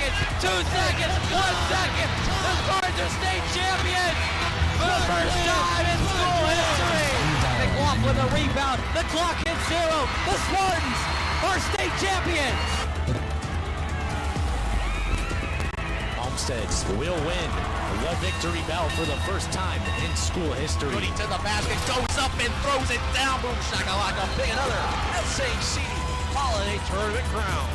seconds, 2 seconds, 1 second. The Spartans are state champions for the first time in school history. McLaughlin with a rebound. The clock hits 0. The Spartans are state champions. Homestead will win the victory bell for the first time in school history. Goody to the basket, goes up and throws it down. Boom shakalaka, big another SAC Holiday Tournament crown.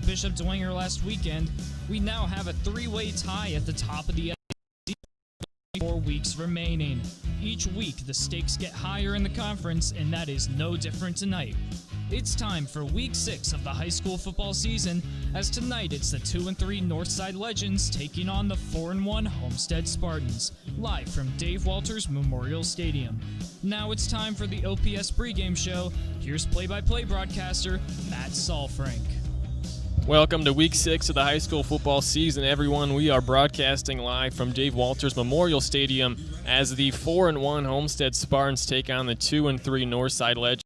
Bishop Dwenger last weekend, we now have a three-way tie at the top of the SEC. 4 weeks remaining. Each week, the stakes get higher in the conference, and that is no different tonight. It's time for Week 6 of the high school football season, as tonight it's the 2-3 Northside Legends taking on the 4-1 Homestead Spartans, live from Dave Walters Memorial Stadium. Now it's time for the OPS pregame show. Here's play-by-play broadcaster Matt Saalfrank. Welcome to Week 6 of the high school football season, everyone. We are broadcasting live from Dave Walters Memorial Stadium as the 4-1 Homestead Spartans take on the 2-3 Northside Legends.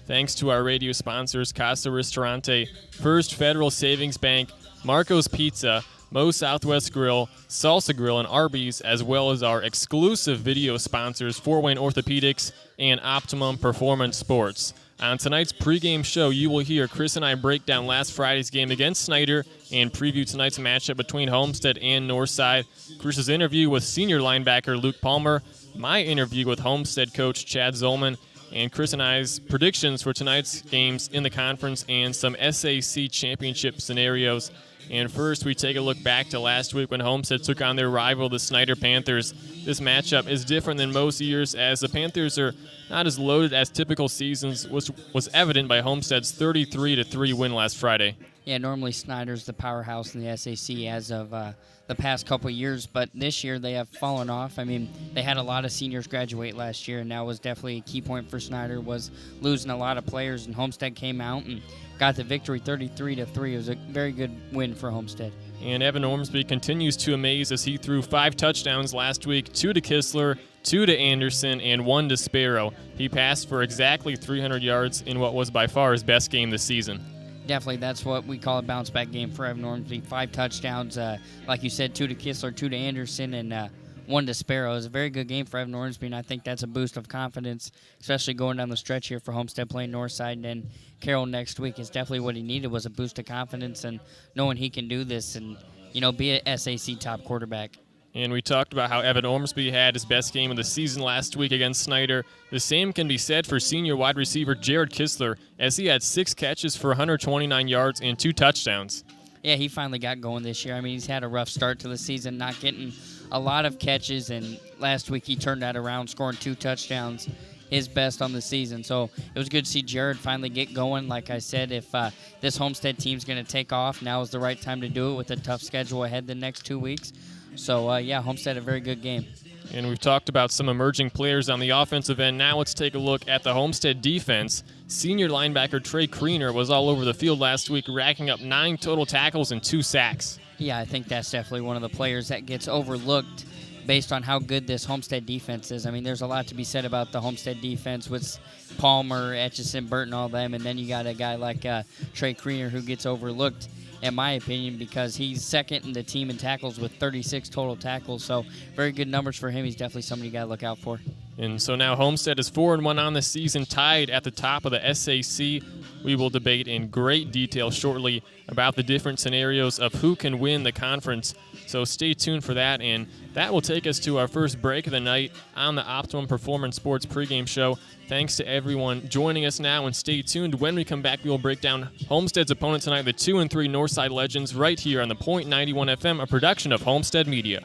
Thanks to our radio sponsors, Casa Ristorante, First Federal Savings Bank, Marco's Pizza, Moe's Southwest Grill, Salsa Grill, and Arby's, as well as our exclusive video sponsors, Fort Wayne Orthopedics and Optimum Performance Sports. On tonight's pregame show, you will hear Chris and I break down last Friday's game against Snyder and preview tonight's matchup between Homestead and Northside. Chris's interview with senior linebacker Luke Palmer, my interview with Homestead coach Chad Zollman, and Chris and I's predictions for tonight's games in the conference and some SAC championship scenarios. And first, we take a look back to last week when Homestead took on their rival, the Snyder Panthers. This matchup is different than most years, as the Panthers are not as loaded as typical seasons, which was evident by Homestead's 33-3 win last Friday. Yeah, normally Snyder's the powerhouse in the SAC as of the past couple of years, but this year they have fallen off. I mean, they had a lot of seniors graduate last year, and that was definitely a key point for Snyder, was losing a lot of players, and Homestead came out and got the victory 33-3. It was a very good win for Homestead. And Evan Ormsby continues to amaze as he threw 5 touchdowns last week, 2 to Kistler, 2 to Anderson, and 1 to Sparrow. He passed for exactly 300 yards in what was by far his best game this season. Definitely, that's what we call a bounce-back game for Evan Ormsby. 5 touchdowns, like you said, 2 to Kistler, 2 to Anderson, and 1 to Sparrow. It was a very good game for Evan Ormsby, and I think that's a boost of confidence, especially going down the stretch here for Homestead playing Northside and Carroll next week. Is definitely what he needed, was a boost of confidence and knowing he can do this and, you know, be an SAC top quarterback. And we talked about how Evan Ormsby had his best game of the season last week against Snyder. The same can be said for senior wide receiver Jared Kistler, as he had 6 catches for 129 yards and 2 touchdowns. Yeah, he finally got going this year. I mean, he's had a rough start to the season, not getting a lot of catches, and last week he turned that around, scoring 2 touchdowns, his best on the season. So it was good to see Jared finally get going. Like I said, if this Homestead team's going to take off, now is the right time to do it with a tough schedule ahead the next 2 weeks. So, yeah, Homestead a very good game. And we've talked about some emerging players on the offensive end. Now let's take a look at the Homestead defense. Senior linebacker Trey Kriener was all over the field last week, racking up 9 total tackles and 2 sacks. Yeah, I think that's definitely one of the players that gets overlooked based on how good this Homestead defense is. I mean, there's a lot to be said about the Homestead defense with Palmer, Etchison, Burton, all them, and then you got a guy like Trey Kriener who gets overlooked, in my opinion, because he's second in the team in tackles with 36 total tackles. So very good numbers for him. He's definitely somebody you got to look out for. And so now Homestead is 4-1 on the season, tied at the top of the SAC. We will debate in great detail shortly about the different scenarios of who can win the conference. So stay tuned for that, and that will take us to our first break of the night on the Optimum Performance Sports pregame show. Thanks to everyone joining us now, and stay tuned. When we come back, we will break down Homestead's opponent tonight, the 2-3 Northside Legends, right here on the .91 FM, a production of Homestead Media.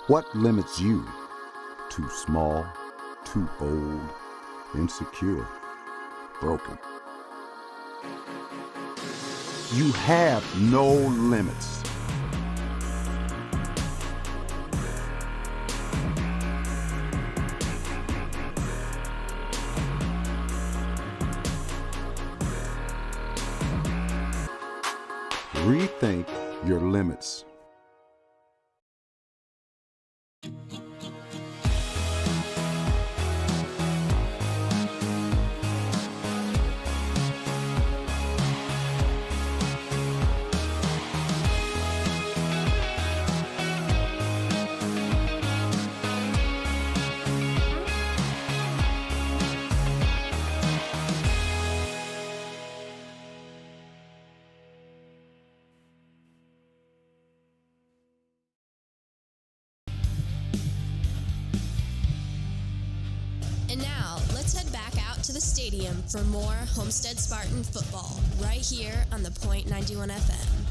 What limits you? Too small, too old, insecure, broken. You have no limits. Rethink your limits. stadium for more Homestead Spartan football right here on the Point 91 FM.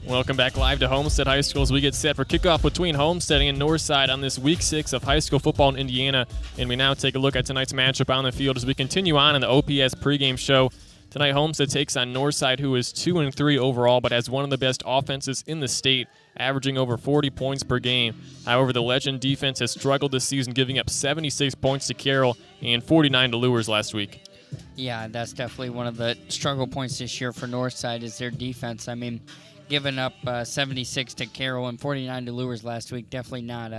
Welcome back live to Homestead High School as we get set for kickoff between Homestead and Northside on this Week 6 of high school football in Indiana. And we now take a look at tonight's matchup on the field as we continue on in the OPS pregame show. Tonight, Homestead takes on Northside, who is 2-3 overall, but has one of the best offenses in the state, averaging over 40 points per game. However, the Legend defense has struggled this season, giving up 76 points to Carroll and 49 to Lures last week. Yeah, that's definitely one of the struggle points this year for Northside is their defense. I mean, giving up 76 to Carroll and 49 to Lures last week, definitely not.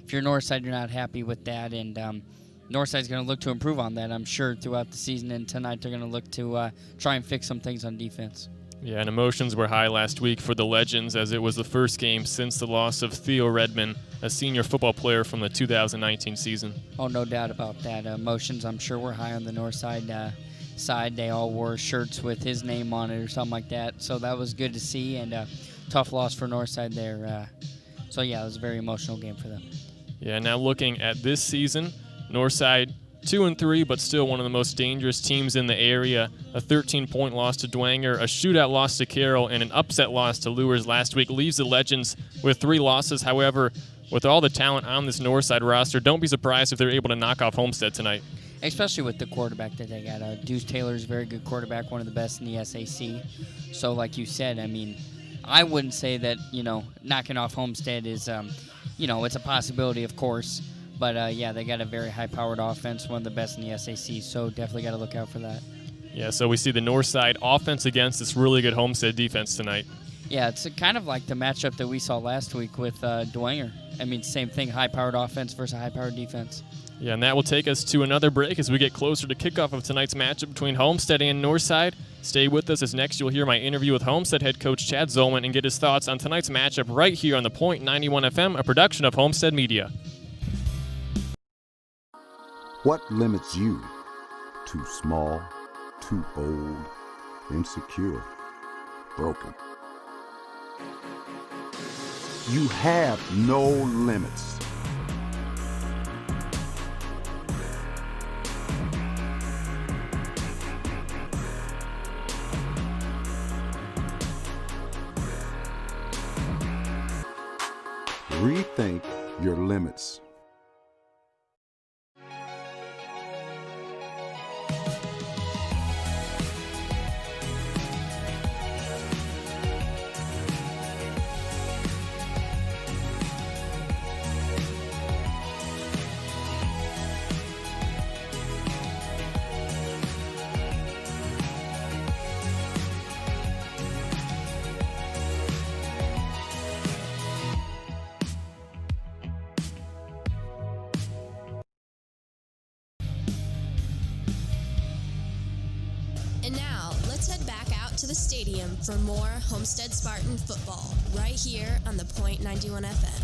If you're Northside, you're not happy with that, and Northside's going to look to improve on that, I'm sure, throughout the season, and tonight they're going to look to try and fix some things on defense. Yeah, and emotions were high last week for the Legends as it was the first game since the loss of Theo Redman, a senior football player from the 2019 season. Oh, no doubt about that. Emotions, I'm sure, were high on the Northside side. They all wore shirts with his name on it or something like that, so that was good to see, and tough loss for Northside there. So, yeah, it was a very emotional game for them. Yeah, now looking at this season, Northside 2-3, but still one of the most dangerous teams in the area. A 13-point loss to Dwenger, a shootout loss to Carroll, and an upset loss to Lures last week leaves the Legends with 3 losses. However, with all the talent on this Northside roster, don't be surprised if they're able to knock off Homestead tonight. Especially with the quarterback that they got. Deuce Taylor is a very good quarterback, one of the best in the SAC. So, like you said, I mean, I wouldn't say that, knocking off Homestead is, it's a possibility, of course. But, yeah, they got a very high-powered offense, one of the best in the SAC, so definitely got to look out for that. Yeah, so we see the Northside offense against this really good Homestead defense tonight. Yeah, it's kind of like the matchup that we saw last week with Dwenger. I mean, same thing, high-powered offense versus high-powered defense. Yeah, and that will take us to another break as we get closer to kickoff of tonight's matchup between Homestead and Northside. Stay with us as next you'll hear my interview with Homestead head coach Chad Zollman and get his thoughts on tonight's matchup right here on the Point 91 FM, a production of Homestead Media. What limits you? Too small, too old, insecure, broken. You have no limits. Rethink your limits. And now, let's head back out to the stadium for more Homestead Spartan football right here on the Point 91 FM.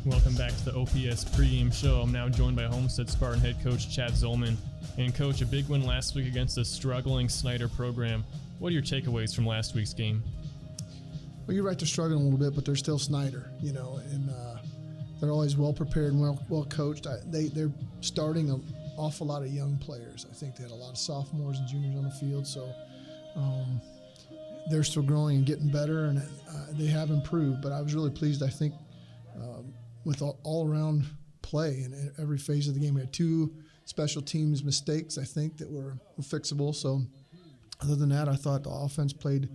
Welcome back to the OPS pregame show. I'm now joined by Homestead Spartan head coach Chad Zollman. And coach, a big win last week against a struggling Snyder program. What are your takeaways from last week's game? Well, you're right, they're struggling a little bit, but they're still Snyder, and they're always well prepared and well coached. They're starting an awful lot of young players. I think they had a lot of sophomores and juniors on the field, so they're still growing and getting better, and they have improved. But I was really pleased, I think, with all-around play in every phase of the game. We had 2 special teams mistakes, I think, that were fixable. So other than that, I thought the offense played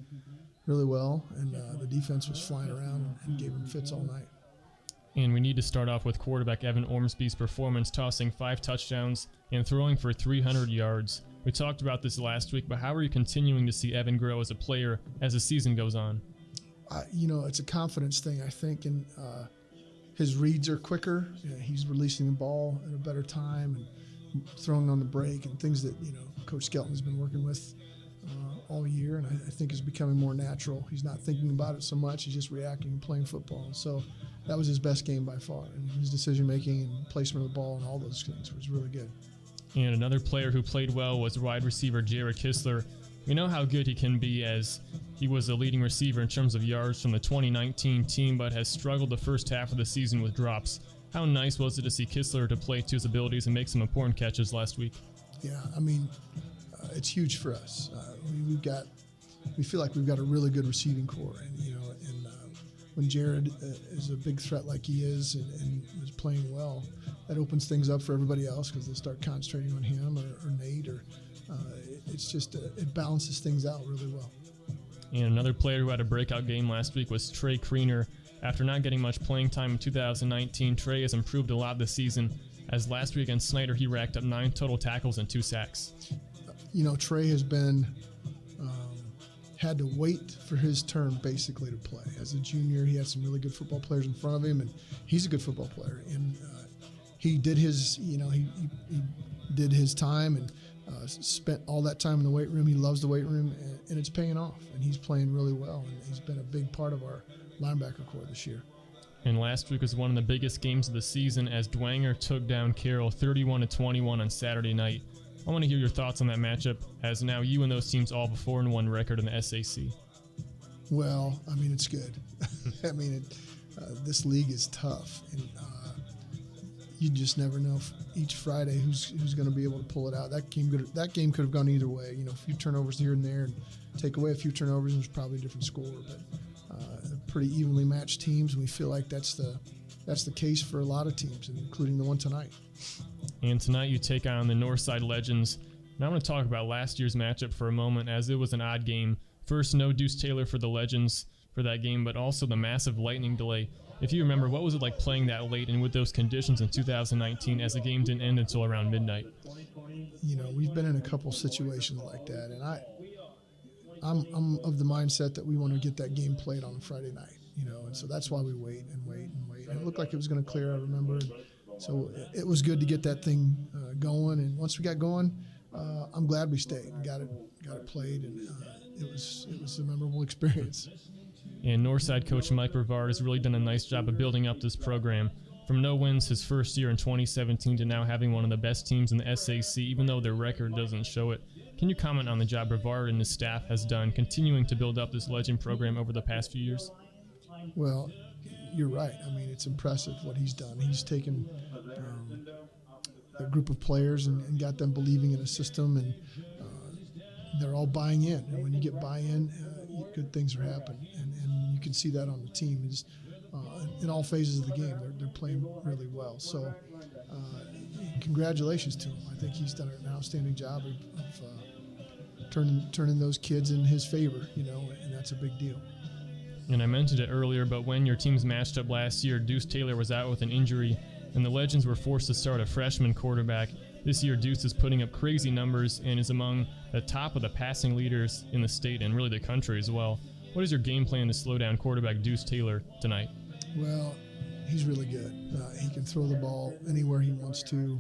really well, and the defense was flying around and gave them fits all night. And we need to start off with quarterback Evan Ormsby's performance, tossing 5 touchdowns and throwing for 300 yards. We talked about this last week, but how are you continuing to see Evan grow as a player as the season goes on? It's a confidence thing, I think, and his reads are quicker. He's releasing the ball at a better time and throwing on the break and things that, Coach Skelton's been working with all year, and I think is becoming more natural. He's not thinking about it so much. He's just reacting and playing football. And so that was his best game by far. And his decision-making and placement of the ball and all those things was really good. And another player who played well was wide receiver Jared Kistler. We know how good he can be, as he was the leading receiver in terms of yards from the 2019 team, but has struggled the first half of the season with drops. How nice was it to see Kistler to play to his abilities and make some important catches last week? Yeah, I mean, it's huge for us. We feel like we've got a really good receiving core, and when Jared is a big threat like he is and is playing well, that opens things up for everybody else because they'll start concentrating on him or Nate, or it's just it balances things out really well. And another player who had a breakout game last week was Trey Kriener. After not getting much playing time in 2019, Trey has improved a lot this season, as last week against Snyder he racked up 9 total tackles and 2 sacks. Trey has been had to wait for his turn basically to play. As a junior, he had some really good football players in front of him, and he's a good football player. And he did his, he did his time and spent all that time in the weight room. He loves the weight room, and it's paying off. And he's playing really well, and he's been a big part of our linebacker core this year. And last week was one of the biggest games of the season as Dwanger took down Carroll 31-21 on Saturday night. I want to hear your thoughts on that matchup, as now you and those teams all have a 4-1 record in the SAC. Well, I mean, it's good. I mean, this league is tough, and you just never know each Friday who's going to be able to pull it out. That game could have gone either way. A few turnovers here and there, and take away a few turnovers, and it's probably a different score. But pretty evenly matched teams, and we feel like that's the case for a lot of teams, including the one tonight. And tonight you take on the Northside Legends. Now I want to talk about last year's matchup for a moment, as it was an odd game. First, no Deuce Taylor for the Legends for that game, but also the massive lightning delay. If you remember, what was it like playing that late and with those conditions in 2019 as the game didn't end until around midnight? We've been in a couple situations like that, and I'm of the mindset that we want to get that game played on a Friday night, and so that's why we wait. And it looked like it was going to clear, I remember. So it was good to get that thing going, and once we got going, I'm glad we stayed and got it played, and it was a memorable experience. And Northside coach Mike Brevard has really done a nice job of building up this program. From no wins his first year in 2017 to now having one of the best teams in the SAC, even though their record doesn't show it. Can you comment on the job Brevard and his staff has done continuing to build up this Legend program over the past few years? Well, you're right. I mean, it's impressive what he's done. He's taken a group of players and got them believing in a system, and they're all buying in. And when you get buy-in, good things are happening. And you can see that on the team. In all phases of the game, they're playing really well. So congratulations to him. I think he's done an outstanding job of turning those kids in his favor, and that's a big deal. And I mentioned it earlier, but when your teams matched up last year, Deuce Taylor was out with an injury, and the Legends were forced to start a freshman quarterback. This year, Deuce is putting up crazy numbers and is among the top of the passing leaders in the state and really the country as well. What is your game plan to slow down quarterback Deuce Taylor tonight? Well, he's really good. He can throw the ball anywhere he wants to,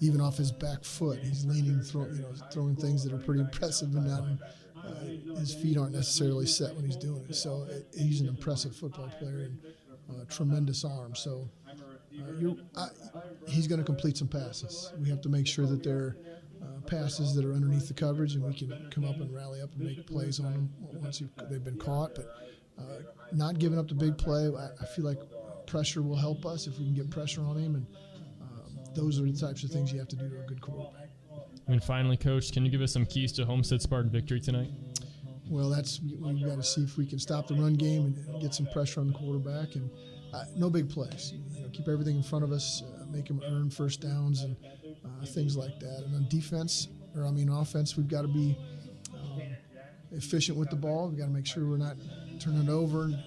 even off his back foot. He's leaning, throwing things that are pretty impressive, and his feet aren't necessarily set when he's doing it. So he's an impressive football player and tremendous arm. So he's going to complete some passes. We have to make sure that they're passes that are underneath the coverage, and we can come up and rally up and make plays on them once they've been caught. But not giving up the big play, I feel like pressure will help us if we can get pressure on him, and those are the types of things you have to do to a good quarterback. And finally, Coach, can you give us some keys to Homestead Spartan victory tonight? Well, we've got to see if we can stop the run game and get some pressure on the quarterback, and no big plays. Keep everything in front of us, make them earn first downs and things like that. And on offense, we've got to be efficient with the ball. We've got to make sure we're not turning it over, and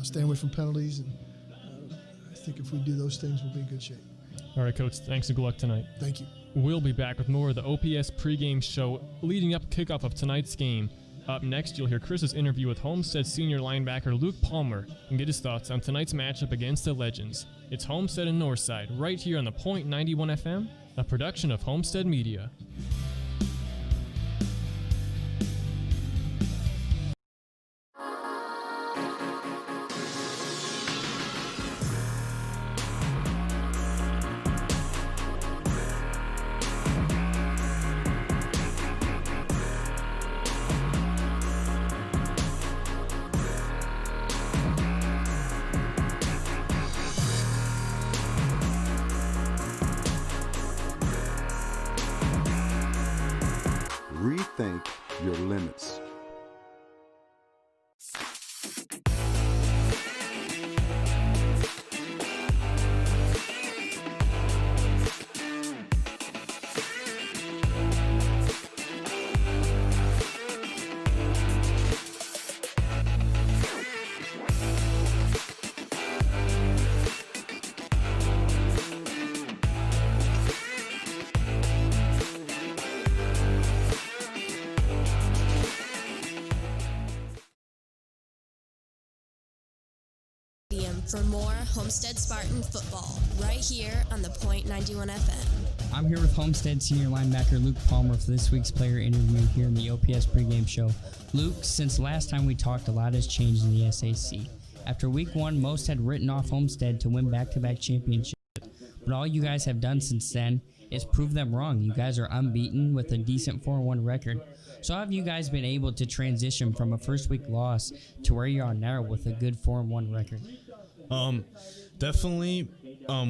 staying away from penalties. And I think if we do those things, we'll be in good shape. All right, Coach, thanks and good luck tonight. Thank you. We'll be back with more of the OPS pregame show leading up kickoff of tonight's game. Up next, you'll hear Chris's interview with Homestead senior linebacker Luke Palmer and get his thoughts on tonight's matchup against the Legends. It's Homestead and Northside right here on the Point 91 FM, a production of Homestead Media. rethink your limits. For more Homestead Spartan football, right here on the Point 91 FM. I'm here with Homestead senior linebacker Luke Palmer for this week's player interview here in the OPS pregame show. Luke, since last time we talked, a lot has changed in the SAC. After week 1, most had written off Homestead to win back-to-back championships. But all you guys have done since then is prove them wrong. You guys are unbeaten with a decent 4-1 record. So how have you guys been able to transition from a first-week loss to where you are now with a good 4-1 record? Definitely.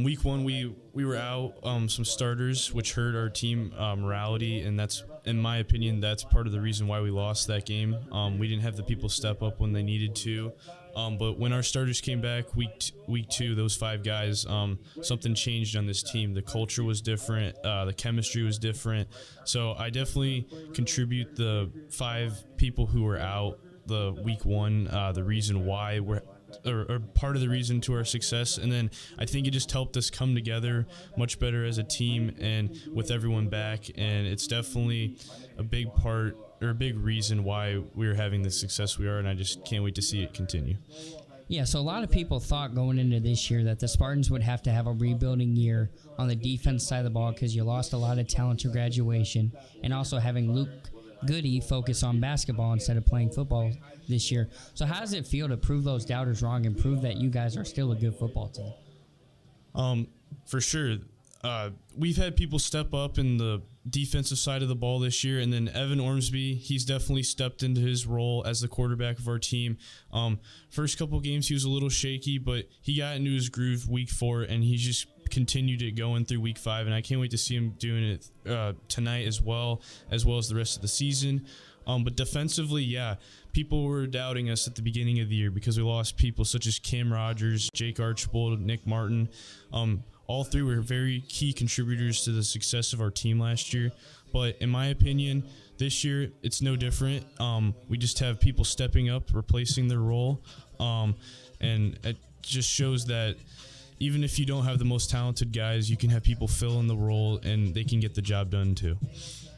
Week 1, we were out some starters, which hurt our team morality, and that's, in my opinion, that's part of the reason why we lost that game. We didn't have the people step up when they needed to, but when our starters came back week 2, those 5 guys, something changed on this team. The culture was different, the chemistry was different. So I definitely contribute the 5 people who were out the week 1, the reason why or part of the reason to our success. And then I think it just helped us come together much better as a team and with everyone back. And it's definitely a big part or a big reason why we're having the success we are. And I just can't wait to see it continue. Yeah, so a lot of people thought going into this year that the Spartans would have to have a rebuilding year on the defense side of the ball because you lost a lot of talent to graduation, and also having Luke Goody focus on basketball instead of playing football this year. So how does it feel to prove those doubters wrong and prove that you guys are still a good football team? For sure. We've had people step up in the defensive side of the ball this year, and then Evan Ormsby, he's definitely stepped into his role as the quarterback of our team. First couple games he was a little shaky, but he got into his groove week 4, and he's just continued it going through week 5, and I can't wait to see him doing it tonight as well as the rest of the season. But defensively, yeah, people were doubting us at the beginning of the year because we lost people such as Cam Rogers, Jake Archibald, Nick Martin. All 3 were very key contributors to the success of our team last year. But in my opinion, this year it's no different. We just have people stepping up, replacing their role, and it just shows that even if you don't have the most talented guys, you can have people fill in the role and they can get the job done too.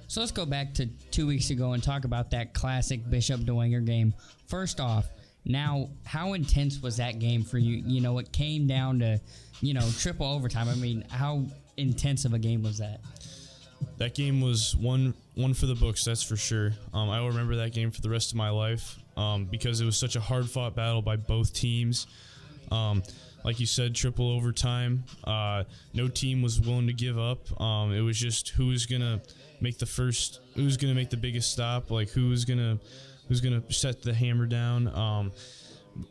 So let's go back to 2 weeks ago and talk about that classic Bishop Dwenger game. First off, now, how intense was that game for you? You know, it came down to, triple overtime. I mean, how intense of a game was that? That game was one for the books, that's for sure. I will remember that game for the rest of my life because it was such a hard-fought battle by both teams. Like you said, triple overtime. No team was willing to give up. It was just who was gonna make the biggest stop, like who's gonna set the hammer down.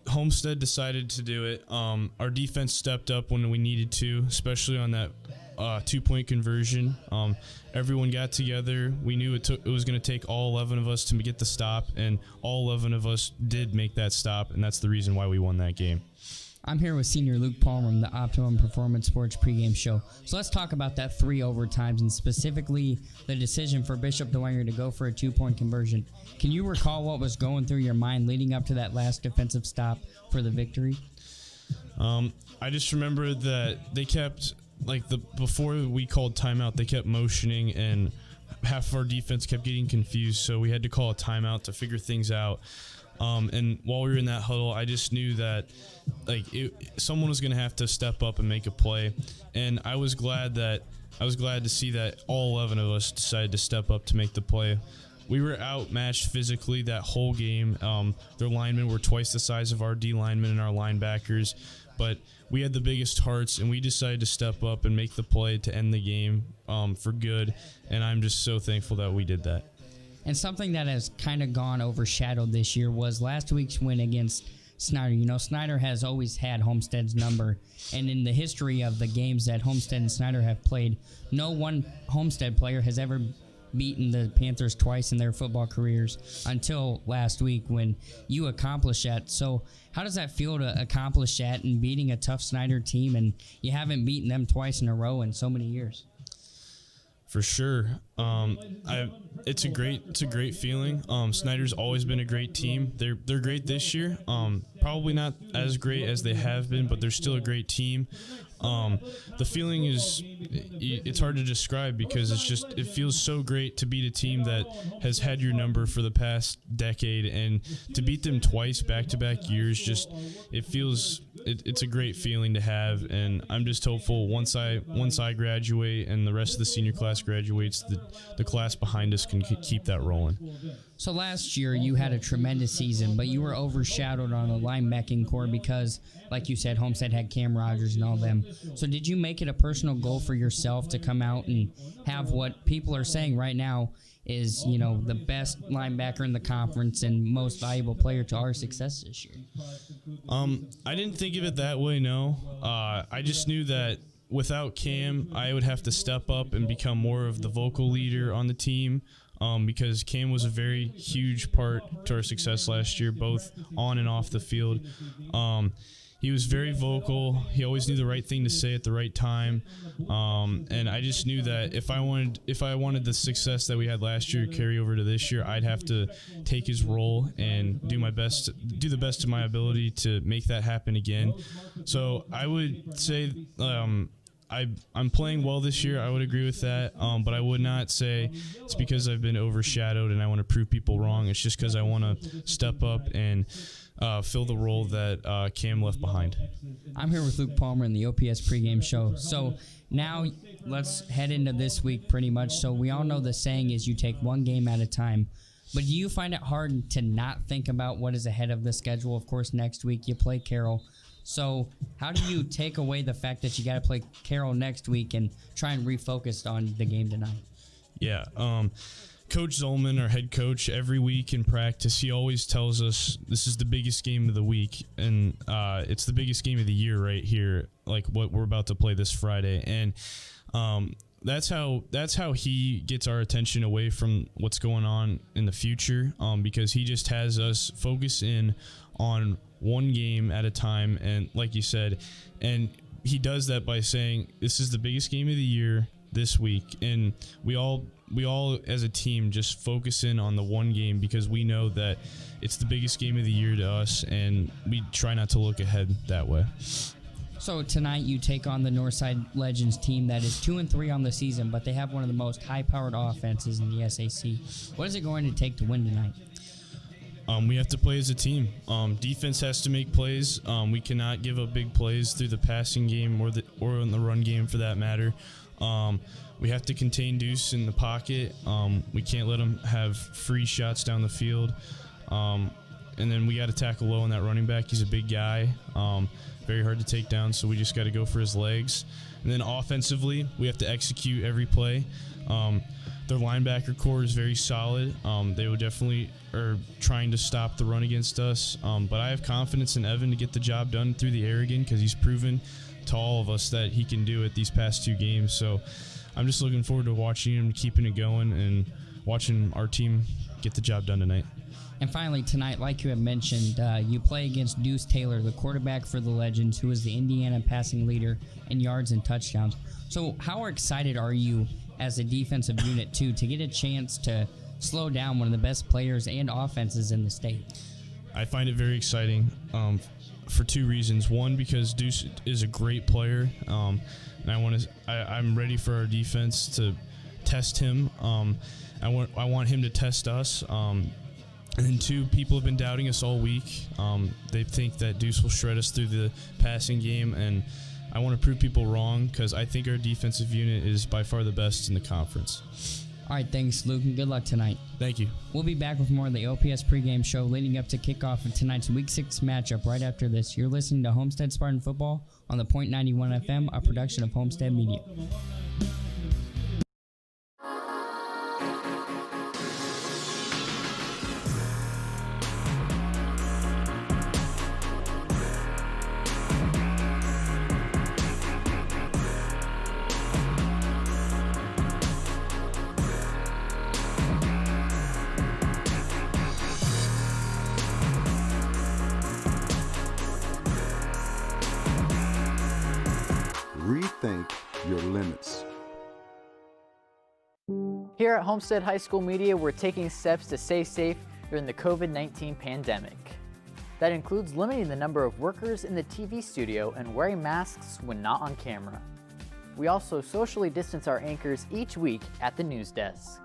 Homestead decided to do it. Our defense stepped up when we needed to, especially on that 2-point conversion. Everyone got together. We knew it was going to take all 11 of us to get the stop, and all 11 of us did make that stop, and that's the reason why we won that game. I'm here with senior Luke Palmer from the Optimum Performance Sports pregame show. So let's talk about that 3 overtimes and specifically the decision for Bishop Dwenger to go for a 2-point conversion. Can you recall what was going through your mind leading up to that last defensive stop for the victory? I just remember that they kept, before we called timeout, they kept motioning and half of our defense kept getting confused, so we had to call a timeout to figure things out. And while we were in that huddle, I just knew that someone was going to have to step up and make a play. And I was glad to see that all 11 of us decided to step up to make the play. We were outmatched physically that whole game. Their linemen were twice the size of our D linemen and our linebackers, but we had the biggest hearts, and we decided to step up and make the play to end the game for good. And I'm just so thankful that we did that. And something that has kind of gone overshadowed this year was last week's win against Snyder. You know, Snyder has always had Homestead's number, and in the history of the games that Homestead and Snyder have played, no one Homestead player has ever beaten the Panthers twice in their football careers until last week when you accomplished that. So how does that feel to accomplish that and beating a tough Snyder team, and you haven't beaten them twice in a row in so many years? For sure. It's a great feeling. Snyder's always been a great team. They're great this year. Probably not as great as they have been, but they're still a great team. The feeling it's hard to describe because it feels so great to beat a team that has had your number for the past decade, and to beat them twice back-to-back years, it's a great feeling to have. And I'm just hopeful once I graduate and the rest of the senior class graduates, the class behind us can keep that rolling. So last year you had a tremendous season, but you were overshadowed on the linebacking core because, like you said, Homestead had Cam Rogers and all them. So did you make it a personal goal for yourself to come out and have what people are saying right now is, the best linebacker in the conference and most valuable player to our success this year? I didn't think of it that way, no. I just knew that without Cam, I would have to step up and become more of the vocal leader on the team. Because Cam was a very huge part to our success last year, both on and off the field. He was very vocal. He always knew the right thing to say at the right time. And I just knew that if I wanted the success that we had last year to carry over to this year, I'd have to take his role and do the best of my ability to make that happen again. So I would say I'm playing well this year. I would agree with that, but I would not say it's because I've been overshadowed and I want to prove people wrong. It's just because I want to step up and fill the role that Cam left behind. I'm here with Luke Palmer in the OPS pregame show. So now let's head into this week pretty much. So we all know the saying is you take one game at a time. But do you find it hard to not think about what is ahead of the schedule? Of course, next week you play Carroll. So how do you take away the fact that you got to play Carroll next week and try and refocus on the game tonight? Yeah. Coach Zollman, our head coach, every week in practice, he always tells us this is the biggest game of the week, and it's the biggest game of the year right here, like what we're about to play this Friday. And that's how he gets our attention away from what's going on in the future, because he just has us focus in on one game at a time, and like you said, and he does that by saying this is the biggest game of the year this week, and we all as a team just focus in on the one game because we know that it's the biggest game of the year to us, and we try not to look ahead that way. So tonight you take on the Northside Legends team that is 2-3 on the season, but they have one of the most high-powered offenses in the SAC. What is it going to take to win tonight? We have to play as a team. Defense has to make plays. We cannot give up big plays through the passing game or in the run game for that matter. We have to contain Deuce in the pocket. We can't let him have free shots down the field. And then we got to tackle low on that running back. He's a big guy, very hard to take down, so we just got to go for his legs. And then offensively, we have to execute every play. Their linebacker core is very solid. They would definitely are trying to stop the run against us. But I have confidence in Evan to get the job done through the air again because he's proven to all of us that he can do it these past two games. So I'm just looking forward to watching him, keeping it going, and watching our team get the job done tonight. And finally, tonight, like you have mentioned, you play against Deuce Taylor, the quarterback for the Legends, who is the Indiana passing leader in yards and touchdowns. So how excited are you as a defensive unit, too, to get a chance to slow down one of the best players and offenses in the state? I find it very exciting for two reasons. One, because Deuce is a great player, and I'm ready for our defense to test him. I want him to test us. And then two, people have been doubting us all week. They think that Deuce will shred us through the passing game, and I want to prove people wrong because I think our defensive unit is by far the best in the conference. All right, thanks, Luke, and good luck tonight. Thank you. We'll be back with more of the OPS pregame show leading up to kickoff of tonight's Week 6 matchup right after this. You're listening to Homestead Spartan Football on the Point 91 FM, a production of Homestead Media. Here at Homestead High School Media, we're taking steps to stay safe during the COVID-19 pandemic. That includes limiting the number of workers in the TV studio and wearing masks when not on camera. We also socially distance our anchors each week at the news desk.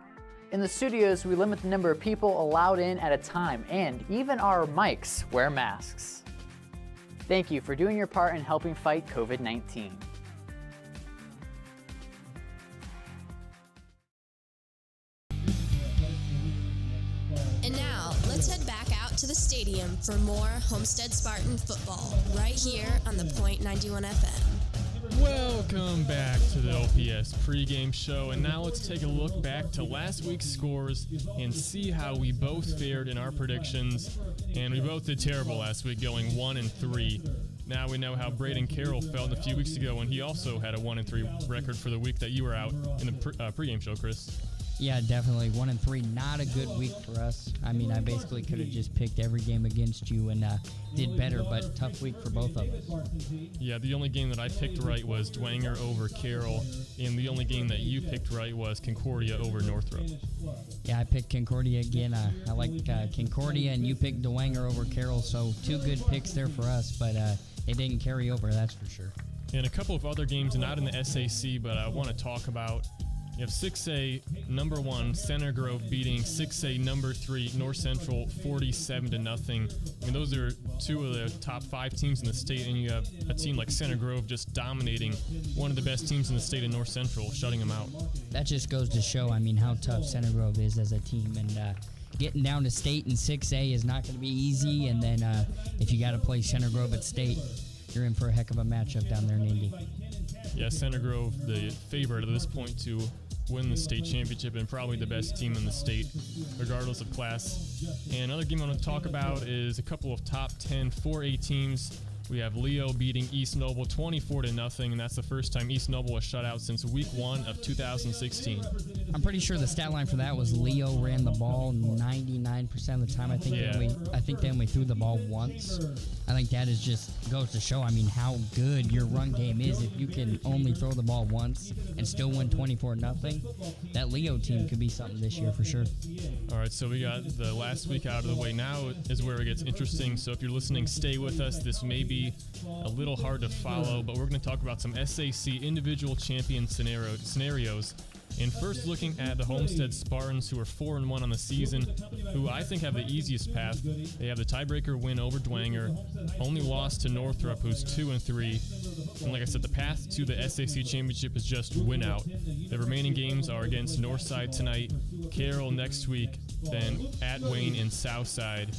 In the studios, we limit the number of people allowed in at a time, and even our mics wear masks. Thank you for doing your part in helping fight COVID-19. And now, let's head back out to the stadium for more Homestead Spartan football, right here on the Point 91 FM. Welcome back to the OPS pregame show, and now let's take a look back to last week's scores and see how we both fared in our predictions. And we both did terrible last week, going 1-3. Now we know how Braden Carroll felt a few weeks ago when he also had a 1-3 record for the week that you were out in the pregame show, Chris. Yeah, definitely 1-3. Not a good week for us. I mean, I basically could have just picked every game against you and did better, but tough week for both of us. Yeah, the only game that I picked right was Dwenger over Carroll, and the only game that you picked right was Concordia over Northrop. Yeah, I picked Concordia again. I like Concordia, and you picked Dwenger over Carroll, so two good picks there for us, but they didn't carry over, that's for sure. And a couple of other games, not in the SAC, but I want to talk about. You have 6A number 1 Center Grove beating 6A number 3 North Central 47-0. I mean, those are two of the top 5 teams in the state, and you have a team like Center Grove just dominating one of the best teams in the state in North Central, shutting them out. That just goes to show, I mean, how tough Center Grove is as a team, and getting down to state in 6A is not going to be easy, and then if you got to play Center Grove at state, you're in for a heck of a matchup down there in Indy. Yeah, Center Grove, the favorite at this point to win the state championship and probably the best team in the state, regardless of class. And another game I want to talk about is a couple of top 10 4A teams. We have Leo beating East Noble 24-0, and that's the first time East Noble was shut out since week 1 of 2016. I'm pretty sure the stat line for that was Leo ran the ball 99% of the time. I think they only threw the ball once. I think that is just goes to show, I mean, how good your run game is. If you can only throw the ball once and still win 24-0, that Leo team could be something this year for sure. All right, so we got the last week out of the way. Now is where it gets interesting. So if you're listening, stay with us. This may be a little hard to follow, but we're going to talk about some SAC individual champion scenarios. And first, looking at the Homestead Spartans, who are 4-1 on the season, who I think have the easiest path. They have the tiebreaker win over Dwenger, only lost to Northrop, who's 2-3. And like I said, the path to the SAC championship is just win out. The remaining games are against Northside tonight, Carroll next week, then at Wayne and Southside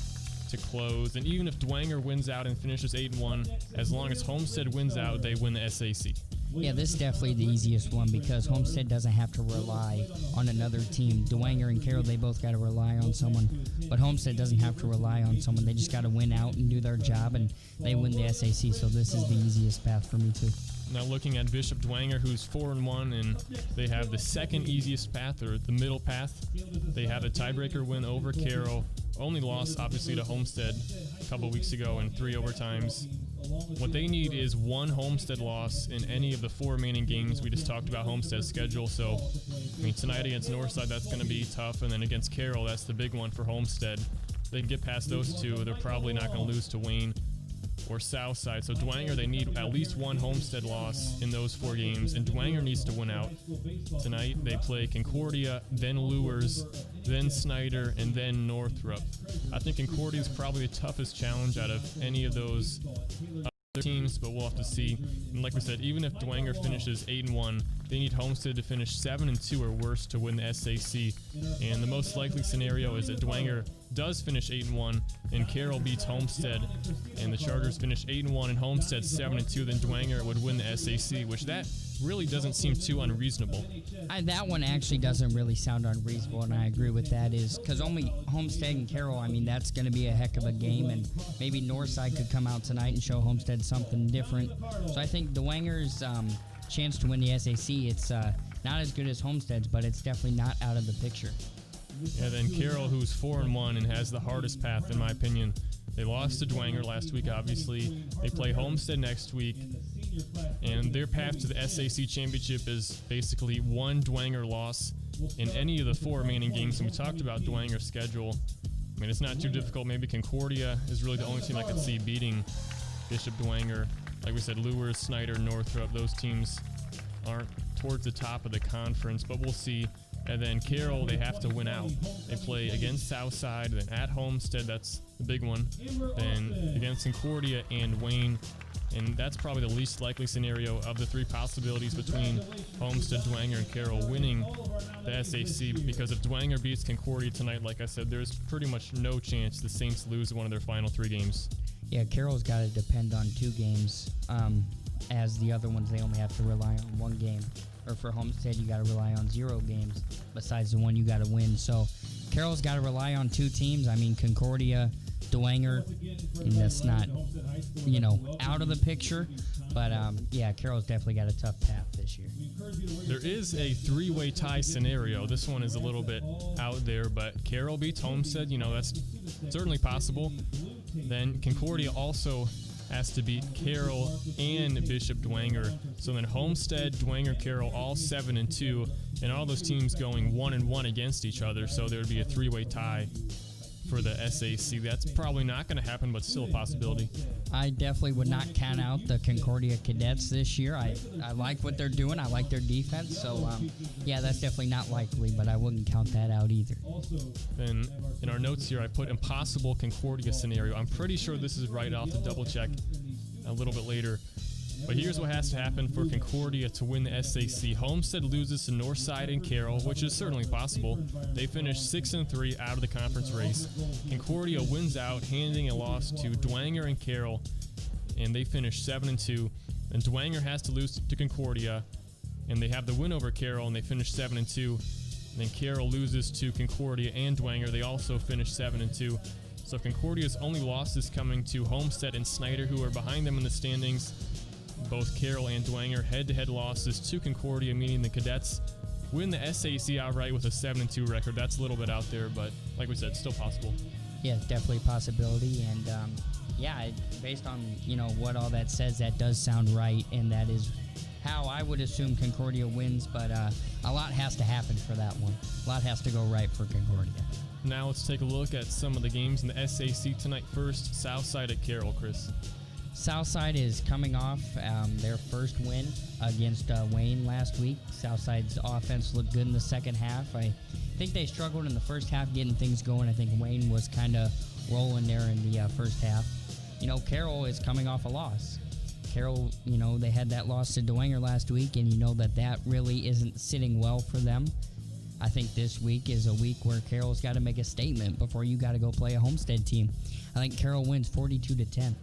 to close. And even if Dwenger wins out and finishes 8-1, as long as Homestead wins out, they win the SAC. Yeah, this is definitely the easiest one because Homestead doesn't have to rely on another team. Dwenger and Carroll, they both got to rely on someone, but Homestead doesn't have to rely on someone. They just got to win out and do their job, and they win the SAC, so this is the easiest path for me too. Now looking at Bishop Dwenger, who's 4-1, and they have the second easiest path, or the middle path. They have a tiebreaker win over Carroll. Only lost, obviously, to Homestead a couple weeks ago in 3 overtimes. What they need is one Homestead loss in any of the 4 remaining games. We just talked about Homestead's schedule, so I mean tonight against Northside, that's going to be tough, and then against Carroll, that's the big one for Homestead. If they can get past those 2, they're probably not going to lose to Wayne or Southside. So Dwenger, they need at least one Homestead loss in those 4 games, and Dwenger needs to win out. Tonight they play Concordia, then Lures, then Snyder, and then Northrop. I think Concordia is probably the toughest challenge out of any of those other teams, but we'll have to see. And like we said, even if Dwenger finishes 8-1, they need Homestead to finish 7-2 or worse to win the SAC. And the most likely scenario is that Dwenger does finish 8-1 and Carroll beats Homestead, and the Chargers finish 8-1 and Homestead 7-2, then Dwenger would win the SAC, which that really doesn't seem too unreasonable. That one actually doesn't really sound unreasonable, and I agree with that, is because only Homestead and Carroll, I mean, that's going to be a heck of a game, and maybe Northside could come out tonight and show Homestead something different. So I think Dwenger's chance to win the SAC, it's not as good as Homestead's, but it's definitely not out of the picture. Yeah, then Carroll, who's 4-1 and has the hardest path, in my opinion. They lost to Dwenger last week, obviously. They play Homestead next week, and their path to the SAC championship is basically one Dwenger loss in any of the 4 remaining games. And we talked about Dwanger's schedule. I mean, it's not too difficult. Maybe Concordia is really the only team I could see beating Bishop Dwenger. Like we said, Lures, Snyder, Northrop, those teams aren't towards the top of the conference, but we'll see. And then Carroll, they have to win out. They play against Southside, then at Homestead, that's the big one. Then against Concordia and Wayne. And that's probably the least likely scenario of the 3 possibilities between Homestead, Dwenger, and Carroll winning the SAC, because if Dwenger beats Concordia tonight, like I said, there's pretty much no chance the Saints lose one of their final 3 games. Yeah, Carroll's got to depend on 2 games, as the other ones they only have to rely on 1 game. Or for Homestead, you got to rely on 0 games besides the one you got to win. So Carroll's got to rely on 2 teams. I mean, Concordia, Dwenger, and that's not, out of the picture. But, yeah, Carroll's definitely got a tough path this year. There is a 3-way tie scenario. This one is a little bit out there, but Carroll beats Homestead. That's certainly possible. Then Concordia also has to beat Carroll and Bishop Dwenger. So then Homestead, Dwenger, Carroll, all 7-2, and all those teams going 1-1 against each other. So there would be a 3-way tie for the SAC. That's probably not going to happen, but still a possibility. I definitely would not count out the Concordia Cadets this year. I like what they're doing. I like their defense. So, yeah, that's definitely not likely, but I wouldn't count that out either. Then in our notes here, I put impossible Concordia scenario. I'm pretty sure this is right. I'll have to double check a little bit later. But here's what has to happen for Concordia to win the SAC. Homestead loses to Northside and Carroll, which is certainly possible. They finish 6-3 out of the conference race. Concordia wins out, handing a loss to Dwenger and Carroll, and they finish 7-2. And Dwenger has to lose to Concordia, and they have the win over Carroll, and they finish 7-2. And then Carroll loses to Concordia and Dwenger. They also finish 7-2. So Concordia's only losses coming to Homestead and Snyder, who are behind them in the standings. Both Carroll and Dwenger head-to-head losses to Concordia, meaning the Cadets win the SAC outright with a 7-2 record. That's a little bit out there, but like we said, still possible. Yeah, definitely a possibility. And, based on, what all that says, that does sound right, and that is how I would assume Concordia wins, but a lot has to happen for that one. A lot has to go right for Concordia. Now let's take a look at some of the games in the SAC tonight. First, Southside at Carroll, Chris. Southside is coming off their first win against Wayne last week. Southside's offense looked good in the second half. I think they struggled in the first half getting things going. I think Wayne was kind of rolling there in the first half. Carroll is coming off a loss. Carroll, they had that loss to Dwenger last week, and that really isn't sitting well for them. I think this week is a week where Carroll's got to make a statement before you got to go play a Homestead team. I think Carroll wins 42-10.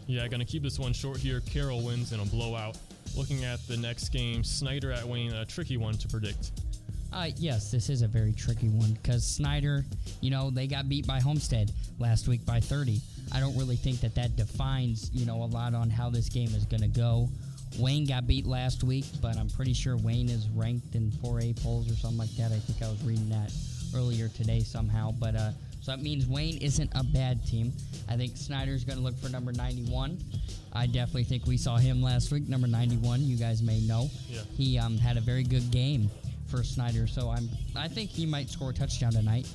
Yeah, going to keep this one short here. Carroll wins in a blowout. Looking at the next game, Snyder at Wayne, a tricky one to predict. Yes, this is a very tricky one because Snyder, they got beat by Homestead last week by 30. I don't really think that defines, a lot on how this game is going to go. Wayne got beat last week, but I'm pretty sure Wayne is ranked in 4A polls or something like that. I think I was reading that earlier today somehow. But so that means Wayne isn't a bad team. I think Snyder's going to look for number 91. I definitely think we saw him last week, number 91. You guys may know. Yeah. He had a very good game for Snyder, so I think he might score a touchdown tonight.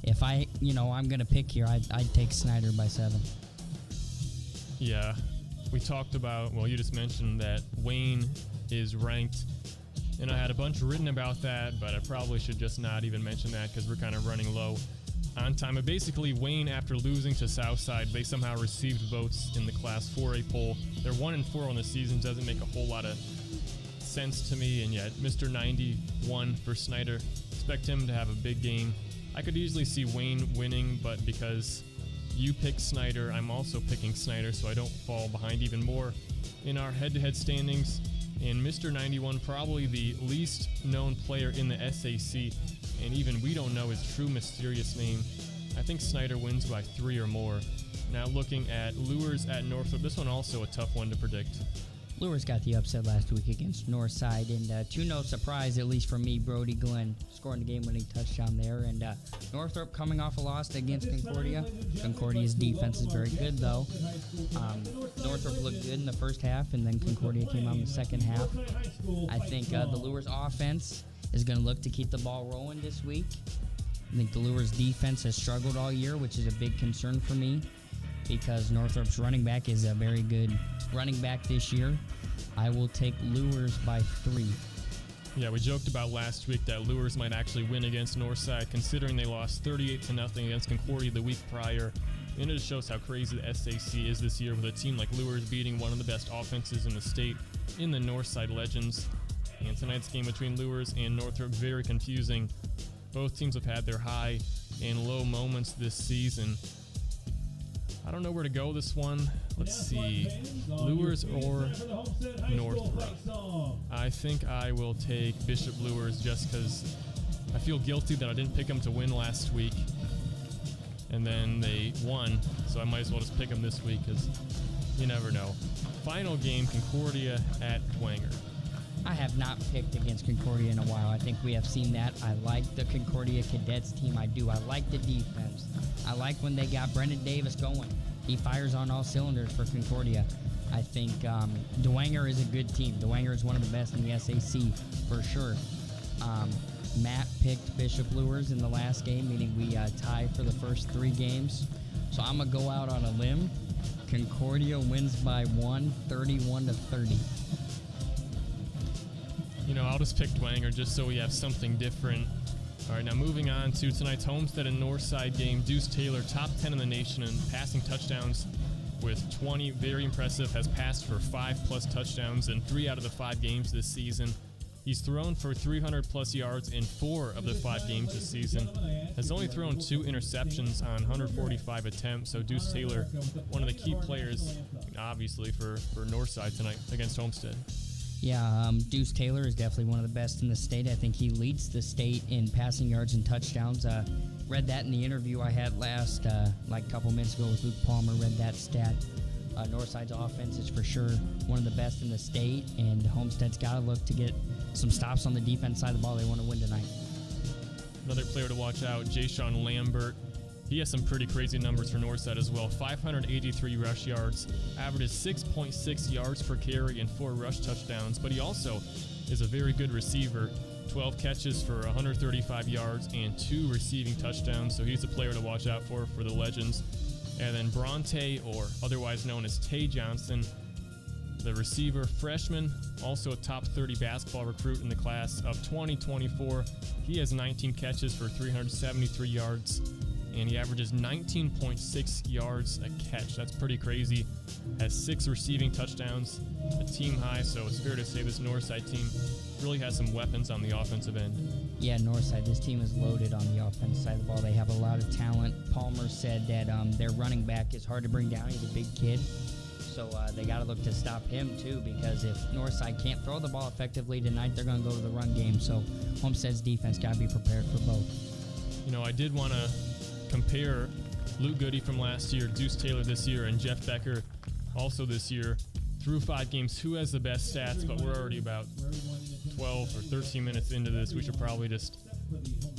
If I'm going to pick here, I'd take Snyder by 7. Yeah. We talked about, you just mentioned that Wayne is ranked, and I had a bunch written about that, but I probably should just not even mention that because we're kind of running low on time. But basically, Wayne, after losing to Southside, they somehow received votes in the Class 4A poll. They're 1-4 on the season, doesn't make a whole lot of sense to me, and yet Mr. 91 for Snyder. Expect him to have a big game. I could easily see Wayne winning, but because you pick Snyder, I'm also picking Snyder, so I don't fall behind even more in our head-to-head standings. And Mr. 91, probably the least known player in the SAC, and even we don't know his true mysterious name. I think Snyder wins by 3 or more. Now looking at Lures at Northrop, this one also a tough one to predict. Lures got the upset last week against Northside, and to no surprise, at least for me, Brody Glenn scoring the game-winning touchdown there, and Northrop coming off a loss against Concordia. Concordia's defense is very good, though. Northrop looked good in the first half, and then Concordia came out in the second half. I think the Lures offense is going to look to keep the ball rolling this week. I think the Lures defense has struggled all year, which is a big concern for me, because Northrop's running back is a very good running back this year. I will take Lures by 3. Yeah, we joked about last week that Lures might actually win against Northside, considering they lost 38-0 against Concordia the week prior. And it just shows how crazy the SAC is this year, with a team like Lures beating one of the best offenses in the state in the Northside Legends. And tonight's game between Lures and Northrop, very confusing. Both teams have had their high and low moments this season. I don't know where to go this one. Let's see. Lures or Northrop? I think I will take Bishop Lures, just because I feel guilty that I didn't pick them to win last week. And then they won, so I might as well just pick them this week, because you never know. Final game, Concordia at Dwenger. I have not picked against Concordia in a while. I think we have seen that. I like the Concordia Cadets team. I do. I like the defense. I like when they got Brendan Davis going. He fires on all cylinders for Concordia. I think Dwenger is a good team. Dwenger is one of the best in the SAC for sure. Matt picked Bishop Lures in the last game, meaning we tied for the first 3 games. So I'm going to go out on a limb. Concordia wins by 1, 31-30. You know, I'll just pick Dwenger just so we have something different. All right, now moving on to tonight's Homestead and Northside game. Deuce Taylor, top 10 in the nation in passing touchdowns with 20. Very impressive. Has passed for 5+ touchdowns in 3 out of the 5 games this season. He's thrown for 300+ yards in 4 of the 5 games this season. Has only thrown 2 interceptions on 145 attempts. So Deuce Taylor, one of the key players, obviously, for Northside tonight against Homestead. Yeah, Deuce Taylor is definitely one of the best in the state. I think he leads the state in passing yards and touchdowns. Read that in the interview I had last, like a couple minutes ago with Luke Palmer. Read that stat. Northside's offense is for sure one of the best in the state, and Homestead's got to look to get some stops on the defense side of the ball. They want to win tonight. Another player to watch out, Jayshawn Lambert. He has some pretty crazy numbers for Northside as well. 583 rush yards, averages 6.6 yards per carry and 4 rush touchdowns. But he also is a very good receiver. 12 catches for 135 yards and 2 receiving touchdowns. So he's a player to watch out for the Legends. And then Bronte, or otherwise known as Tay Johnson, the receiver, freshman, also a top 30 basketball recruit in the class of 2024. He has 19 catches for 373 yards. And he averages 19.6 yards a catch. That's pretty crazy. Has 6 receiving touchdowns, a team high, so it's fair to say this Northside team really has some weapons on the offensive end. Yeah, Northside, this team is loaded on the offensive side of the ball. They have a lot of talent. Palmer said that their running back is hard to bring down. He's a big kid. So they got to look to stop him, too, because if Northside can't throw the ball effectively tonight, they're going to go to the run game. So Homestead's defense got to be prepared for both. You know, I did want to compare Luke Goody from last year, Deuce Taylor this year, and Jeff Becker also this year. Through 5 games, who has the best stats? But we're already about 12 or 13 minutes into this. We should probably just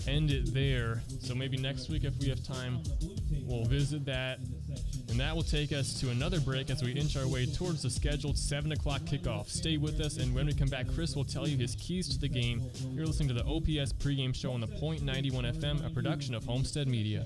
end it there. So maybe next week, if we have time, we'll visit that. And that will take us to another break as we inch our way towards the scheduled 7 o'clock kickoff. Stay with us, and when we come back, Chris will tell you his keys to the game. You're listening to the OPS pregame show on the Point 91 FM, a production of Homestead Media.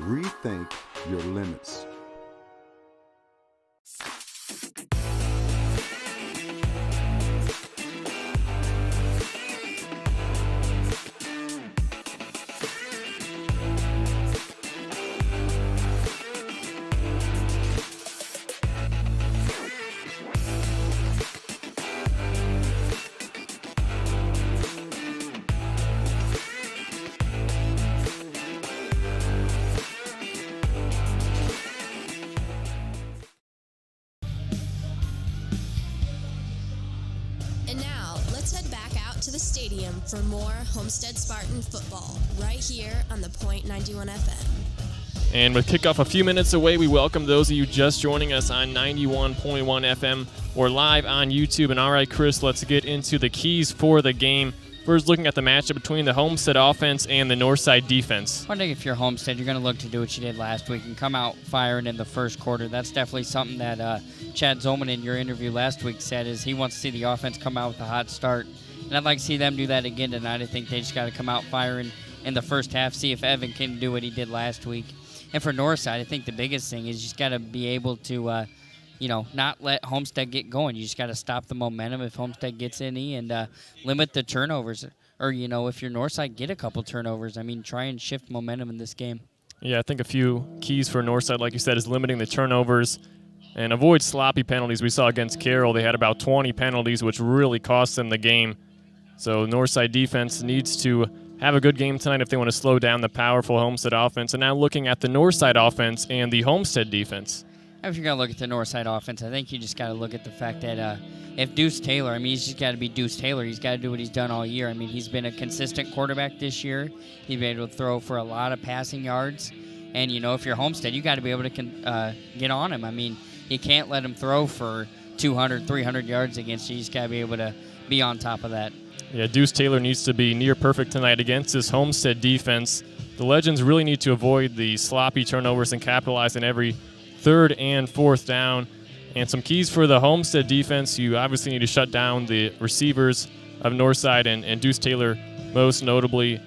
Rethink your limits. stadium for more Homestead Spartan football right here on the Point 91 FM. And with kickoff a few minutes away, we welcome those of you just joining us on 91.1 FM or live on YouTube. And all right, Chris, let's get into the keys for the game. First, looking at the matchup between the Homestead offense and the Northside defense. I think if you're Homestead, you're going to look to do what you did last week and come out firing in the first quarter. That's definitely something that Chad Zollman in your interview last week said is he wants to see the offense come out with a hot start. And I'd like to see them do that again tonight. I think they just got to come out firing in the first half, see if Evan can do what he did last week. And for Northside, I think the biggest thing is you just got to be able to not let Homestead get going. You just got to stop the momentum if Homestead gets any and limit the turnovers. Or, if you're Northside, get a couple turnovers. I mean, try and shift momentum in this game. Yeah, I think a few keys for Northside, like you said, is limiting the turnovers and avoid sloppy penalties. We saw against Carroll, they had about 20 penalties, which really cost them the game. So Northside defense needs to have a good game tonight if they want to slow down the powerful Homestead offense. And now looking at the Northside offense and the Homestead defense. If you're going to look at the Northside offense, I think you just got to look at the fact that if Deuce Taylor, he's just got to be Deuce Taylor. He's got to do what he's done all year. I mean, he's been a consistent quarterback this year. He's been able to throw for a lot of passing yards. And, if you're Homestead, you got to be able to get on him. I mean, you can't let him throw for 200, 300 yards against you. You just got to be able to be on top of that. Yeah, Deuce Taylor needs to be near perfect tonight against this Homestead defense. The Legends really need to avoid the sloppy turnovers and capitalize on every third and fourth down. And some keys for the Homestead defense, you obviously need to shut down the receivers of Northside and Deuce Taylor most notably.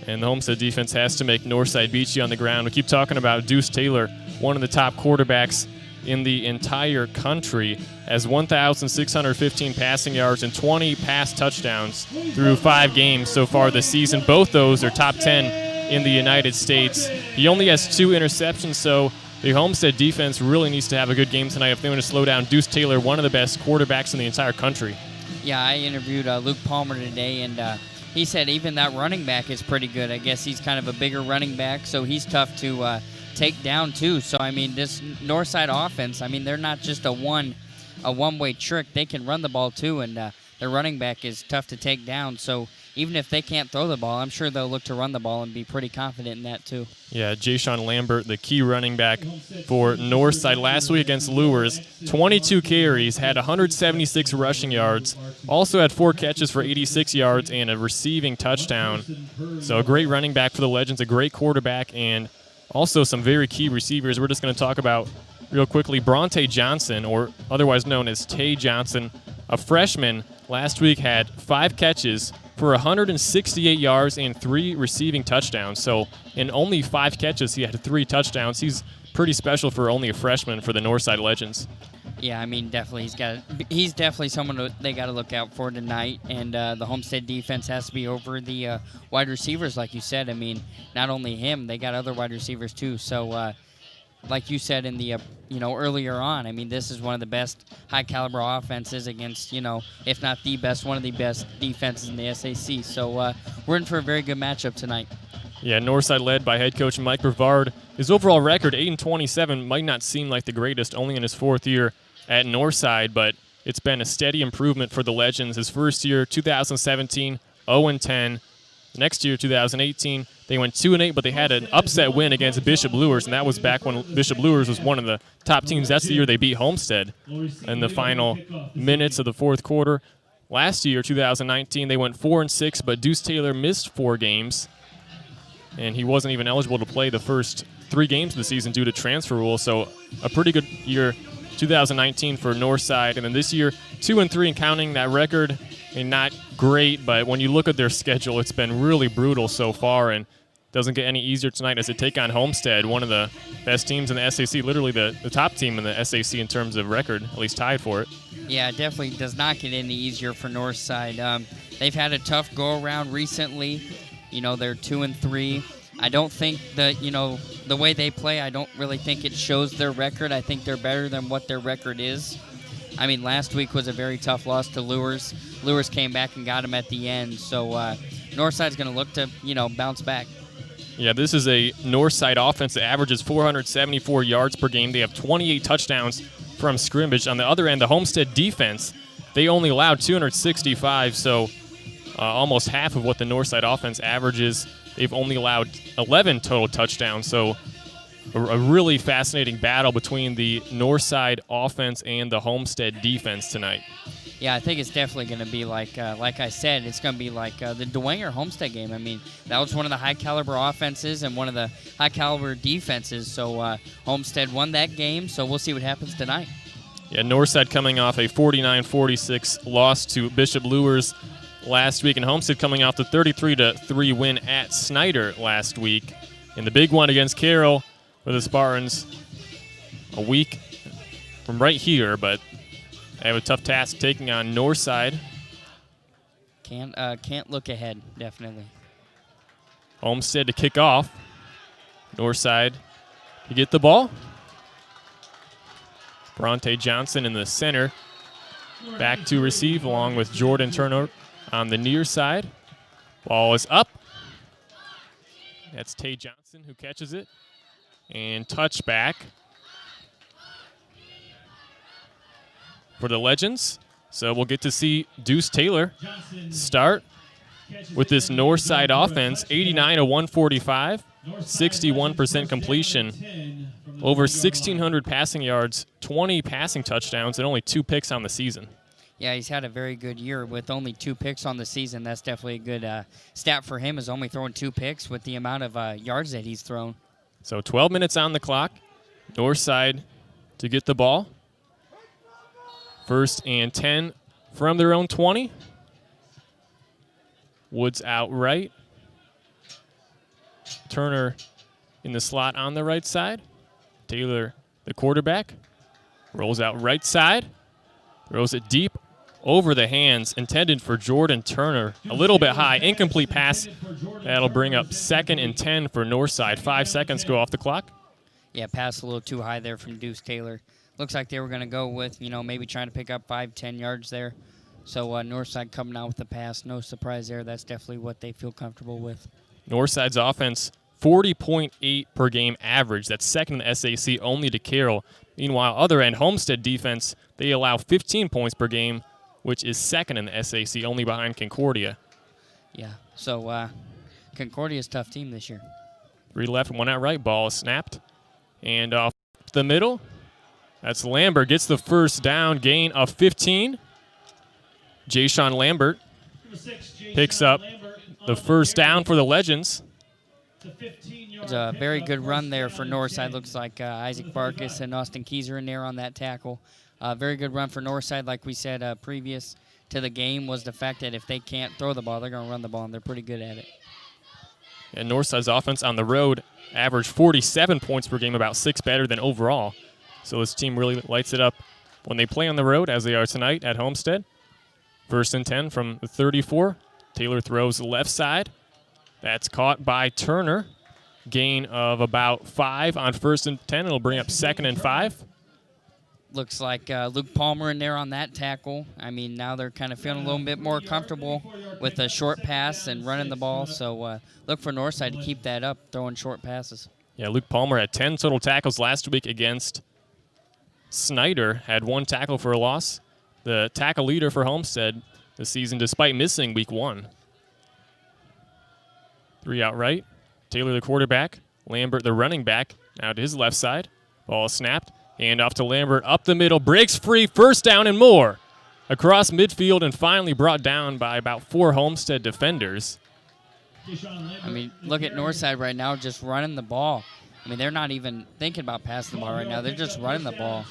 And the Homestead defense has to make Northside beat you on the ground. We keep talking about Deuce Taylor, one of the top quarterbacks in the entire country, has 1,615 passing yards and 20 pass touchdowns through 5 games so far this season. Both those are top 10 in the United States. He only has 2 interceptions, so the Homestead defense really needs to have a good game tonight if they want to slow down Deuce Taylor, one of the best quarterbacks in the entire country. Yeah, I interviewed Luke Palmer today, and he said even that running back is pretty good. I guess he's kind of a bigger running back, so he's tough to take down too. So, I mean, this Northside offense, I mean, they're not just a one-way trick. They can run the ball too, and their running back is tough to take down. So even if they can't throw the ball, I'm sure they'll look to run the ball and be pretty confident in that too. Yeah, Jayshon Lambert, the key running back for Northside last week against Lures, 22 carries, had 176 rushing yards, also had 4 catches for 86 yards and a receiving touchdown. So a great running back for the Legends, a great quarterback, and also some very key receivers. We're just going to talk about real quickly. Bronte Johnson, or otherwise known as Tay Johnson, a freshman, last week had 5 catches for 168 yards and 3 receiving touchdowns. So in only 5 catches, he had 3 touchdowns. He's pretty special for only a freshman for the Northside Legends. Yeah, I mean, definitely he's definitely someone they got to look out for tonight. And the Homestead defense has to be over the wide receivers, like you said. I mean, not only him, they got other wide receivers too. So, like you said in the earlier on, I mean, this is one of the best high caliber offenses against if not the best, one of the best defenses in the SAC. So we're in for a very good matchup tonight. Yeah, Northside led by head coach Mike Brevard. His overall record, 8-27, might not seem like the greatest, only in his 4th year at Northside, but it's been a steady improvement for the Legends. His first year, 2017, 0-10. Next year, 2018, they went 2-8, but they had an upset win against Bishop Luers, and that was back when Bishop Luers was one of the top teams. That's the year they beat Homestead in the final minutes of the 4th quarter. Last year, 2019, they went 4-6, but Deuce Taylor missed 4 games, and he wasn't even eligible to play the first 3 games of the season due to transfer rules. So a pretty good year, 2019 for Northside, and then this year 2-3 and counting. That record and not great, but when you look at their schedule, it's been really brutal so far, and doesn't get any easier tonight as they take on Homestead, one of the best teams in the SAC, literally the top team in the SAC in terms of record, at least tied for it. Yeah, it definitely does not get any easier for Northside. They've had a tough go-around recently. They're 2-3. I don't think that, the way they play, I don't really think it shows their record. I think they're better than what their record is. I mean, last week was a very tough loss to Lures. Lures came back and got them at the end. So Northside's going to look to, bounce back. Yeah, this is a Northside offense that averages 474 yards per game. They have 28 touchdowns from scrimmage. On the other end, the Homestead defense, they only allowed 265, so almost half of what the Northside offense averages. They've only allowed 11 total touchdowns, so a really fascinating battle between the Northside offense and the Homestead defense tonight. Yeah, I think it's definitely going to be like I said, it's going to be like the Dwenger Homestead game. I mean, that was one of the high-caliber offenses and one of the high-caliber defenses. So Homestead won that game, so we'll see what happens tonight. Yeah, Northside coming off a 49-46 loss to Bishop Luers last week, and Homestead coming off the 33-3 win at Snyder last week. And the big one against Carroll for the Spartans a week from right here, but they have a tough task taking on Northside. Can't look ahead, definitely. Homestead to kick off. Northside to get the ball. Bronte Johnson in the center. Back to receive along with Jordan Turner on the near side. Ball is up. That's Tay Johnson who catches it. And touchback for the Legends. So we'll get to see Deuce Taylor start with this Northside offense. 89-145, 61% completion, over 1,600 passing yards, 20 passing touchdowns, and only 2 picks on the season. Yeah, he's had a very good year with only 2 picks on the season. That's definitely a good stat for him, is only throwing 2 picks with the amount of yards that he's thrown. So 12 minutes on the clock. Northside to get the ball. 1st and 10 from their own 20. Woods out right. Turner in the slot on the right side. Taylor, the quarterback, rolls out right side. Throws it deep over the hands, intended for Jordan Turner. A little bit high, incomplete pass. That'll bring up 2nd and 10 for Northside. 5 seconds go off the clock. Yeah, pass a little too high there from Deuce Taylor. Looks like they were going to go with, maybe trying to pick up 5-10 yards there. So Northside coming out with the pass. No surprise there. That's definitely what they feel comfortable with. Northside's offense, 40.8 per game average. That's 2nd in the SAC, only to Carroll. Meanwhile, other end, Homestead defense, they allow 15 points per game, which is 2nd in the SAC, only behind Concordia. Yeah, so Concordia's a tough team this year. 3 left, 1 out right. Ball is snapped. And off the middle, that's Lambert. Gets the first down, gain of 15. Jay-Sean Lambert picks up the first down for the Legends. It's a very good run there for Northside. Looks like Isaac Barkus and Austin Keys are in there on that tackle. Very good run for Northside. Like we said previous to the game was the fact that if they can't throw the ball, they're going to run the ball, and they're pretty good at it. And Northside's offense on the road averaged 47 points per game, about 6 better than overall. So this team really lights it up when they play on the road, as they are tonight at Homestead. 1st and 10 from the 34. Taylor throws left side. That's caught by Turner. Gain of about 5 on 1st and 10. It'll bring up 2nd and 5. Looks like Luke Palmer in there on that tackle. I mean, now they're kind of feeling a little bit more comfortable with a short pass and running the ball. So look for Northside to keep that up, throwing short passes. Yeah, Luke Palmer had 10 total tackles last week against Snyder. Had 1 tackle for a loss. The tackle leader for Homestead this season, despite missing week 1. 3 out right. Taylor, the quarterback. Lambert, the running back, now to his left side. Ball snapped. Hand off to Lambert. Up the middle. Breaks free. 1st down and more. Across midfield and finally brought down by about 4 Homestead defenders. I mean, look at Northside right now just running the ball. I mean, they're not even thinking about passing the ball right now. They're just running the ball.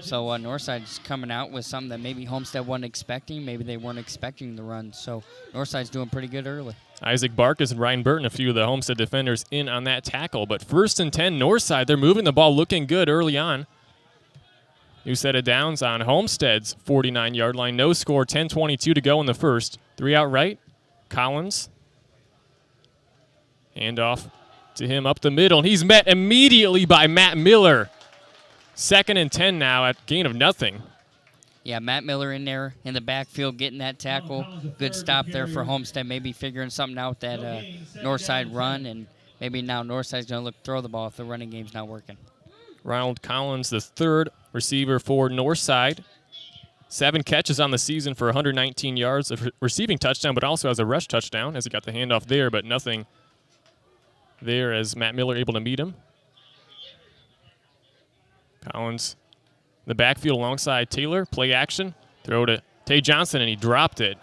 So Northside's coming out with something that maybe Homestead wasn't expecting. Maybe they weren't expecting the run. So Northside's doing pretty good early. Isaac Barkus and Ryan Burton, a few of the Homestead defenders, in on that tackle. But 1st and 10, Northside, they're moving the ball, looking good early on. New set of downs on Homestead's 49-yard line. No score, 10:22 to go in the first. 3 out right. Collins. Hand off to him up the middle, and he's met immediately by Matt Miller. 2nd and 10 now at gain of nothing. Yeah, Matt Miller in there in the backfield getting that tackle. Good stop there for Homestead, maybe figuring something out with that Northside run, and maybe now Northside's going to look throw the ball if the running game's not working. Ronald Collins, the 3rd receiver for Northside. 7 catches on the season for 119 yards of receiving touchdown, but also has a rush touchdown as he got the handoff there, but nothing there as Matt Miller able to meet him. Collins in the backfield alongside Taylor. Play action. Throw to Tay Johnson, and he dropped it.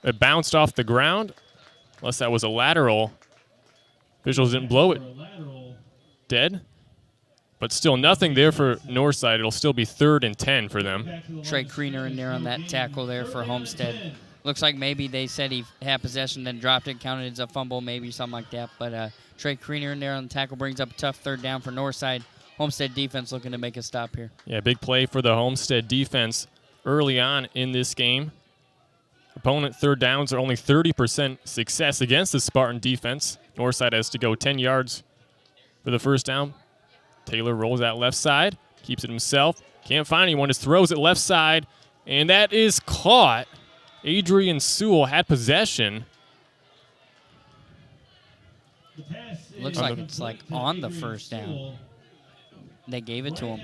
It bounced off the ground, unless that was a lateral. Officials didn't blow it dead. But still nothing there for Northside. It'll still be 3rd and 10 for them. Trey Kriener in there on that tackle there for Homestead. Looks like maybe they said he had possession, then dropped it, counted as a fumble, maybe something like that. But Trey Kriener in there on the tackle brings up a tough 3rd down for Northside. Homestead defense looking to make a stop here. Yeah, big play for the Homestead defense early on in this game. Opponent 3rd downs are only 30% success against the Spartan defense. Northside has to go 10 yards for the 1st down. Taylor rolls out left side, keeps it himself. Can't find anyone, just throws it left side, and that is caught. Adrian Sewell had possession. Looks like it's like on the 1st down. They gave it to him.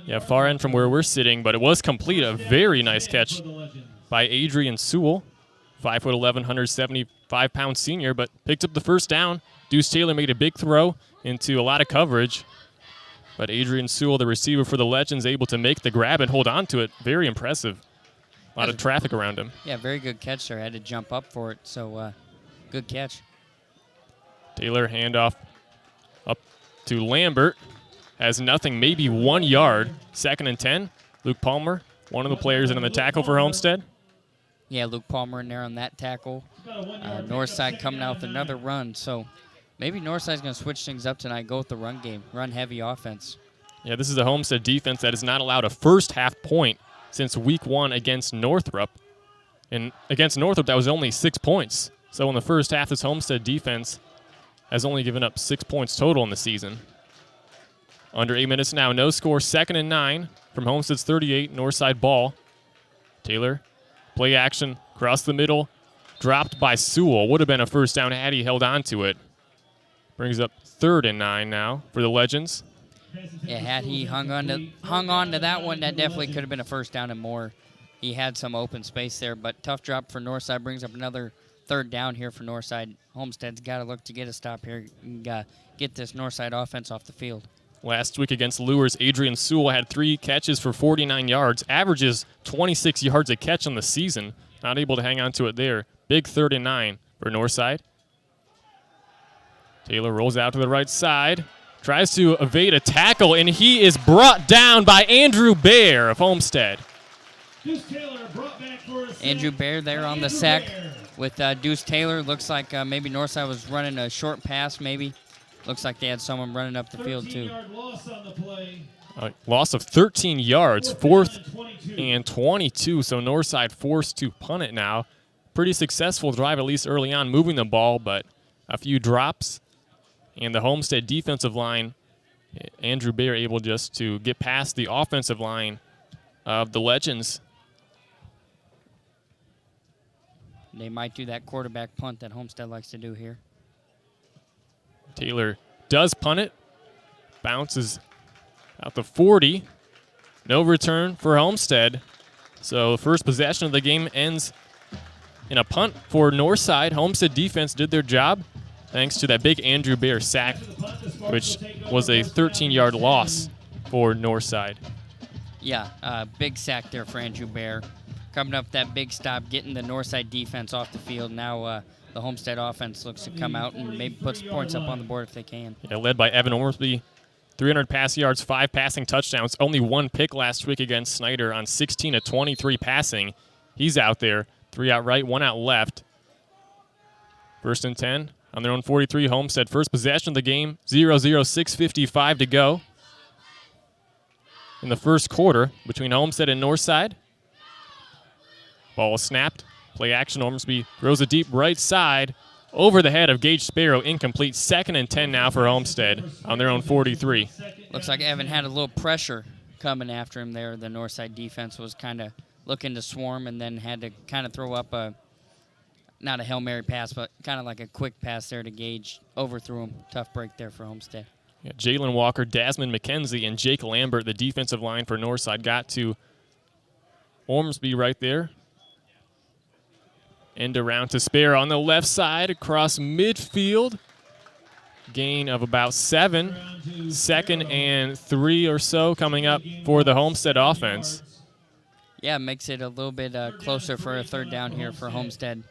Yeah, far end from where we're sitting, but it was complete. A very nice catch by Adrian Sewell. 5'11", 175-pound senior, but picked up the 1st down. Deuce Taylor made a big throw into a lot of coverage. But Adrian Sewell, the receiver for the Legends, able to make the grab and hold on to it. Very impressive. A lot of traffic around him. Yeah, very good catch there. Had to jump up for it, so good catch. Taylor handoff up to Lambert. Has nothing, maybe 1 yard. 2nd and 10. Luke Palmer, one of the players in on the tackle for Homestead. Yeah, Luke Palmer in there on that tackle. Northside coming out with another run, so maybe Northside's going to switch things up tonight, go with the run game, run-heavy offense. Yeah, this is a Homestead defense that has not allowed a first-half point since week 1 against Northrop. And against Northrop, that was only 6 points. So in the first half, this Homestead defense has only given up 6 points total in the season. Under 8 minutes now, no score, 2nd and 9 from Homestead's 38, Northside ball. Taylor, play action, across the middle, dropped by Sewell. Would have been a 1st down had he held on to it. Brings up 3rd and 9 now for the Legends. Yeah, had he hung on to that one, that definitely could have been a 1st down and more. He had some open space there, but tough drop for Northside. Brings up another 3rd down here for Northside. Homestead's got to look to get a stop here and get this Northside offense off the field. Last week against Lures, Adrian Sewell had 3 catches for 49 yards, averages 26 yards a catch on the season. Not able to hang on to it there. Big 3rd and 9 for Northside. Taylor rolls out to the right side, tries to evade a tackle, and he is brought down by Andrew Bear of Homestead. Andrew Bear there on the sack with Deuce Taylor. Looks like maybe Northside was running a short pass, maybe. Looks like they had someone running up the field, too. Loss of 13 yards, 4th and 22, so Northside forced to punt it now. Pretty successful drive, at least early on, moving the ball, but a few drops. And the Homestead defensive line, Andrew Bear able just to get past the offensive line of the Legends. They might do that quarterback punt that Homestead likes to do here. Taylor does punt it. Bounces out the 40. No return for Homestead. So the first possession of the game ends in a punt for Northside. Homestead defense did their job thanks to that big Andrew Bear sack, which was a 13-yard loss for Northside. Yeah, big sack there for Andrew Bear. Coming up that big stop, getting the Northside defense off the field. Now the Homestead offense looks to come out and maybe put some points up on the board if they can. Yeah, led by Evan Ormsby. 300 pass yards, 5 passing touchdowns. Only 1 pick last week against Snyder on 16 of 23 passing. He's out there. 3 out right, 1 out left. 1st and 10 on their own 43. Homestead first possession of the game. 0-0, 6:55 to go in the first quarter between Homestead and Northside. Ball snapped. Play action. Ormsby throws a deep right side over the head of Gage Sparrow. Incomplete. 2nd and 10 now for Homestead on their own 43. Looks like Evan had a little pressure coming after him there. The Northside defense was kind of looking to swarm and then had to kind of throw up not a Hail Mary pass, but kind of like a quick pass there to Gage. Overthrew him. Tough break there for Homestead. Yeah, Jalen Walker, Desmond McKenzie, and Jake Lambert, the defensive line for Northside, got to Ormsby right there. End around to Sparrow on the left side across midfield. Gain of about 7. 2nd and 3 or so coming up for the Homestead offense. Yeah, makes it a little bit closer for a third down here for Homestead.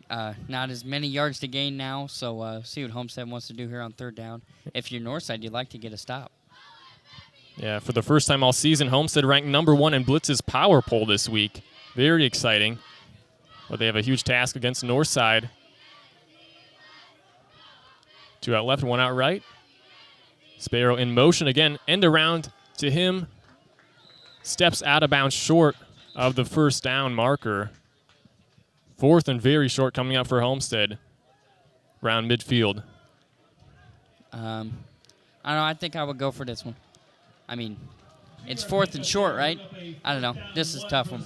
Not as many yards to gain now, so see what Homestead wants to do here on third down. If you're Northside, you'd like to get a stop. Yeah, for the first time all season, Homestead ranked number 1 in Blitz's power poll this week. Very exciting. But they have a huge task against Northside. 2 out left, 1 out right. Sparrow in motion again. End around to him. Steps out of bounds short of the first down marker. 4th and very short coming up for Homestead. Around midfield. I don't know. I think I would go for this one. I mean, it's 4th and short, right? I don't know. This is a tough one.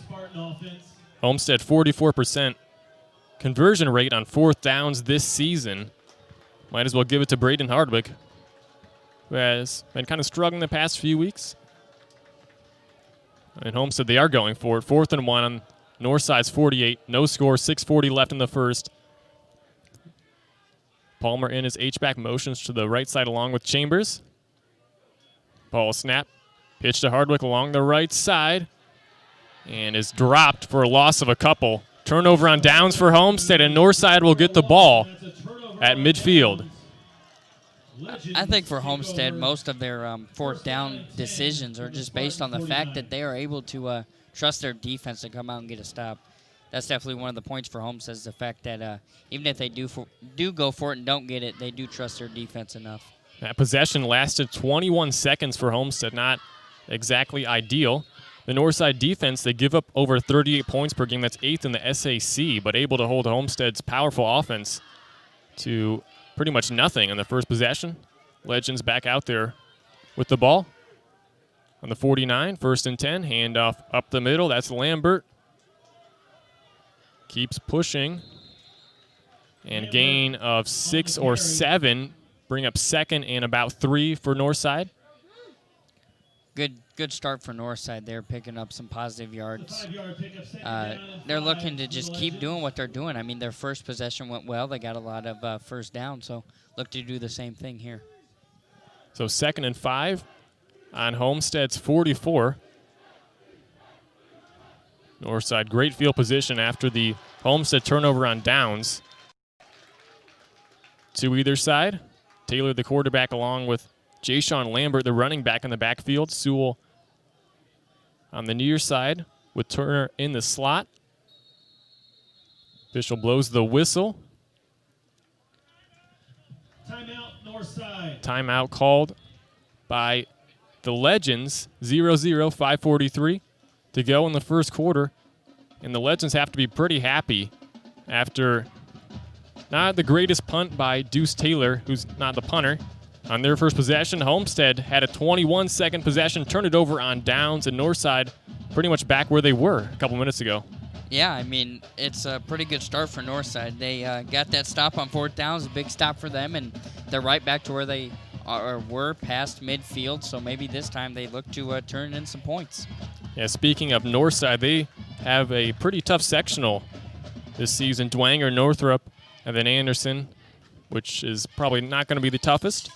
Homestead 44% conversion rate on 4th downs this season. Might as well give it to Braden Hardwick, who has been kind of struggling the past few weeks. And Homestead, they are going for it. 4th and 1 on Northside's 48. No score, 6:40 left in the first. Palmer in his H-back motions to the right side along with Chambers. Ball snap. Pitch to Hardwick along the right side. And is dropped for a loss of a couple. Turnover on downs for Homestead, and Northside will get the ball at midfield. I think for Homestead, most of their 4th down decisions are just based on the fact that they are able to trust their defense to come out and get a stop. That's definitely one of the points for Homestead, is the fact that even if they do go for it and don't get it, they do trust their defense enough. That possession lasted 21 seconds for Homestead, not exactly ideal. The Northside defense, they give up over 38 points per game. That's 8th in the SAC, but able to hold Homestead's powerful offense to pretty much nothing on the first possession. Legends back out there with the ball on the 49, 1st and 10. Handoff up the middle. That's Lambert. Keeps pushing. And gain of 6 or 7. Bring up 2nd and about 3 for Northside. Good start for Northside. They're picking up some positive yards. They're looking to just keep doing what they're doing. I mean, their first possession went well. They got a lot of first down, so look to do the same thing here. So 2nd and 5 on Homestead's 44. Northside, great field position after the Homestead turnover on downs. To either side. Taylor, the quarterback, along with Jay-Sean Lambert, the running back in the backfield. Sewell on the near side with Turner in the slot. Official blows the whistle. Timeout, Northside. Timeout called by the Legends. 0-0, 5:43 to go in the first quarter. And the Legends have to be pretty happy after not the greatest punt by Deuce Taylor, who's not the punter. On their first possession, Homestead had a 21-second possession, turned it over on downs, and Northside pretty much back where they were a couple minutes ago. Yeah, I mean, it's a pretty good start for Northside. They got that stop on 4th down, a big stop for them, and they're right back to where they were past midfield, so maybe this time they look to turn in some points. Yeah, speaking of Northside, they have a pretty tough sectional this season. Dwanger, Northrop, and then Anderson, which is probably not going to be the toughest.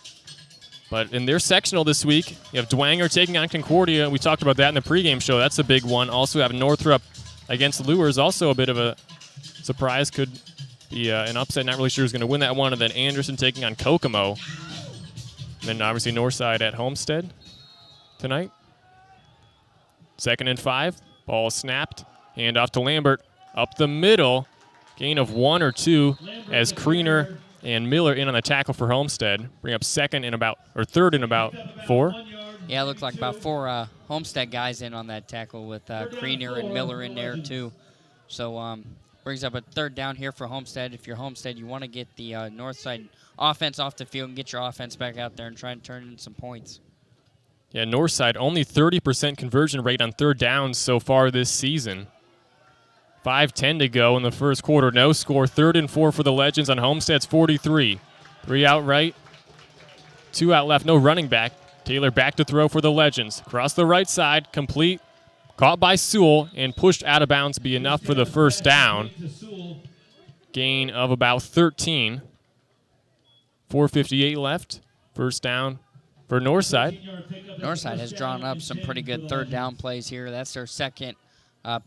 But in their sectional this week, you have Dwanger taking on Concordia. We talked about that in the pregame show. That's a big one. Also have Northrop against Lures, also a bit of a surprise. Could be an upset. Not really sure who's going to win that one. And then Anderson taking on Kokomo. And then obviously Northside at Homestead tonight. 2nd and 5. Ball snapped. Hand off to Lambert. Up the middle. Gain of 1 or 2 as Kriener and Miller in on the tackle for Homestead. Bring up 3rd and about 4. Yeah, it looked like about 4 Homestead guys in on that tackle with Kriener and Miller in there too. So brings up a 3rd down here for Homestead. If you're Homestead, you want to get the Northside offense off the field and get your offense back out there and try and turn in some points. Yeah, Northside only 30% conversion rate on 3rd downs so far this season. 5:10 to go in the first quarter. No score. 3rd and 4 for the Legends on Homestead's 43. 3 out right. 2 out left, no running back. Taylor back to throw for the Legends. Across the right side, complete. Caught by Sewell and pushed out of bounds, be enough for the first down. Gain of about 13. 4:58 left. First down for Northside. Northside has drawn up some pretty good third down plays here. That's their second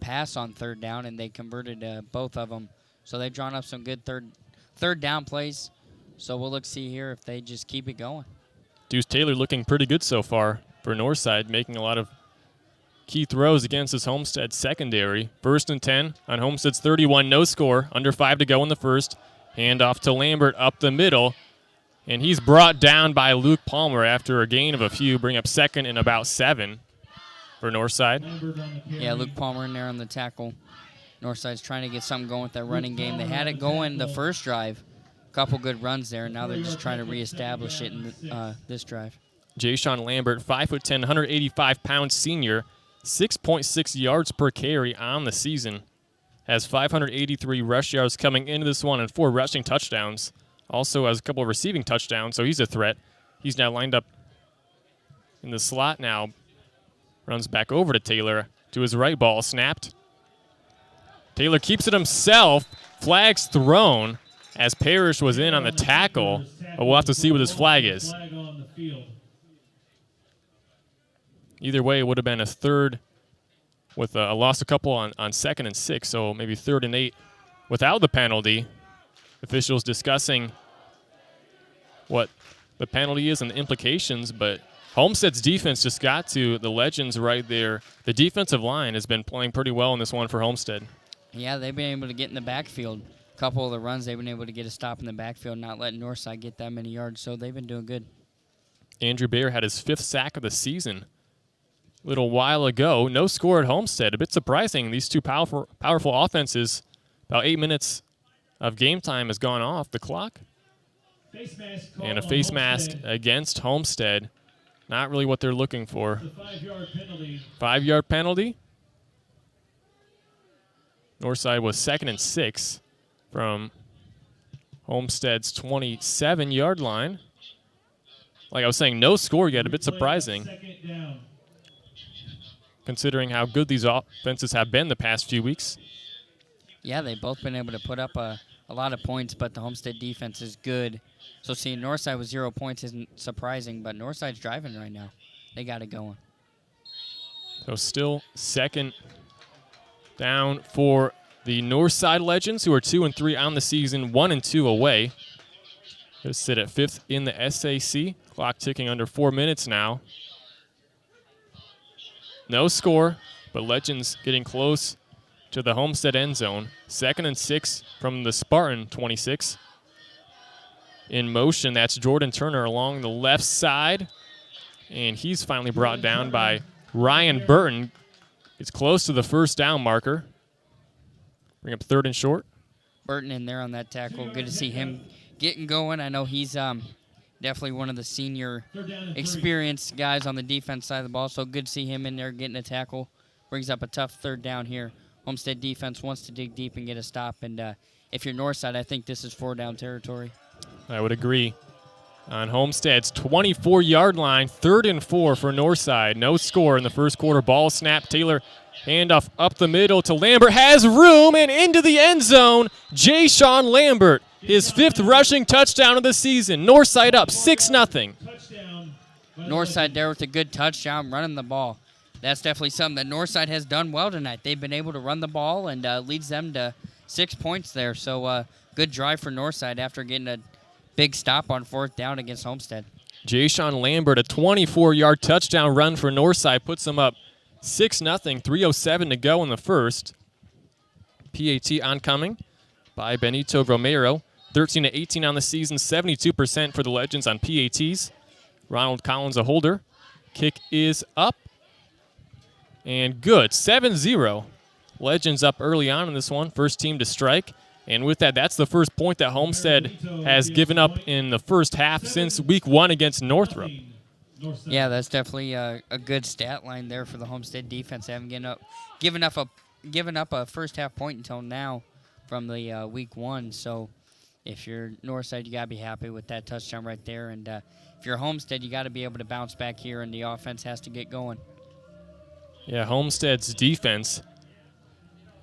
pass on third down, and they converted both of them. So they've drawn up some good third down plays. So we'll look see here if they just keep it going. Deuce Taylor looking pretty good so far for Northside, making a lot of key throws against his Homestead secondary. 1st and 10 on Homestead's 31, no score, under 5 to go in the first. Handoff to Lambert up the middle, and he's brought down by Luke Palmer after a gain of a few, bring up 2nd and about 7 for Northside. Yeah, Luke Palmer in there on the tackle. Northside's trying to get something going with that running game. They had it going the first drive. Couple good runs there, and now they're just trying to reestablish it in this drive. Jay-Sean Lambert, 5'10", 185-pound senior, 6.6 yards per carry on the season. Has 583 rush yards coming into this one and 4 rushing touchdowns. Also has a couple of receiving touchdowns, so he's a threat. He's now lined up in the slot now. Runs back over to Taylor. To his right, ball snapped. Taylor keeps it himself. Flag's thrown as Parrish was in on the tackle. But we'll have to see what his flag is. Either way, it would have been a third with a lost a couple on 2nd and 6, so maybe 3rd and 8 without the penalty. Officials discussing what the penalty is and the implications, but Homestead's defense just got to the Legends right there. The defensive line has been playing pretty well in this one for Homestead. Yeah, they've been able to get in the backfield. A couple of the runs, they've been able to get a stop in the backfield, not letting Northside get that many yards, so they've been doing good. Andrew Bayer had his 5th sack of the season a little while ago. No score at Homestead. A bit surprising. These two powerful offenses, about 8 minutes of game time has gone off the clock. And a face mask against Homestead. Not really what they're looking for. 5-yard penalty. 5-yard penalty. Northside was 2nd and 6 from Homestead's 27-yard line. Like I was saying, no score yet. A bit surprising, considering how good these offenses have been the past few weeks. Yeah, they've both been able to put up a lot of points, but the Homestead defense is good. So seeing Northside with 0 points isn't surprising, but Northside's driving right now. They got it going. So still 2nd down for the Northside Legends, who are 2-3 on the season, 1-2 away. They sit at 5th in the SAC. Clock ticking under 4 minutes now. No score, but Legends getting close to the Homestead end zone. 2nd and 6 from the Spartan 26. In motion, that's Jordan Turner along the left side. And he's finally brought down by Ryan Burton. It's close to the first down marker. Bring up 3rd and short. Burton in there on that tackle. Good to see him getting going. I know he's definitely one of the senior experienced guys on the defense side of the ball, so good to see him in there getting a tackle. Brings up a tough 3rd down here. Homestead defense wants to dig deep and get a stop, and if you're Northside, I think this is 4-down territory. I would agree. On Homestead's 24-yard line, 3rd and 4 for Northside. No score in the first quarter. Ball snap. Taylor handoff up the middle to Lambert. Has room and into the end zone. Jay-Sean Lambert, his 5th rushing touchdown of the season. Northside up 6-0. Northside there with a good touchdown, running the ball. That's definitely something that Northside has done well tonight. They've been able to run the ball and leads them to 6 points there. So good drive for Northside after getting a big stop on 4th down against Homestead. Jay-Sean Lambert, a 24-yard touchdown run for Northside, puts them up 6-0, 3:07 to go in the first. PAT oncoming by Benito Romero. 13-18 on the season, 72% for the Legends on PATs. Ronald Collins, a holder. Kick is up. And good, 7-0. Legends up early on in this one, first team to strike. And with that, that's the first point that Homestead has given up in the first half since week 1 against Northrop. Yeah, that's definitely a good stat line there for the Homestead defense. They haven't given up a first half point until now from the week 1. So, if you're Northside, you got to be happy with that touchdown right there. And if you're Homestead, you got to be able to bounce back here, and the offense has to get going. Yeah, Homestead's defense,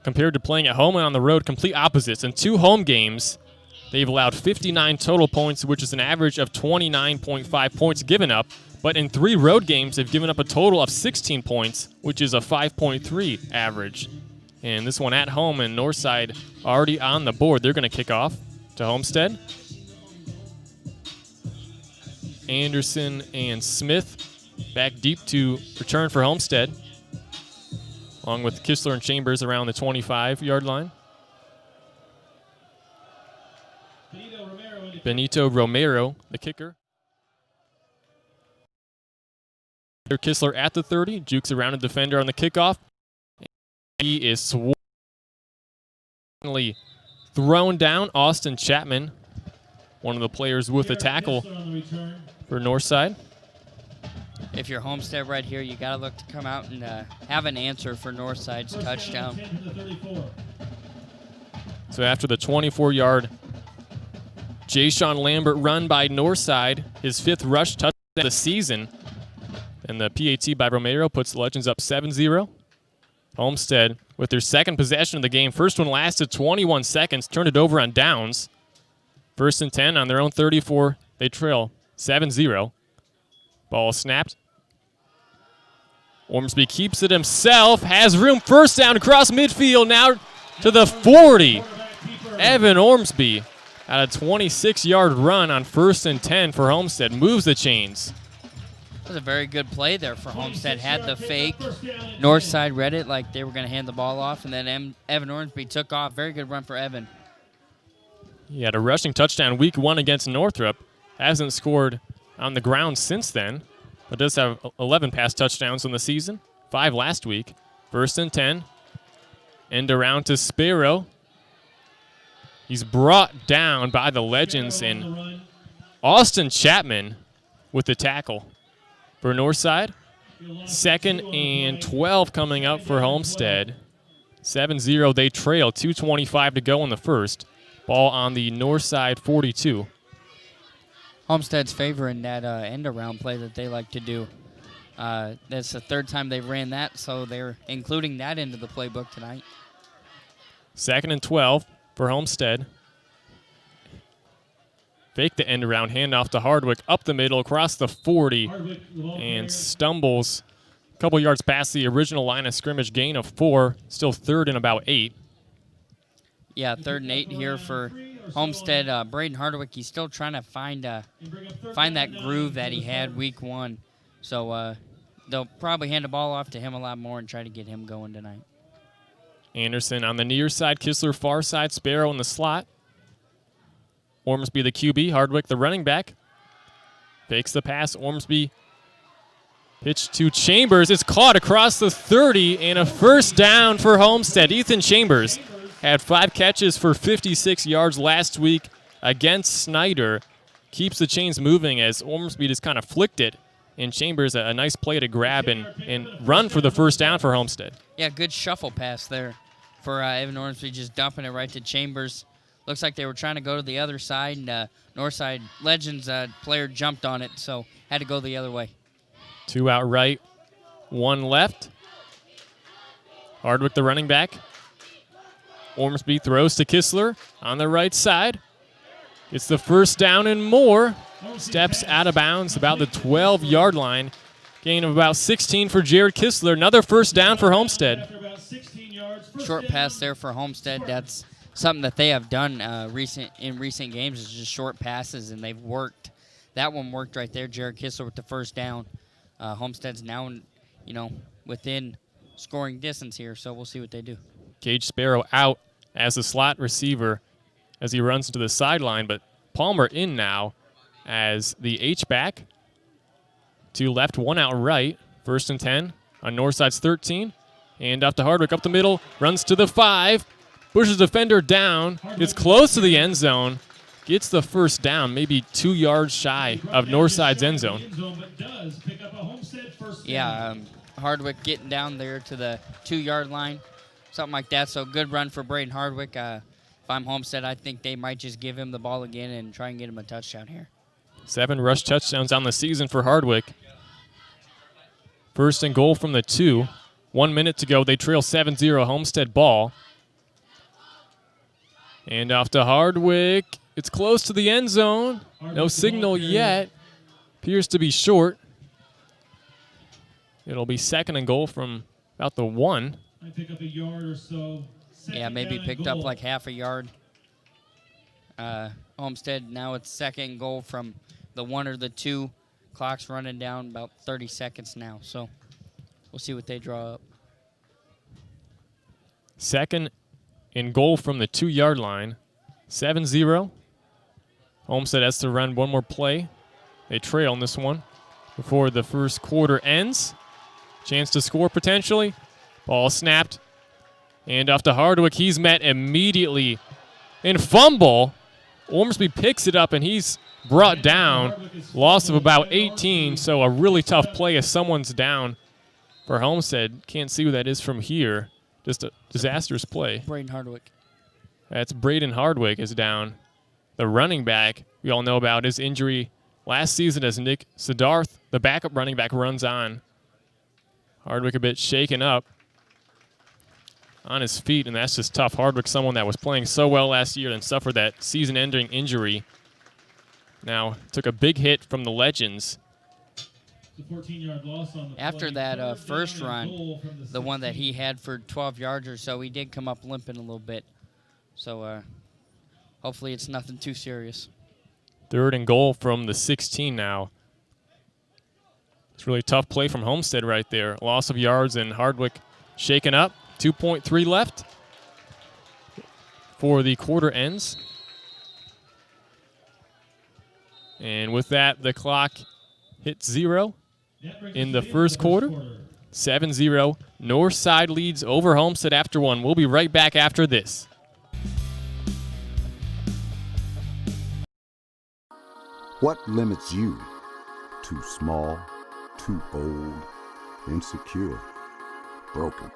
compared to playing at home and on the road, complete opposites. In 2 home games, they've allowed 59 total points, which is an average of 29.5 points given up. But in 3 road games, they've given up a total of 16 points, which is a 5.3 average. And this one at home, and Northside already on the board. They're going to kick off to Homestead. Anderson and Smith back deep to return for Homestead, along with Kistler and Chambers around the 25-yard line. Benito Romero, the kicker. Kistler at the 30, jukes around a defender on the kickoff. He is thrown down. Austin Chapman, one of the players with a tackle for Northside. If you're Homestead right here, you got to look to come out and have an answer for Northside's touchdown. So after the 24-yard Jay-Sean Lambert run by Northside, his 5th rush touchdown of the season, and the PAT by Romero puts the Legends up 7-0. Homestead with their 2nd possession of the game. First one lasted 21 seconds, turned it over on downs. 1st and 10 on their own 34. They trail 7-0. Ball snapped. Ormsby keeps it himself, has room, first down across midfield, now to the 40. Evan Ormsby at a 26-yard run on 1st and 10 for Homestead, moves the chains. That was a very good play there for Homestead. Had the fake. Northside read it like they were going to hand the ball off, and then Evan Ormsby took off. Very good run for Evan. He had a rushing touchdown week 1 against Northrop. Hasn't scored on the ground since then, but does have 11 pass touchdowns in the season, 5 last week. 1st and 10. End around to Sparrow. He's brought down by the Legends, and Austin Chapman with the tackle for Northside. 2nd and 12 coming up for Homestead. 7-0, they trail. 2:25 to go in the first. Ball on the Northside 42. Homestead's favoring that end-around play that they like to do. That's the 3rd time they've ran that, so they're including that into the playbook tonight. 2nd and 12 for Homestead. Fake the end-around, handoff to Hardwick, up the middle, across the 40, and stumbles a couple yards past the original line of scrimmage, gain of 4, still 3rd and about 8. Yeah, 3rd and 8 here for Homestead. Braden Hardwick, he's still trying to find that groove that he had week 1. So they'll probably hand the ball off to him a lot more and try to get him going tonight. Anderson on the near side, Kistler far side, Sparrow in the slot. Ormsby the QB, Hardwick the running back. Fakes the pass, Ormsby pitch to Chambers. It's caught across the 30 and a 1st down for Homestead. Ethan Chambers had 5 catches for 56 yards last week against Snyder. Keeps the chains moving as Ormsby just kind of flicked it. And Chambers, a nice play to grab and run for the 1st down for Homestead. Yeah, good shuffle pass there for Evan Ormsby, just dumping it right to Chambers. Looks like they were trying to go to the other side, and Northside Legends player jumped on it, so had to go the other way. 2 out right, 1 left. Hardwick the running back. Ormsby throws to Kistler on the right side. It's the 1st down and more. Steps out of bounds about the 12-yard line. Gain of about 16 for Jared Kistler. Another 1st down for Homestead. Short pass there for Homestead. That's something that they have done in recent games, is just short passes, and they've worked. That one worked right there. Jared Kistler with the 1st down. Homestead's now, within scoring distance here, so we'll see what they do. Gage Sparrow out as the slot receiver as he runs to the sideline, but Palmer in now as the H-back. 2 left, 1 out right. 1st and 10 on Northside's 13. And off to Hardwick, up the middle, runs to the 5. Pushes defender down, gets close to the end zone, gets the 1st down, maybe 2 yards shy of Northside's end zone. Yeah, Hardwick getting down there to the 2-yard line, something like that. So good run for Braden Hardwick. if I'm Homestead, I think they might just give him the ball again and try and get him a touchdown here. 7 rush touchdowns on the season for Hardwick. First and goal from the 2. 1 minute to go. They trail 7-0. Homestead ball. And off to Hardwick. It's close to the end zone. No signal yet. Appears to be short. It'll be second and goal from about the 1. I pick up a yard or so. Yeah, maybe picked up like half a yard. Homestead, now it's second and goal from the 1 or the 2. Clock's running down about 30 seconds now, so we'll see what they draw up. Second and goal from the 2-yard line. 7-0. Homestead has to run one more play. They trail in this one before the first quarter ends. Chance to score potentially. Ball snapped. And off to Hardwick. He's met immediately in fumble. Ormsby picks it up, and he's brought down. Loss of about 18, so a really tough play as someone's down for Homestead. Can't see who that is from here. Just a disastrous play. Braden Hardwick. That's Braden Hardwick is down. The running back, we all know about his injury last season as Nick Siddharth, the backup running back, runs on. Hardwick a bit shaken up on his feet, and that's just tough. Hardwick, someone that was playing so well last year and suffered that season-ending injury. Now took a big hit from the Legends. After that first run, the one that he had for 12 yards or so, he did come up limping a little bit. So hopefully it's nothing too serious. Third and goal from the 16 now. It's really a tough play from Homestead right there. Loss of yards and Hardwick shaken up. 2.3 left for the quarter ends. And with that, the clock hits 0 in the first quarter. 7-0. Northside leads over Homestead after 1. We'll be right back after this. What limits you? Too small, too old, insecure, broken.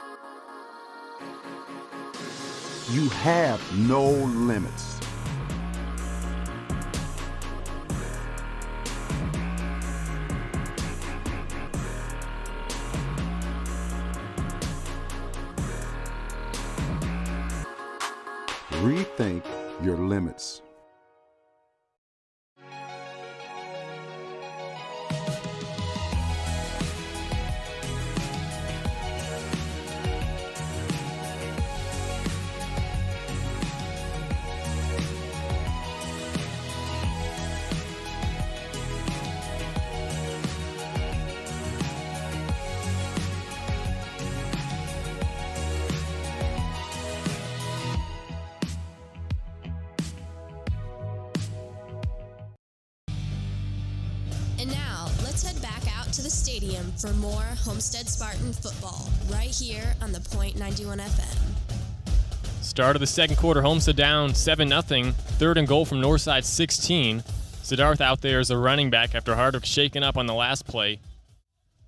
You have no limits. Rethink your limits. And now, let's head back out to the stadium for more Homestead Spartan football, right here on the Point 91 FM. Start of the second quarter, Homestead down 7-0. Third and goal from Northside 16. Siddharth out there as a running back after Hardwick shaken up on the last play.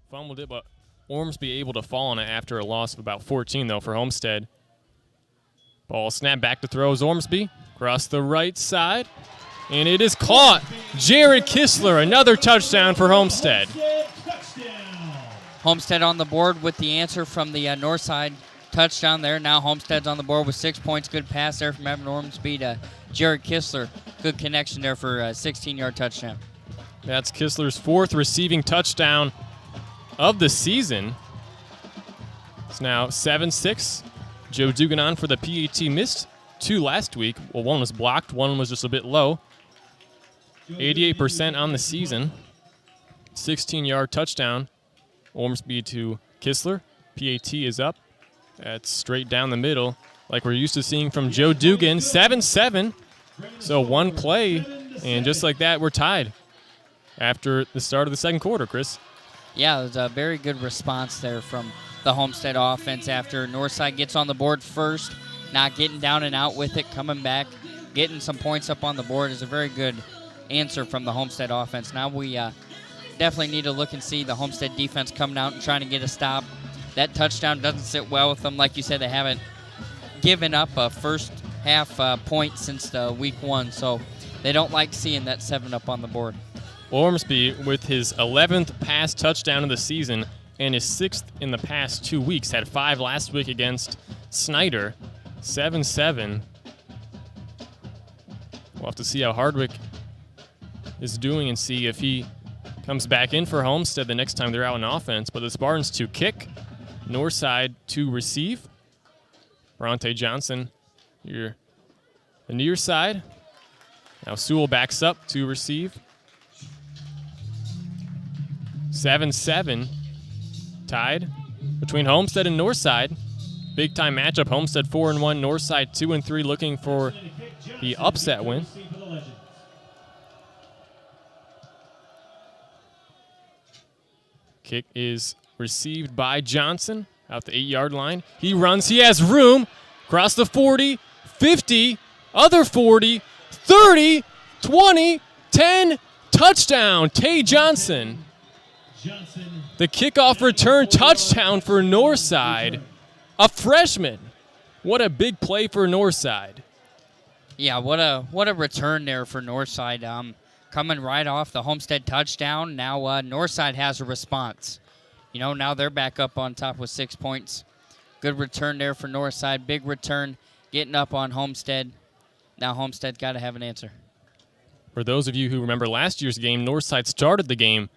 Fumbled it, but Ormsby able to fall on it after a loss of about 14, though, for Homestead. Ball snapped back to throws Ormsby. Across the right side. And it is caught. Jared Kistler, another touchdown for Homestead. Homestead on the board with the answer from the Northside touchdown there. Now Homestead's on the board with 6 points. Good pass there from Evan Ormsby to Jared Kistler. Good connection there for a 16-yard touchdown. That's Kistler's 4th receiving touchdown of the season. It's now 7-6. Joe Dugan on for the PAT. Missed 2 last week. Well, one was blocked. One was just a bit low. 88% on the season. 16-yard touchdown. Ormsby to Kistler. PAT is up. That's straight down the middle, like we're used to seeing from Joe Dugan. 7-7. So one play, and just like that, we're tied after the start of the second quarter, Chris. Yeah, it was a very good response there from the Homestead offense after Northside gets on the board first, not getting down and out with it, coming back, getting some points up on the board is a very good answer from the Homestead offense. Now we definitely need to look and see the Homestead defense coming out and trying to get a stop. That touchdown doesn't sit well with them. Like you said, they haven't given up a first point since the week 1, so they don't like seeing that 7 up on the board. Ormsby with his 11th pass touchdown of the season and his 6th in the past 2 weeks. Had 5 last week against Snyder, 7-7. We'll have to see how Hardwick is doing and see if he comes back in for Homestead the next time they're out in offense. But the Spartans to kick, Northside to receive. Bronte Johnson, the near side. Now Sewell backs up to receive. 7-7, tied between Homestead and Northside. Big time matchup. Homestead 4-1, Northside 2-3, looking for the upset win. Kick is received by Johnson out the 8-yard line. He runs, he has room. Across the 40, 50, other 40, 30, 20, 10, touchdown, Tay Johnson. The kickoff return touchdown for Northside. A freshman. What a big play for Northside. Yeah, what a return there for Northside. Coming right off the Homestead touchdown. Now Northside has a response. Now they're back up on top with 6 points. Good return there for Northside. Big return getting up on Homestead. Now Homestead got to have an answer. For those of you who remember last year's game, Northside started the game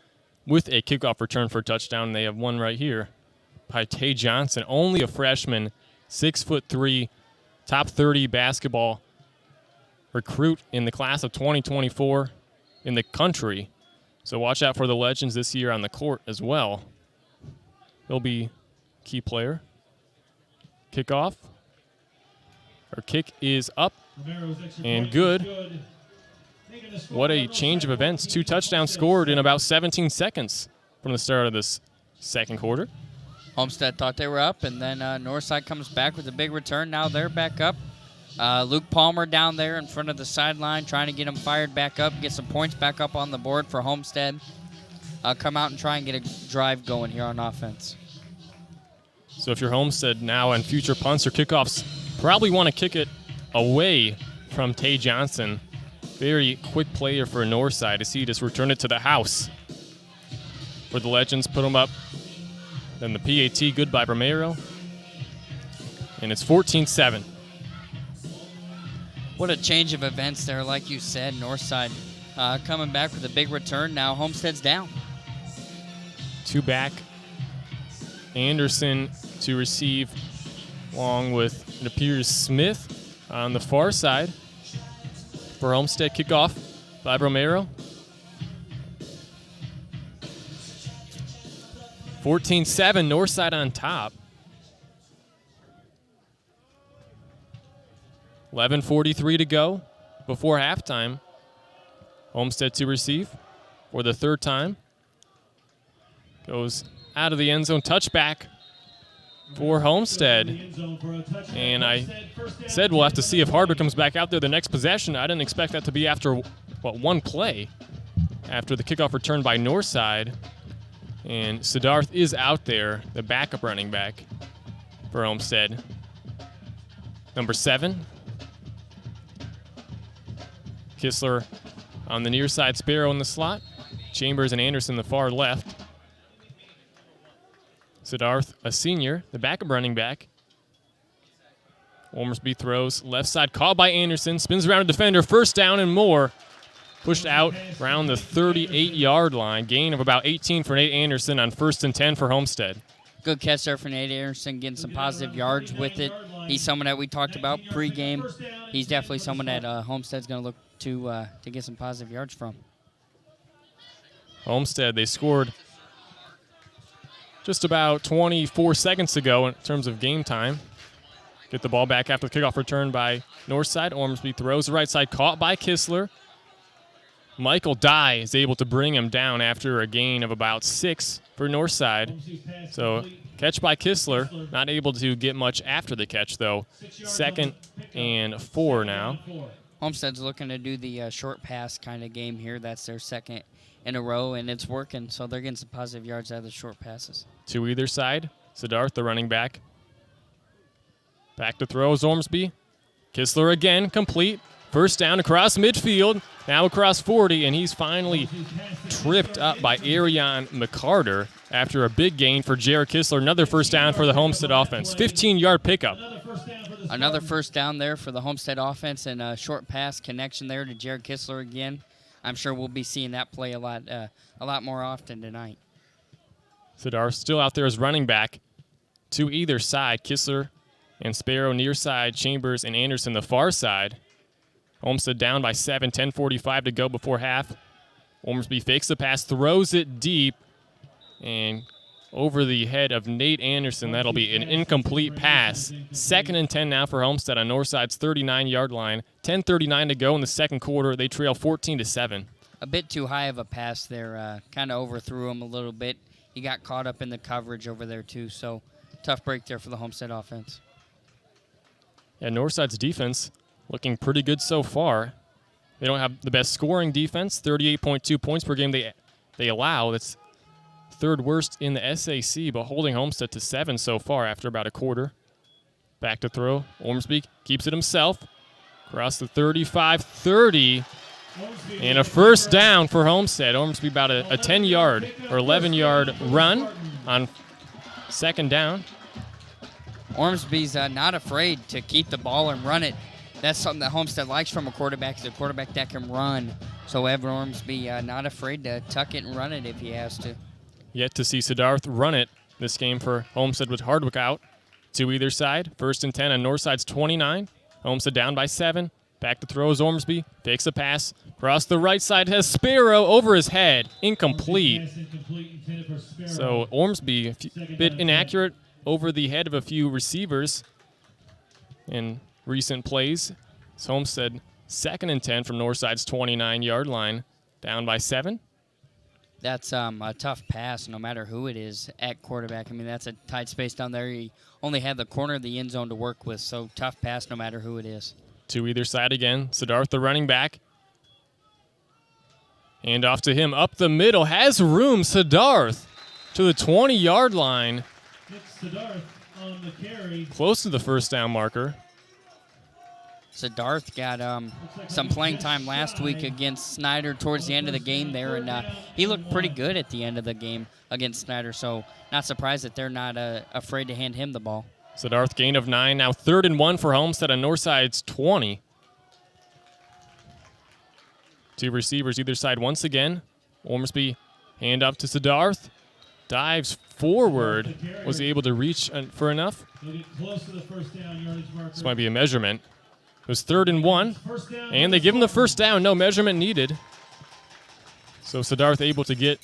with a kickoff return for a touchdown. They have one right here by Tay Johnson, only a freshman, 6'3", top 30 basketball recruit in the class of 2024 in the country. So watch out for the legends this year on the court as well. He'll be key player. Kickoff. Our kick is up and good. What a change of events. 2 touchdowns scored in about 17 seconds from the start of this second quarter. Homestead thought they were up, and then Northside comes back with a big return. Now they're back up. Luke Palmer down there in front of the sideline trying to get them fired back up, get some points back up on the board for Homestead. Come out and try and get a drive going here on offense. So if you're Homestead now and future punts or kickoffs, probably want to kick it away from Tay Johnson. Very quick player for Northside to see just return it to the house. For the legends, put them up. Then the PAT, good by Romero. And it's 14-7. What a change of events there, like you said. Northside coming back with a big return. Now Homestead's down. 2 back. Anderson to receive, along with, it appears, Smith on the far side. For Homestead, kickoff by Romero. 14-7, Northside on top. 11:43 to go before halftime. Homestead to receive for the 3rd time. Goes out of the end zone, touchback for Homestead. And I said we'll have to see if Hardwick comes back out there the next possession. I didn't expect that to be after, one play after the kickoff return by Northside. And Siddharth is out there, the backup running back for Homestead. Number 7. Kistler on the near side, Sparrow in the slot. Chambers and Anderson the far left. Siddharth, a senior, the backup running back. Ormsby throws left side, caught by Anderson, spins around a defender, first down and more. Pushed out around the 38-yard line. Gain of about 18 for Nate Anderson on 1st and 10 for Homestead. Good catch there for Nate Anderson, getting some positive yards with it. He's someone that we talked about pregame. He's definitely someone that Homestead's going to look to get some positive yards from. Homestead, they scored just about 24 seconds ago in terms of game time. Get the ball back after the kickoff return by Northside. Ormsby throws the right side, caught by Kistler. Michael Dye is able to bring him down after a gain of about 6 for Northside. So catch by Kistler, not able to get much after the catch though. 2nd and 4 now. Homestead's looking to do the short pass kind of game here. That's their 2nd in a row, and it's working, so they're getting some positive yards out of the short passes. To either side, Siddharth, the running back. Back to throws, Ormsby. Kistler again, complete. First down across midfield, now across 40, and he's finally tripped up by Arion McCarter after a big gain for Jared Kistler. Another first down for the Homestead offense. 15-yard pickup. Another first down there for the Homestead offense, and a short pass connection there to Jared Kistler again. I'm sure we'll be seeing that play a lot more often tonight. Sadar still out there as running back to either side. Kistler and Sparrow near side, Chambers and Anderson the far side. Homestead down by 7, 10:45 to go before half. Ormsby fakes the pass, throws it deep, and over the head of Nate Anderson. That'll be an incomplete pass. 2nd and 10 now for Homestead on Northside's 39-yard line. 10:39 to go in the second quarter. They trail 14-7. A bit too high of a pass there. Kind of overthrew him a little bit. He got caught up in the coverage over there too, so tough break there for the Homestead offense. Yeah, Northside's defense looking pretty good so far. They don't have the best scoring defense, 38.2 points per game they allow. That's third worst in the SAC, but holding Homestead to 7 so far after about a quarter. Back to throw. Ormsby keeps it himself. Across the 35-30. And a first down for Homestead. Ormsby about a 10-yard or 11-yard run on second down. Ormsby's not afraid to keep the ball and run it. That's something that Homestead likes from a quarterback, is a quarterback that can run. So Evan Ormsby not afraid to tuck it and run it if he has to. Yet to see Siddharth run it this game for Homestead with Hardwick out to either side. 1st and 10 on Northside's 29. Homestead down by 7. Back to throws Ormsby. Takes a pass. Across the right side has Sparrow over his head. Incomplete. So Ormsby a bit inaccurate over the head of a few receivers in recent plays. It's Homestead 2nd and 10 from Northside's 29-yard line. Down by 7. That's a tough pass, no matter who it is at quarterback. I mean, that's a tight space down there. He only had the corner of the end zone to work with, so tough pass no matter who it is. To either side again. Siddharth, the running back. Hand off to him up the middle. Has room. Siddharth to the 20-yard line. Siddharth on the carry. Close to the first down marker. Siddharth got some playing time last week against Snyder towards the end of the game there, and he looked pretty good at the end of the game against Snyder, so not surprised that they're not afraid to hand him the ball. Siddharth gain of 9, now 3rd and 1 for Homestead on Northside's 20. Two receivers either side once again. Ormsby hand up to Siddharth. Dives forward. Was he able to reach for enough? This might be a measurement. It was 3rd and 1, and they give him the first down. No measurement needed. So Siddharth able to get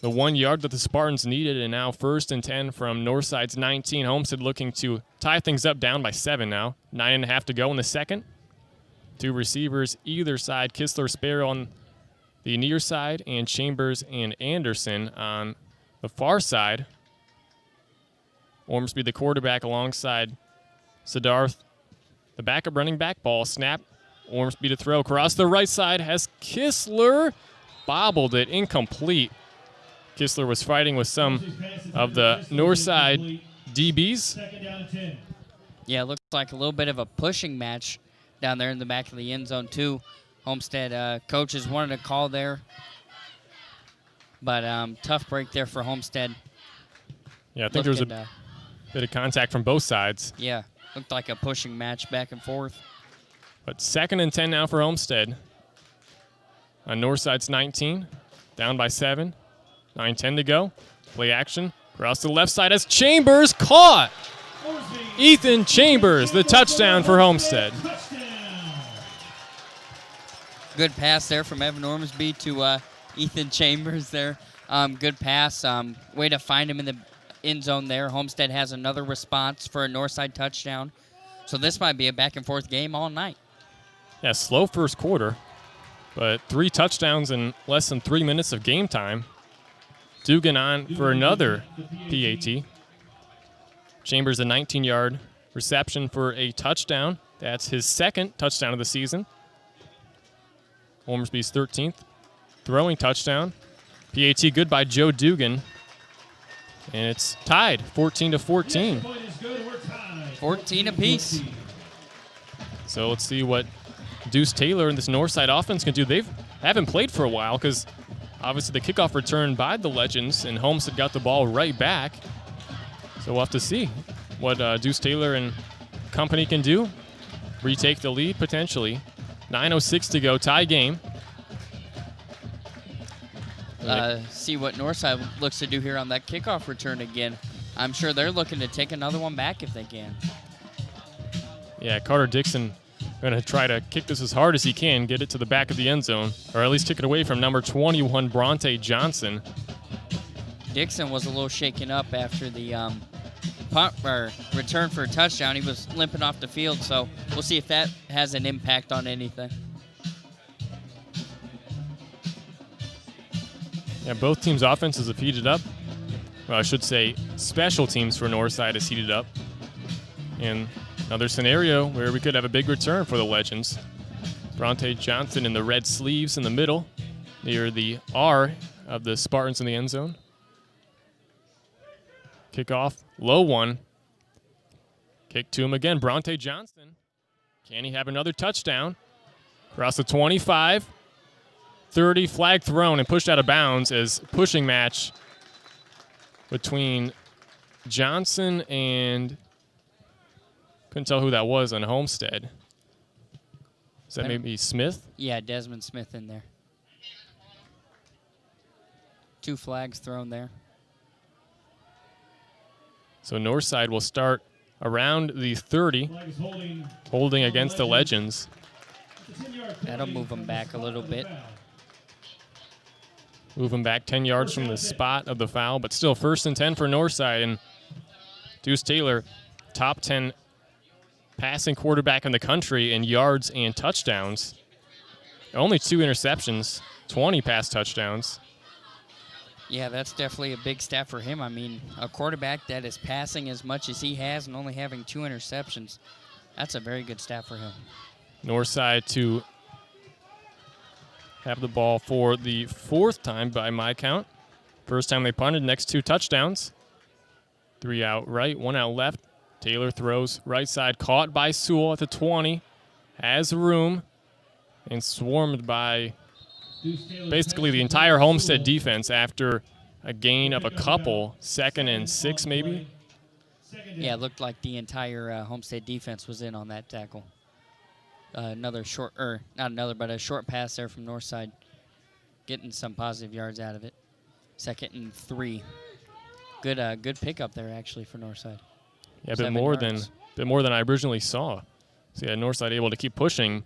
the 1 yard that the Spartans needed, and now 1st and 10 from Northside's 19. Homestead looking to tie things up, down by 7 now. 9.5 to go in the second. Two receivers either side. Kistler, Sparrow on the near side, and Chambers and Anderson on the far side. Ormsby, the quarterback, alongside Siddharth. The backup running back, ball snap. Ormsby to throw across the right side, has Kistler. Bobbled it, incomplete. Kistler was fighting with some of the Northside DBs. Yeah, it looks like a little bit of a pushing match down there in the back of the end zone too. Homestead coaches wanted to call there, but tough break there for Homestead. Yeah, I think there was a bit of contact from both sides. Yeah. Looked like a pushing match back and forth. But 2nd and 10 now for Homestead. On Northside's 19. Down by 7. 9:10 to go. Play action. Across the left side as Chambers caught. Ethan Chambers, the touchdown for Homestead. Good pass there from Evan Ormsby to Ethan Chambers there. Good pass. Way to find him in the end zone there. Homestead has another response for a Northside touchdown. So this might be a back-and-forth game all night. Yeah, slow first quarter, but 3 touchdowns in less than 3 minutes of game time. Dugan on for another PAT. Chambers a 19-yard reception for a touchdown. That's his 2nd touchdown of the season. Ormsby's 13th throwing touchdown. PAT good by Joe Dugan. And it's tied, 14-14. 14 apiece. So let's see what Deuce Taylor and this Northside offense can do. They haven't played for a while because obviously the kickoff return by the Legends, and Homestead got the ball right back. So we'll have to see what Deuce Taylor and company can do. Retake the lead potentially. 9:06 to go, tie game. See what Northside looks to do here on that kickoff return again. I'm sure they're looking to take another one back if they can. Yeah, Carter Dixon going to try to kick this as hard as he can, get it to the back of the end zone, or at least kick it away from number 21, Bronte Johnson. Dixon was a little shaken up after the punt or return for a touchdown. He was limping off the field, so we'll see if that has an impact on anything. Yeah, both teams' offenses have heated up. Well, I should say special teams for Northside has heated up. And another scenario where we could have a big return for the Legends. Bronte Johnson in the red sleeves in the middle, near the R of the Spartans in the end zone. Kickoff, low one. Kick to him again, Bronte Johnson. Can he have another touchdown? Across the 25, 30, flag thrown and pushed out of bounds as pushing match between Johnson and couldn't tell who that was on Homestead. Is that maybe Smith? Yeah, Desmond Smith in there. 2 flags thrown there. So Northside will start around the 30, holding against the Legends. That'll move them back a little bit. Move them back 10 yards from the spot of the foul, but still 1st and 10 for Northside. And Deuce Taylor, top 10 passing quarterback in the country in yards and touchdowns. Only 2 interceptions, 20 pass touchdowns. Yeah, that's definitely a big stat for him. I mean, a quarterback that is passing as much as he has and only having 2 interceptions, that's a very good stat for him. Northside to have the ball for the 4th time by my count. First time they punted, next 2 touchdowns. 3 out right, 1 out left. Taylor throws right side, caught by Sewell at the 20. Has room and swarmed by basically the entire Homestead defense after a gain of a couple, 2nd and 6 maybe. Yeah, it looked like the entire Homestead defense was in on that tackle. Another short, or not another, but a short pass there from Northside, getting some positive yards out of it. 2nd and 3. Good pickup there actually for Northside. Yeah, a bit more than I originally saw. So yeah, Northside able to keep pushing.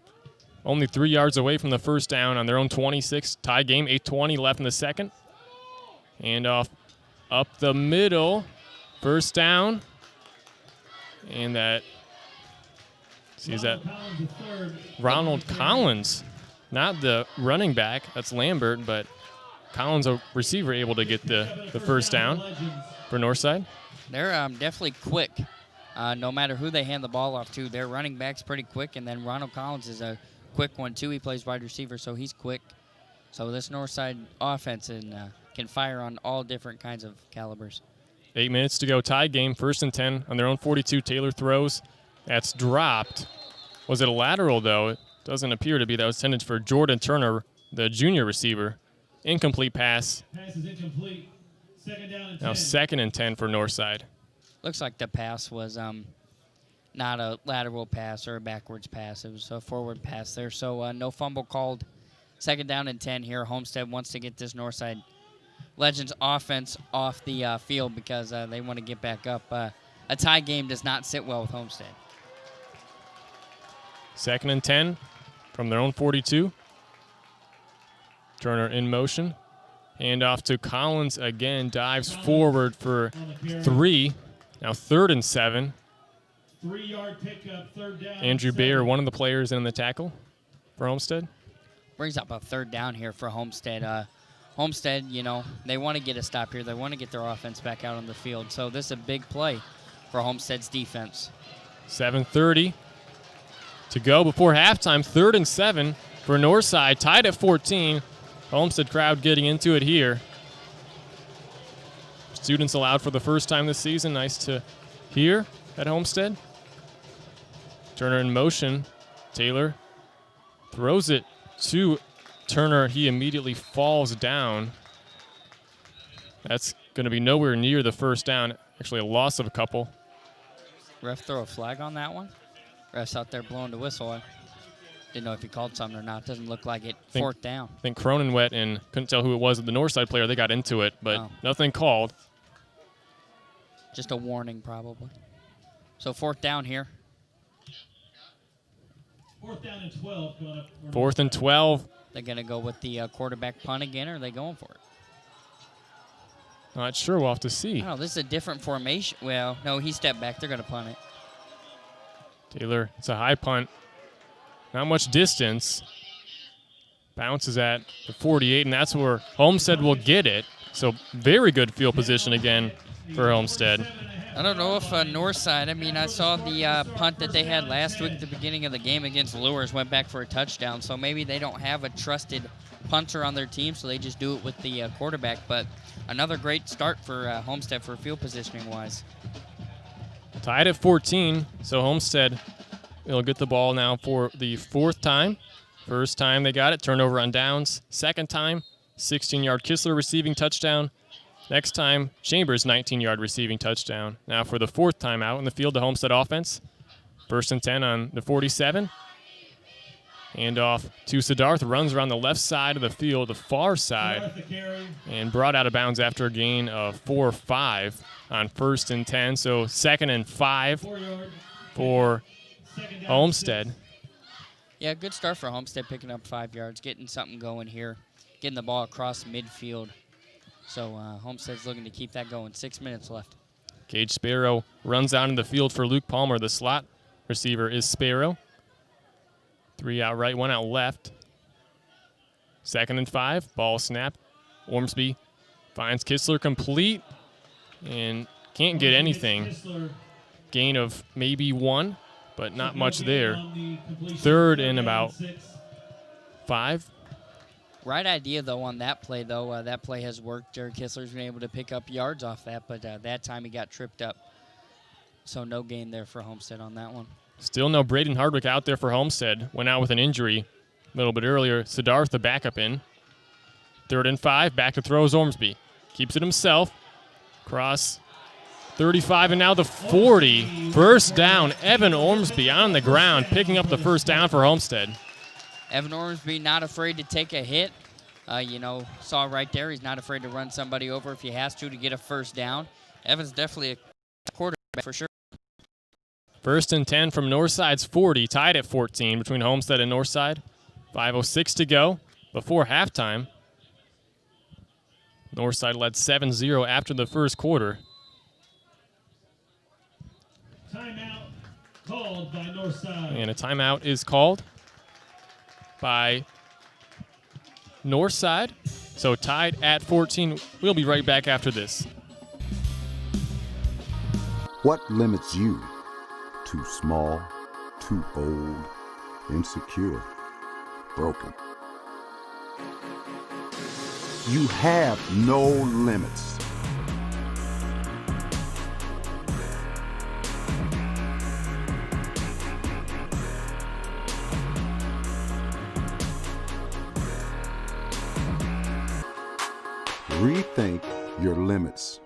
Only 3 yards away from the first down on their own 26. Tie game, 8:20 left in the second. Handoff up the middle. First down. And that, is that Ronald Collins, not the running back. That's Lambert, but Collins, a receiver, able to get the first down for Northside. They're definitely quick. No matter who they hand the ball off to, their running back's pretty quick, and then Ronald Collins is a quick one too. He plays wide receiver, so he's quick. So this Northside offense can fire on all different kinds of calibers. 8 minutes to go, tie game, 1st and 10 on their own 42. Taylor throws. That's dropped. Was it a lateral, though? It doesn't appear to be. That was intended for Jordan Turner, the junior receiver. Incomplete pass. Pass is incomplete. 2nd down and 10. Now 2nd and 10 for Northside. Looks like the pass was not a lateral pass or a backwards pass. It was a forward pass there. So no fumble called. 2nd down and 10 here. Homestead wants to get this Northside Legends offense off the field because they want to get back up. A tie game does not sit well with Homestead. 2nd and 10 from their own 42. Turner in motion. Hand off to Collins again. Dives forward for 3. Now 3rd and 7. 3-yard pickup, 3rd down. Andrew Bayer, one of the players in the tackle for Homestead. Brings up a 3rd down here for Homestead. Homestead, they want to get a stop here. They want to get their offense back out on the field. So this is a big play for Homestead's defense. 7:30 to go before halftime. 3rd and 7 for Northside. Tied at 14. Homestead crowd getting into it here. Students allowed for the first time this season. Nice to hear at Homestead. Turner in motion. Taylor throws it to Turner. He immediately falls down. That's going to be nowhere near the first down. Actually, a loss of a couple. Ref throw a flag on that one? Ref's out there blowing the whistle. I didn't know if he called something or not. Doesn't look like it. Fourth down. I think Kohrman went and couldn't tell who it was. The Northside player, they got into it, but nothing called. Just a warning, probably. So fourth down here. 4th down and 12 going up. 4th and 12. They're going to go with the quarterback punt again, or are they going for it? Not sure. We'll have to see. I don't know. This is a different formation. Well, no, he stepped back. They're going to punt it. Taylor, it's a high punt. Not much distance. Bounces at the 48, and that's where Homestead will get it. So very good field position again for Homestead. I don't know if Northside, I mean, I saw the punt that they had last week at the beginning of the game against Lures went back for a touchdown. So maybe they don't have a trusted punter on their team, so they just do it with the quarterback. But another great start for Homestead for field positioning-wise. Tied at 14, so Homestead will get the ball now for the 4th time. First time they got it, turnover on downs. Second time, 16-yard Kistler receiving touchdown. Next time, Chambers 19-yard receiving touchdown. Now for the 4th time out in the field, the Homestead offense. 1st and 10 on the 47. Hand off to Siddharth, runs around the left side of the field, the far side, and brought out of bounds after a gain of 4 or 5 on 1st and 10. So 2nd and 5 for Homestead. Yeah, good start for Homestead, picking up 5 yards, getting something going here, getting the ball across midfield. So Homestead's looking to keep that going. 6 minutes left. Gage Sparrow runs out in the field for Luke Palmer. The slot receiver is Sparrow. 3 out right, 1 out left. 2nd and 5. Ball snap. Ormsby finds Kistler complete and can't get anything. Gain of maybe 1, but not much there. 3rd and about 5. Right idea, though, on that play, though. That play has worked. Jared Kistler's been able to pick up yards off that, but that time he got tripped up. So no gain there for Homestead on that one. Still no Braden Hardwick out there for Homestead. Went out with an injury a little bit earlier. Siddharth, the backup in. 3rd and 5. Back to throw is Ormsby. Keeps it himself. Cross 35 and now the 40. First down, Evan Ormsby on the ground, picking up the first down for Homestead. Evan Ormsby not afraid to take a hit. Saw right there, he's not afraid to run somebody over if he has to get a first down. Evan's definitely a quarterback for sure. 1st and 10 from Northside's 40, tied at 14 between Homestead and Northside. 5:06 to go before halftime. Northside led 7-0 after the first quarter. Timeout called by Northside. And a timeout is called by Northside. So tied at 14. We'll be right back after this. What limits you? Too small, too old, insecure, broken. You have no limits. Rethink your limits.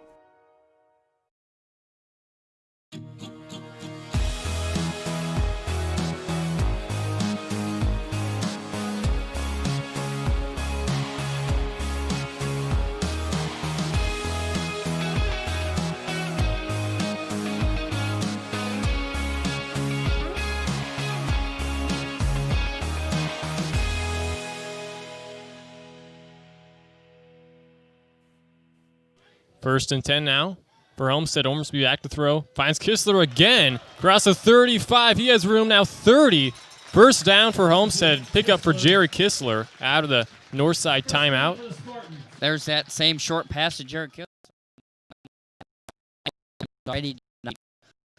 First and 10 now for Homestead. Ormsby back to throw. Finds Kistler again. Across the 35. He has room now. 30. First down for Homestead. Pickup for Jerry Kistler out of the Northside timeout. There's that same short pass to Jared Kistler.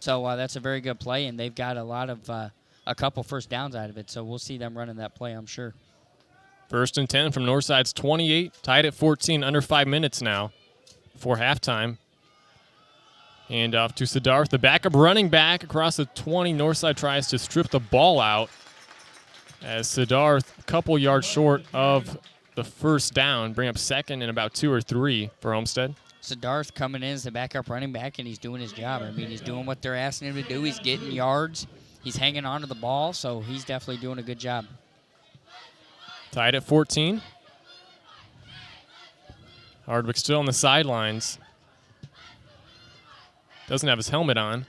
So that's a very good play, and they've got a couple first downs out of it. So we'll see them running that play, I'm sure. First and 10 from Northside's 28. Tied at 14. Under 5 minutes now before halftime. Hand off to Siddharth, the backup running back across the 20. Northside tries to strip the ball out. as Siddharth a couple yards short of the first down, bring up second and about 2 or 3 for Homestead. Siddharth coming in as the backup running back, and he's doing his job. I mean, he's doing what they're asking him to do. He's getting yards. He's hanging on to the ball, so he's definitely doing a good job. Tied at 14. Hardwick still on the sidelines. Doesn't have his helmet on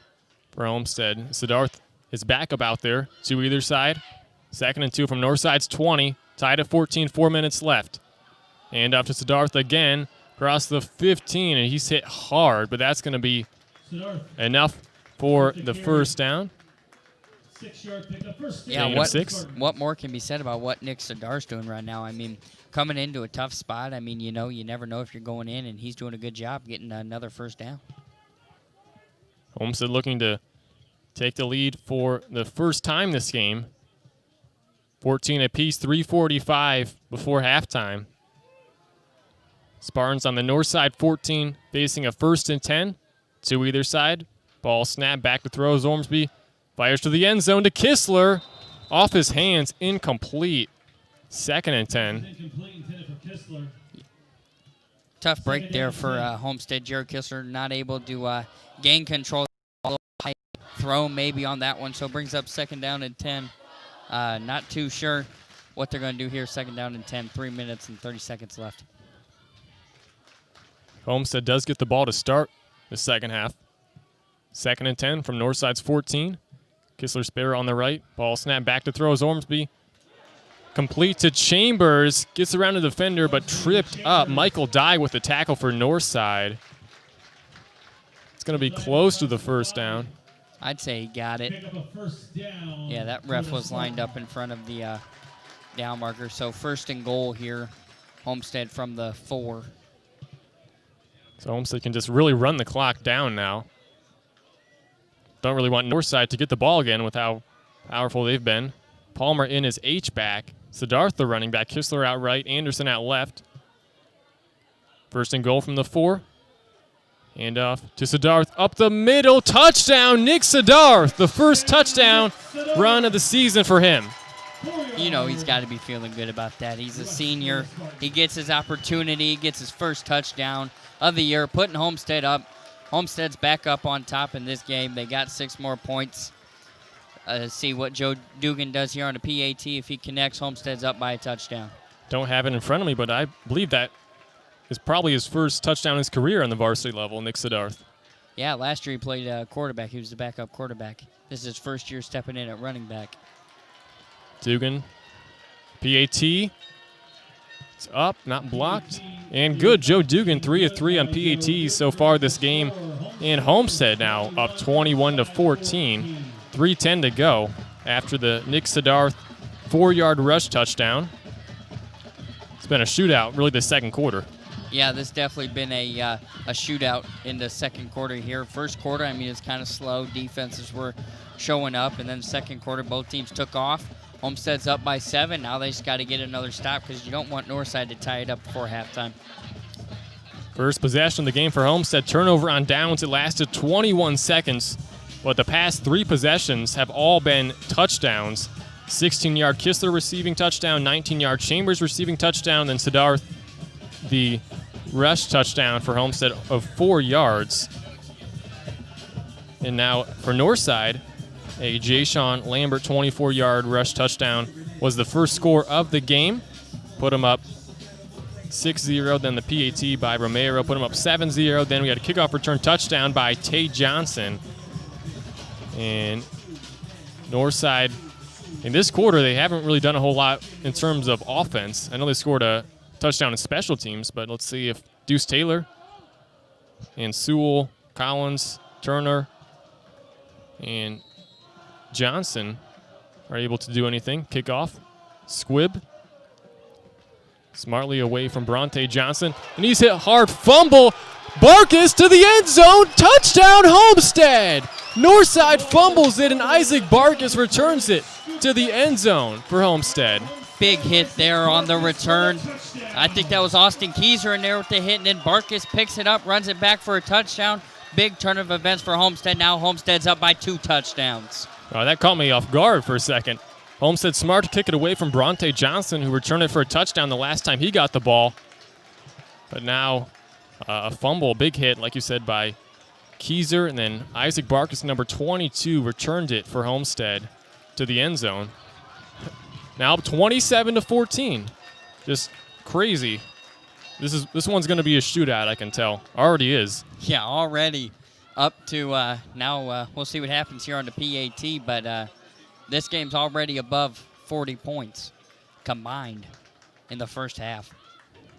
for Homestead. Siddharth is backup out there to either side. 2nd and 2 from Northside's 20. Tied at 14, 4 minutes left. And up to Siddharth again. Across the 15, and he's hit hard, but that's going to be enough for the first down. 6-yard pickup, first down. Yeah, Gain of 6. what more can be said about what Nick Siddharth's doing right now? I mean, coming into a tough spot, I mean, you never know if you're going in, and he's doing a good job getting another first down. Homestead looking to take the lead for the first time this game. 14 apiece, 3:45 before halftime. Spartans on the north side, 14, facing a 1st and 10 to either side. Ball snap, back to throws. Ormsby fires to the end zone to Kistler. Off his hands, incomplete. 2nd and 10. Incomplete intended for Kistler. Tough break there for Homestead. Jared Kistler not able to gain control. Throw maybe on that one, so brings up 2nd down and 10. Not too sure what they're going to do here. 2nd down and 10, 3 minutes and 30 seconds left. Homestead does get the ball to start the second half. 2nd and 10 from Northside's 14. Kistler Sparrow on the right. Ball snap back to throws. Ormsby complete to Chambers. Gets around the defender but tripped up. Michael Dye with the tackle for Northside. It's going to be close to the first down. I'd say he got it. Yeah, that ref was lined up in front of the down marker. So 1st and goal here. Homestead from the 4. So Homestead can just really run the clock down now. Don't really want Northside to get the ball again with how powerful they've been. Palmer in his H-back. Siddharth the running back. Kistler out right. Anderson out left. 1st and goal from the 4. Hand off to Siddharth. Up the middle. Touchdown, Nick Siddharth. The first touchdown run of the season for him. He's got to be feeling good about that. He's a senior. He gets his opportunity, gets his first touchdown of the year, putting Homestead up. Homestead's back up on top in this game. They got 6 more points. See what Joe Dugan does here on the PAT. If he connects, Homestead's up by a touchdown. Don't have it in front of me, but I believe that is probably his first touchdown in his career on the varsity level, Nick Siddharth. Yeah, last year he played quarterback. He was the backup quarterback. This is his first year stepping in at running back. Dugan, PAT. It's up, not blocked. And good, Joe Dugan, 3 of 3 on PAT so far this game. And Homestead now up 21-14. 3:10 to go after the Nick Siddharth 4-yard rush touchdown. It's been a shootout, really, the second quarter. Yeah, this definitely been a shootout in the second quarter here. First quarter, I mean, it's kind of slow. Defenses were showing up, and then second quarter, both teams took off. Homestead's up by 7. Now they just got to get another stop because you don't want Northside to tie it up before halftime. First possession of the game for Homestead. Turnover on downs. It lasted 21 seconds, but the past 3 possessions have all been touchdowns. 16-yard Kistler receiving touchdown, 19-yard Chambers receiving touchdown, then Siddharth the rush touchdown for Homestead of 4 yards. And now for Northside, a Jay-Sean Lambert 24-yard rush touchdown was the first score of the game. Put him up 6-0. Then the PAT by Romero put him up 7-0. Then we had a kickoff return touchdown by Tay Johnson. And Northside, in this quarter, they haven't really done a whole lot in terms of offense. I know they scored a touchdown in special teams, but let's see if Deuce Taylor and Sewell, Collins, Turner, and Johnson are able to do anything. Kickoff. Squibb. Smartly away from Bronte Johnson. And he's hit hard. Fumble. Barkus to the end zone. Touchdown, Homestead. Northside fumbles it, and Isaac Barkus returns it to the end zone for Homestead. Big hit there on the return. I think that was Austin Keyser in there with the hit, and then Barkus picks it up, runs it back for a touchdown. Big turn of events for Homestead. Now Homestead's up by 2 touchdowns. Oh, that caught me off guard for a second. Homestead smart to kick it away from Bronte Johnson, who returned it for a touchdown the last time he got the ball. But now a fumble, big hit, like you said, by Keyser, and then Isaac Barkus, number 22, returned it for Homestead to the end zone. Now 27-14. Just crazy. This one's going to be a shootout, I can tell. Already is. Yeah, already up to now. We'll see what happens here on the PAT, but this game's already above 40 points combined in the first half.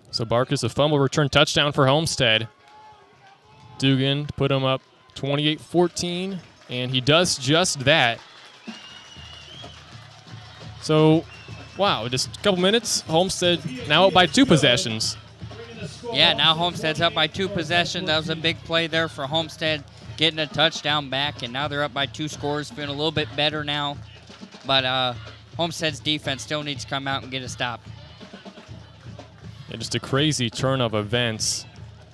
So Barkus, a fumble return touchdown for Homestead. Dugan put him up 28-14, and he does just that. So, wow, just a couple minutes. Homestead now up by 2 possessions. Yeah, now Homestead's up by 2 possessions. That was a big play there for Homestead, getting a touchdown back, and now they're up by 2 scores, feeling a little bit better now. But Homestead's defense still needs to come out and get a stop. Yeah, just a crazy turn of events.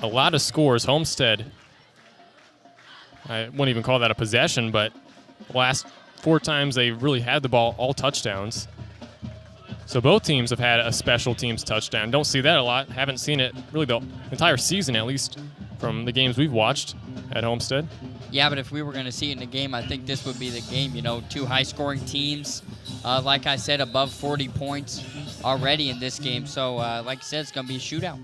A lot of scores. Homestead, I wouldn't even call that a possession, but the last 4 times they really had the ball, all touchdowns. So both teams have had a special teams touchdown. Don't see that a lot. Haven't seen it really the entire season, at least from the games we've watched at Homestead. Yeah, but if we were going to see it in a game, I think this would be the game. You know, 2 high-scoring teams. Like I said, above 40 points already in this game. So, like I said, it's going to be a shootout.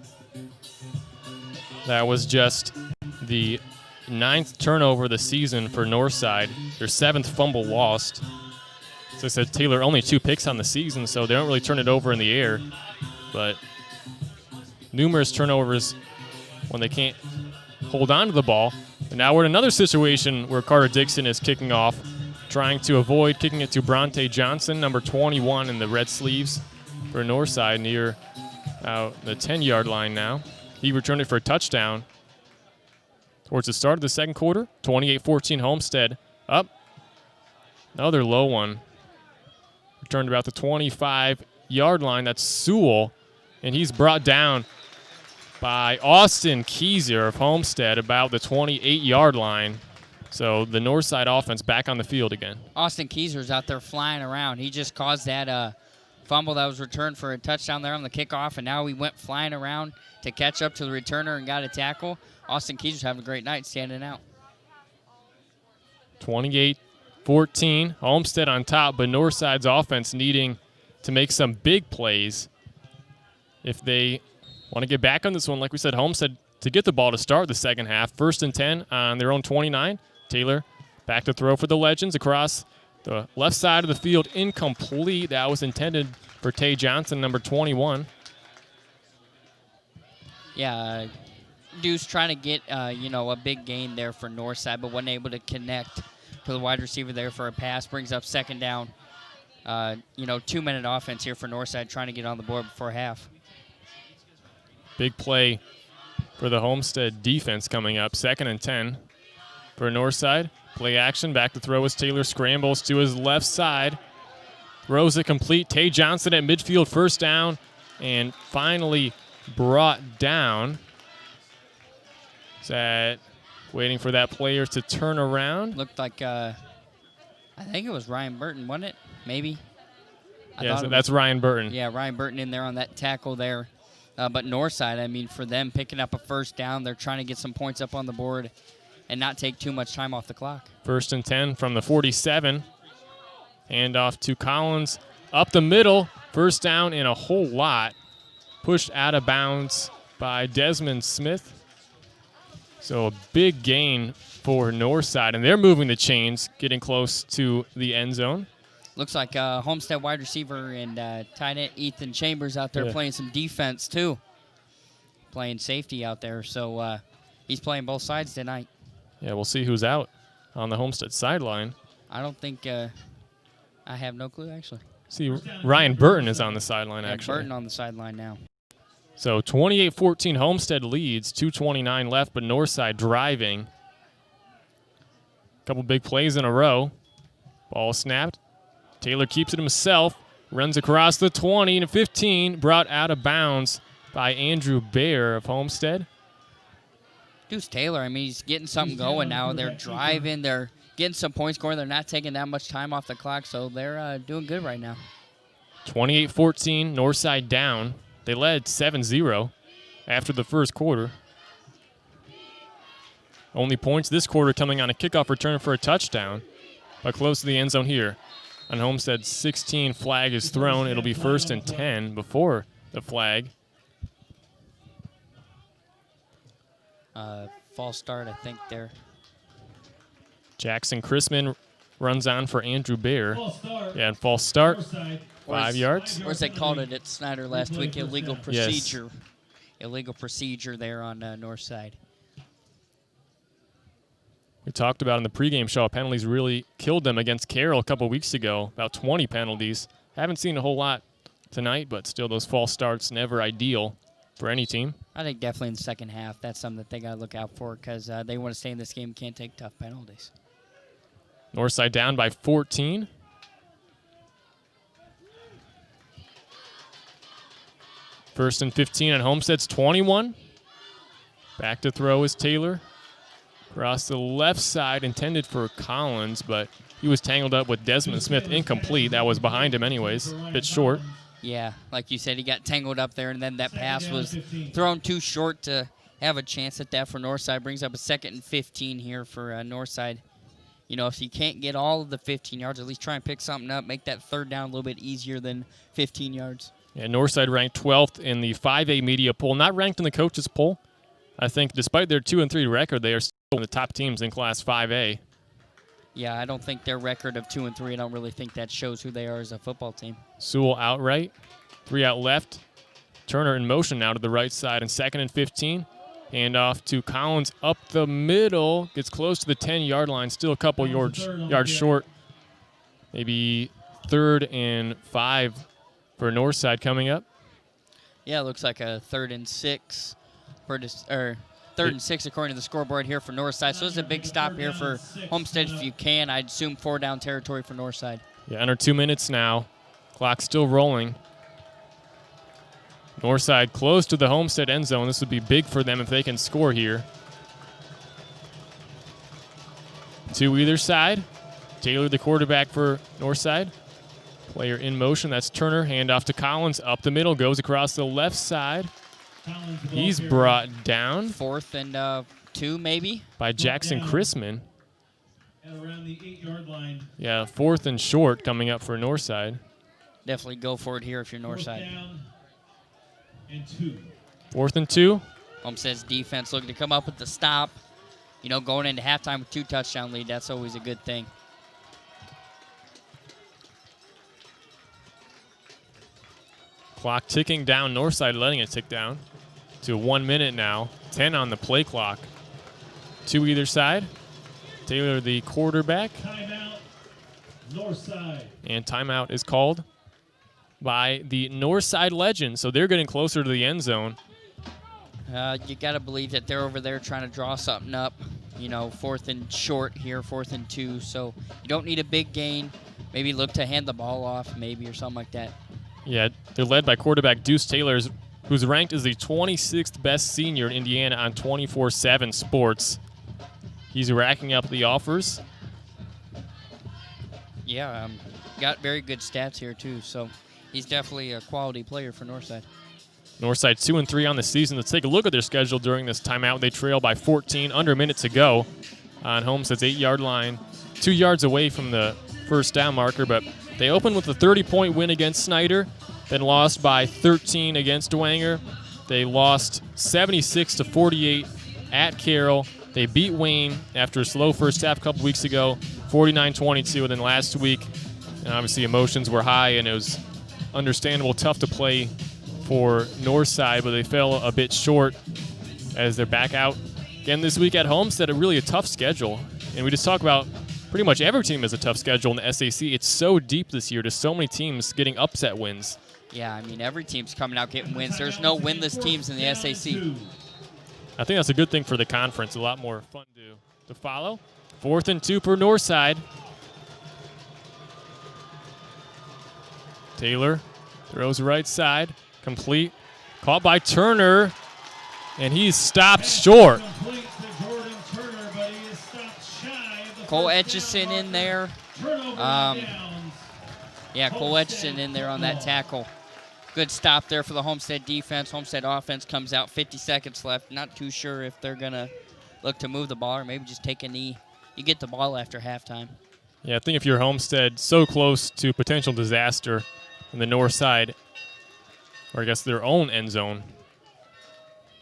That was just the 9th turnover of the season for Northside. Their 7th fumble lost. So I said Taylor only 2 picks on the season, so they don't really turn it over in the air. But numerous turnovers when they can't hold on to the ball. And now we're in another situation where Carter Dixon is kicking off, trying to avoid kicking it to Bronte Johnson, number 21 in the red sleeves for Northside, near the 10-yard line now. He returned it for a touchdown towards the start of the second quarter. 28-14 Homestead up. Another low one. Returned about the 25-yard line. That's Sewell, and he's brought down by Austin Keyser of Homestead about the 28-yard line. So the Northside offense back on the field again. Austin Keyser's out there flying around. He just caused that fumble that was returned for a touchdown there on the kickoff, and now he went flying around to catch up to the returner and got a tackle. Austin Keyser's having a great night standing out. 28-14, Homestead on top, but Northside's offense needing to make some big plays if they want to get back on this one. Like we said, Homestead to get the ball to start the second half. 1st and 10 on their own 29. Taylor back to throw for the Legends across the left side of the field. Incomplete. That was intended for Tay Johnson, number 21. Yeah, Deuce trying to get, a big gain there for Northside, but wasn't able to connect to the wide receiver there for a pass. Brings up 2nd down. 2-minute offense here for Northside, trying to get on the board before half. Big play for the Homestead defense coming up. 2nd and 10 for Northside. Play action. Back to throw as Taylor scrambles to his left side. Throws it complete. Tay Johnson at midfield, 1st down, and finally brought down. Is that waiting for that player to turn around? Looked like, I think it was Ryan Burton, wasn't it? Maybe. Yeah, so that's Ryan Burton. Yeah, Ryan Burton in there on that tackle there. But Northside, for them picking up a 1st down, they're trying to get some points up on the board and not take too much time off the clock. 1st and 10 from the 47. Hand off to Collins. Up the middle. 1st down and a whole lot. Pushed out of bounds by Desmond Smith. So a big gain for Northside, and they're moving the chains, getting close to the end zone. Looks like Homestead wide receiver and tight end Ethan Chambers out there playing some defense too. Playing safety out there, so he's playing both sides tonight. Yeah, we'll see who's out on the Homestead sideline. I don't think I have no clue, actually. See, Ryan Burton is on the sideline, actually. Burton on the sideline now. So 28-14, Homestead leads, 2:29 left, but Northside driving. Couple big plays in a row. Ball snapped. Taylor keeps it himself, runs across the 20 and 15, brought out of bounds by Andrew Baer of Homestead. Deuce Taylor, I mean, he's getting something going now. They're driving. They're getting some points scoring. They're not taking that much time off the clock, so they're doing good right now. 28-14, Northside down. They led 7-0 after the first quarter. Only points this quarter coming on a kickoff return for a touchdown, but close to the end zone here. On Homestead 16, flag is thrown. It'll be 1st and 10 before the flag. False start, I think, there. Jackson Chrisman runs on for Andrew Bear. Yeah, and false start. 5 yards. Or as they called it at Snyder last week, illegal procedure. Yes. Illegal procedure there on Northside. We talked about in the pregame show, penalties really killed them against Carroll a couple weeks ago, about 20 penalties. Haven't seen a whole lot tonight, but still those false starts never ideal for any team. I think definitely in the second half, that's something that they got to look out for because they want to stay in this game, can't take tough penalties. Northside down by 14. First and 15 on Homestead's 21. Back to throw is Taylor. Across the left side, intended for Collins, but he was tangled up with Desmond Smith, incomplete. That was behind him anyways, a bit short. Yeah, like you said, he got tangled up there, and then that pass was thrown too short to have a chance at that for Northside. Brings up a 2nd and 15 here for Northside. You know, if you can't get all of the 15 yards, at least try and pick something up, make that third down a little bit easier than 15 yards. Yeah, Northside ranked 12th in the 5A media poll, not ranked in the coaches poll. I think despite their 2-3 record, they are still in the top teams in Class 5A. Yeah, I don't think their record of 2-3, I don't really think that shows who they are as a football team. Sewell outright, 3 out left. Turner in motion now to the right side, and 2nd and 15. Hand off to Collins up the middle, gets close to the 10-yard line, still a couple yards short. Maybe 3rd and 5 for Northside coming up. Yeah, it looks like a 3rd and 6 for this, or 3rd and 6 according to the scoreboard here for Northside. So it's a big stop here for Homestead if you can. I'd assume 4 down territory for Northside. Yeah, under 2 minutes now. Clock still rolling. Northside close to the Homestead end zone. This would be big for them if they can score here. To either side. Taylor, the quarterback for Northside. Player in motion, that's Turner. Hand off to Collins, up the middle, goes across the left side. He's brought down. 4th and 2, maybe? By Jackson Chrisman. At around the 8-yard line. Yeah, 4th and short coming up for Northside. Definitely go for it here if you're Northside. 4th and 2. Homestead's defense looking to come up with the stop. You know, going into halftime with 2 touchdown lead, that's always a good thing. Clock ticking down. Northside letting it tick down to 1 minute now. 10 on the play clock. To either side. Taylor, the quarterback. Timeout, Northside. And timeout is called by the Northside Legends. So they're getting closer to the end zone. You got to believe that they're over there trying to draw something up. You know, 4th and short here, 4th and 2. So you don't need a big gain. Maybe look to hand the ball off, maybe, or something like that. Yeah, they're led by quarterback Deuce Taylor, who's ranked as the 26th best senior in Indiana on 24/7 Sports. He's racking up the offers. Yeah, got very good stats here, too. So he's definitely a quality player for Northside. Northside 2-3 on the season. Let's take a look at their schedule during this timeout. They trail by 14, under a minute to go on Homestead's 8-yard line. 2 yards away from the first down marker, but they opened with a 30-point win against Snyder, then lost by 13 against Dwenger. They lost 76-48 at Carroll. They beat Wayne after a slow first half a couple weeks ago, 49-22, and then last week, and obviously emotions were high, and it was understandable, tough to play for Northside, but they fell a bit short as they're back out again this week at Homestead. A really tough schedule, and we just talk about pretty much every team has a tough schedule in the SAC. It's so deep this year. There's so many teams getting upset wins. Yeah, I mean, every team's coming out getting wins. There's no winless teams in the SAC. I think that's a good thing for the conference. A lot more fun to follow. 4th and 2 for Northside. Taylor throws right side. Complete. Caught by Turner. And he's stopped short. Cole Etchison in there. Yeah, Cole Etchison in there on that tackle. Good stop there for the Homestead defense. Homestead offense comes out, 50 seconds left. Not too sure if they're going to look to move the ball or maybe just take a knee. You get the ball after halftime. Yeah, I think if you're Homestead, so close to potential disaster in the north side, or I guess their own end zone,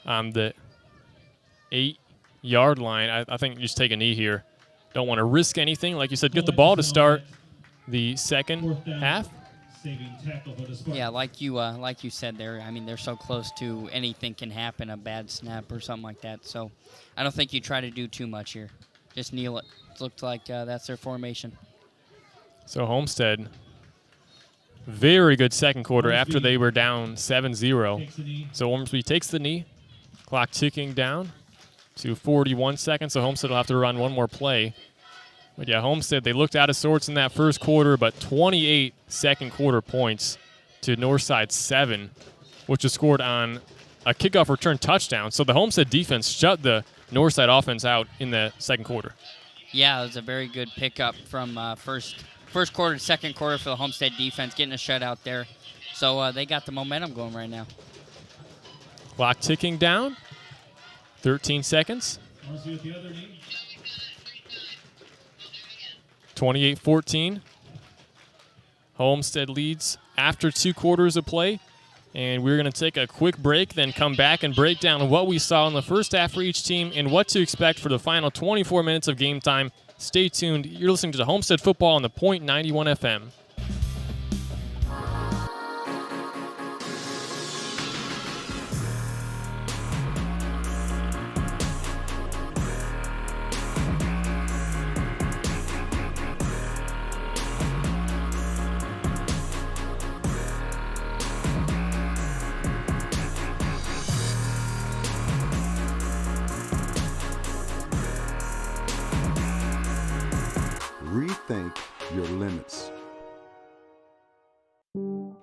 on the 8-yard line, I think you just take a knee here. Don't want to risk anything. Like you said, get the ball to start the second half. Yeah, like you said there, I mean, they're so close to anything can happen, a bad snap or something like that. So I don't think you try to do too much here. Just kneel it. It looks like that's their formation. So Homestead, very good second quarter after they were down 7-0. So Ormsby takes the knee, clock ticking down to 41 seconds. So Homestead will have to run one more play. But yeah, Homestead, they looked out of sorts in that first quarter, but 28 second quarter points to Northside 7, which was scored on a kickoff return touchdown. So the Homestead defense shut the Northside offense out in the second quarter. Yeah, it was a very good pickup from first quarter to second quarter for the Homestead defense, getting a shutout there. So they got the momentum going right now. Clock ticking down, 13 seconds. 28-14. Homestead leads after 2 quarters of play. And we're going to take a quick break, then come back and break down what we saw in the first half for each team and what to expect for the final 24 minutes of game time. Stay tuned. You're listening to the Homestead Football on the Point 91 FM. Rethink your limits.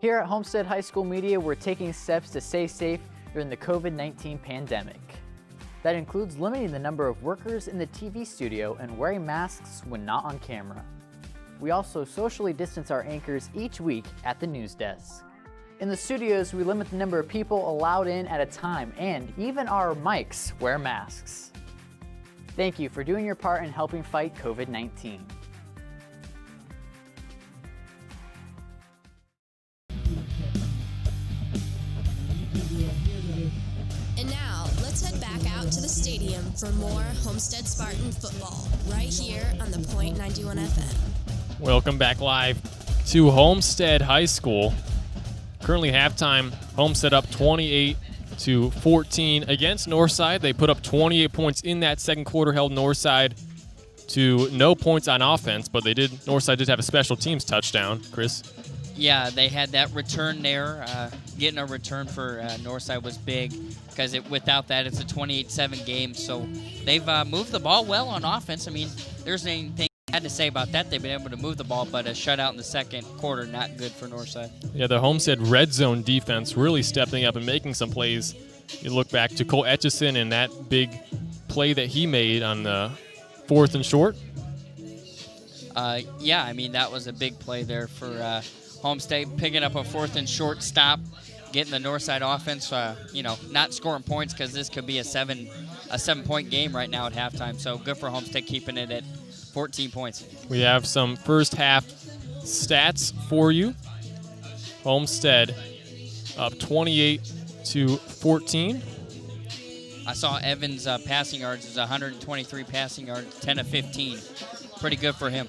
Here at Homestead High School Media, we're taking steps to stay safe during the COVID-19 pandemic. That includes limiting the number of workers in the TV studio and wearing masks when not on camera. We also socially distance our anchors each week at the news desk. In the studios, we limit the number of people allowed in at a time, and even our mics wear masks. Thank you for doing your part in helping fight COVID-19. And now, let's head back out to the stadium for more Homestead Spartan football, right here on the Point 91 FM. Welcome back live to Homestead High School. Currently halftime, Homestead up 28-14 against Northside. They put up 28 points in that second quarter, held Northside to no points on offense, but Northside did have a special teams touchdown, Chris. Yeah, they had that return there. Getting a return for Northside was big because without that, it's a 28-7 game. So they've moved the ball well on offense. I mean, there's anything I had to say about that. They've been able to move the ball, but a shutout in the second quarter, not good for Northside. Yeah, the Homestead red zone defense really stepping up and making some plays. You look back to Cole Etchison and that big play that he made on the 4th and short. Yeah, I memean, that was a big play there for Homestead, picking up a 4th and short stop, getting the Northside offense, not scoring points because this could be a 7-point game right now at halftime. So good for Homestead keeping it at 14 points. We have some first half stats for you. Homestead up 28-14. I saw Evans' passing yards is 123 passing yards, 10 of 15. Pretty good for him.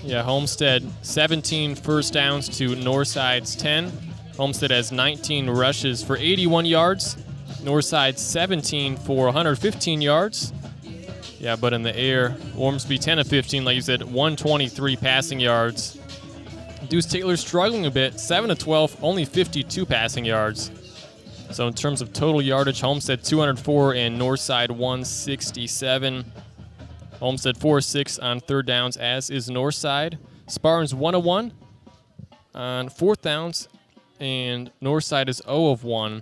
Yeah, Homestead 17 first downs to Northside's 10. Homestead has 19 rushes for 81 yards. Northside 17 for 115 yards. Yeah, but in the air, Ormsby 10 of 15, like you said, 123 passing yards. Deuce Taylor struggling a bit, 7 of 12, only 52 passing yards. So in terms of total yardage, Homestead 204 and Northside 167. Homestead 4-6 on third downs, as is Northside. Spartans 1-1 on fourth downs, and Northside is 0-1.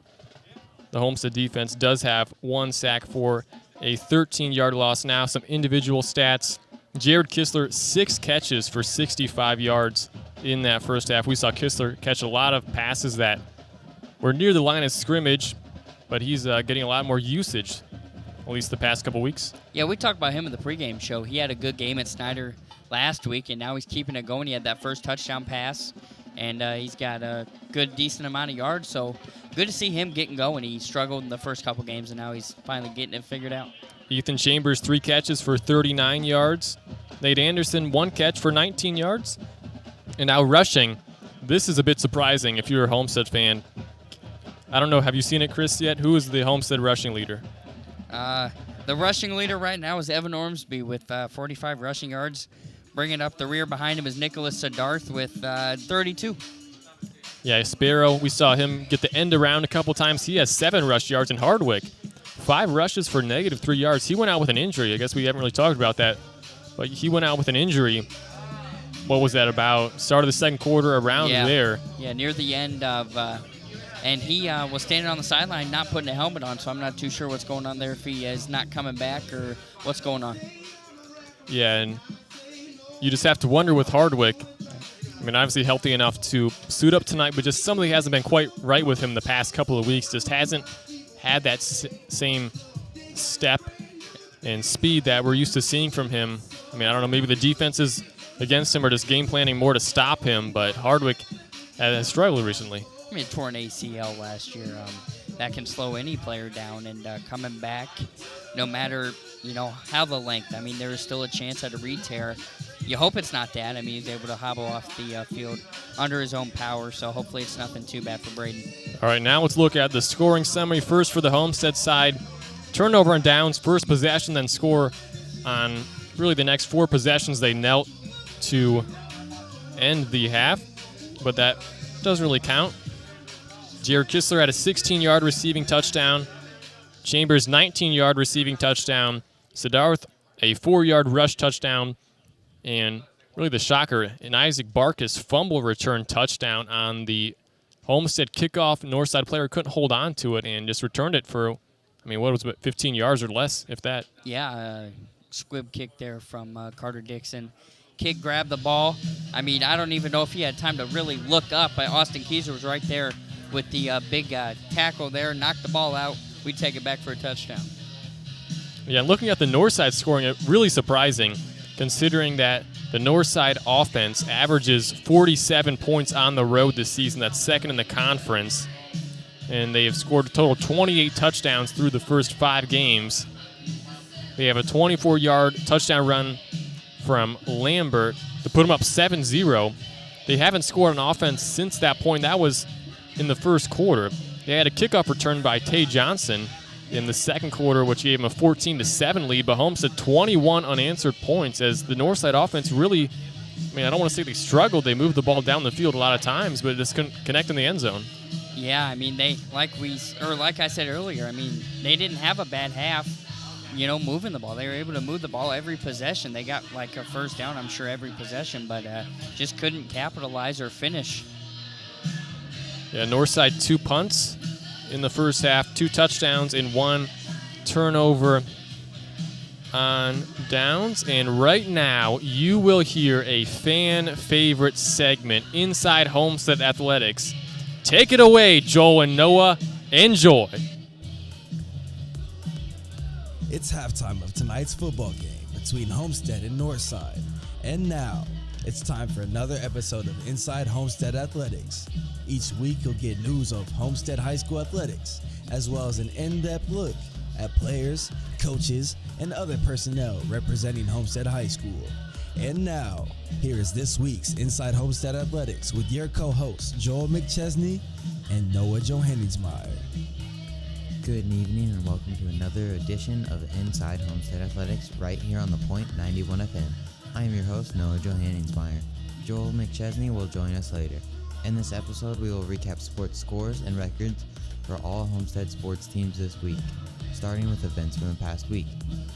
The Homestead defense does have 1 sack for a 13-yard loss. Now some individual stats. Jared Kistler, 6 catches for 65 yards in that first half. We saw Kistler catch a lot of passes that were near the line of scrimmage, but he's getting a lot more usage, at least the past couple weeks. Yeah, we talked about him in the pregame show. He had a good game at Snyder last week, and now he's keeping it going. He had that first touchdown pass, and he's got a good, decent amount of yards, so good to see him getting going. He struggled in the first couple games, and now he's finally getting it figured out. Ethan Chambers, 3 catches for 39 yards. Nate Anderson, 1 catch for 19 yards. And now rushing, this is a bit surprising if you're a Homestead fan. I don't know, have you seen it, Chris, yet? Who is the Homestead rushing leader? The rushing leader right now is Evan Ormsby with 45 rushing yards. Bringing up the rear behind him is Nicholas Sidarth with 32. Yeah, Sparrow, we saw him get the end around a couple times. He has 7 rush yards in Hardwick. 5 rushes for -3 yards. He went out with an injury. I guess we haven't really talked about that. But he went out with an injury. What was that about? Start of the second quarter, around there. Yeah, near the end of and he was standing on the sideline not putting a helmet on, so I'm not too sure what's going on there, if he is not coming back or what's going on. Yeah, and you just have to wonder with Hardwick. I mean, obviously healthy enough to suit up tonight, but just something hasn't been quite right with him the past couple of weeks. Just hasn't had that same step and speed that we're used to seeing from him. I mean, I don't know, maybe the defenses against him are just game planning more to stop him, but Hardwick has struggled recently. I mean, torn ACL last year. That can slow any player down, and coming back, no matter, how the length. I mean, there is still a chance at a re-tear. You hope it's not that. I mean, he's able to hobble off the field under his own power, so hopefully it's nothing too bad for Braden. All right, now let's look at the scoring summary. First for the Homestead side, turnover and downs, first possession, then score on really the next 4 possessions. They knelt to end the half, but that doesn't really count. Jared Kistler had a 16-yard receiving touchdown. Chambers, 19-yard receiving touchdown. Sidarth, a 4-yard rush touchdown. And really the shocker, an Isaac Barkus fumble return touchdown on the Homestead kickoff. Northside player couldn't hold on to it and just returned it for, what was it, 15 yards or less, if that? Yeah, squib kick there from Carter Dixon. Kid grabbed the ball. I don't even know if he had time to really look up, but Austin Keyser was right there with the big tackle there, knocked the ball out. We take it back for a touchdown. Yeah, looking at the Northside scoring, it really surprising, considering that the Northside offense averages 47 points on the road this season. That's second in the conference. And they have scored a total of 28 touchdowns through the first 5 games. They have a 24-yard touchdown run from Lambert to put them up 7-0. They haven't scored on offense since that point. That was in the first quarter. They had a kickoff return by Tay Johnson in the second quarter, which gave them a 14-7 lead. But Homestead 21 unanswered points as the Northside offense really, I don't want to say they struggled. They moved the ball down the field a lot of times, but it just couldn't connect in the end zone. Yeah, they like I said earlier. They didn't have a bad half. Moving the ball. They were able to move the ball every possession. They got a first down, I'm sure, every possession, but just couldn't capitalize or finish. Yeah, Northside 2 punts in the first half, 2 touchdowns and 1 turnover on downs. And right now, you will hear a fan favorite segment inside Homestead Athletics. Take it away, Joel and Noah. Enjoy. It's halftime of tonight's football game between Homestead and Northside. And now, it's time for another episode of Inside Homestead Athletics. Each week, you'll get news of Homestead High School athletics, as well as an in-depth look at players, coaches, and other personnel representing Homestead High School. And now, here is this week's Inside Homestead Athletics with your co-hosts, Joel McChesney and Noah Johannesmeyer. Good evening and welcome to another edition of Inside Homestead Athletics right here on the Point 91 FM. I am your host, Noah Johannesmeyer. Joel McChesney will join us later. In this episode, we will recap sports scores and records for all Homestead sports teams this week, starting with events from the past week.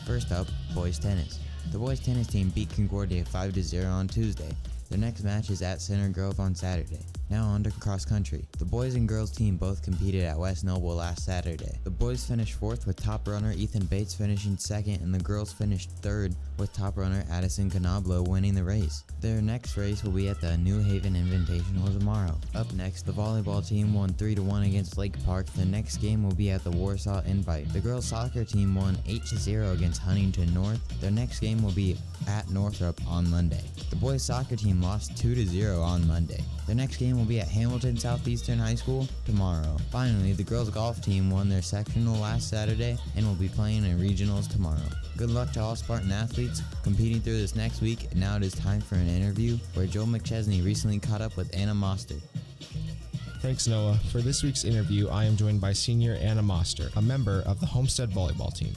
First up, boys tennis. The boys tennis team beat Concordia 5-0 on Tuesday. Their next match is at Center Grove on Saturday. Now on to cross country. The boys and girls team both competed at West Noble last Saturday. The boys finished 4th with top runner Ethan Bates finishing 2nd, and the girls finished 3rd with top runner Addison Canablo winning the race. Their next race will be at the New Haven Invitational tomorrow. Up next, the volleyball team won 3-1 against Lake Park. The next game will be at the Warsaw Invite. The girls soccer team won 8-0 against Huntington North. Their next game will be at Northrop on Monday. The boys soccer team lost 2-0 on Monday. Their next game will be at Hamilton Southeastern High School tomorrow. Finally, the girls golf team won their sectional last Saturday and will be playing in regionals tomorrow. Good luck to all Spartan athletes competing through this next week. And now it is time for an interview where Joel McChesney recently caught up with Anna Mostert. Thanks, Noah. For this week's interview, I am joined by senior Anna Mostert, a member of the Homestead volleyball team.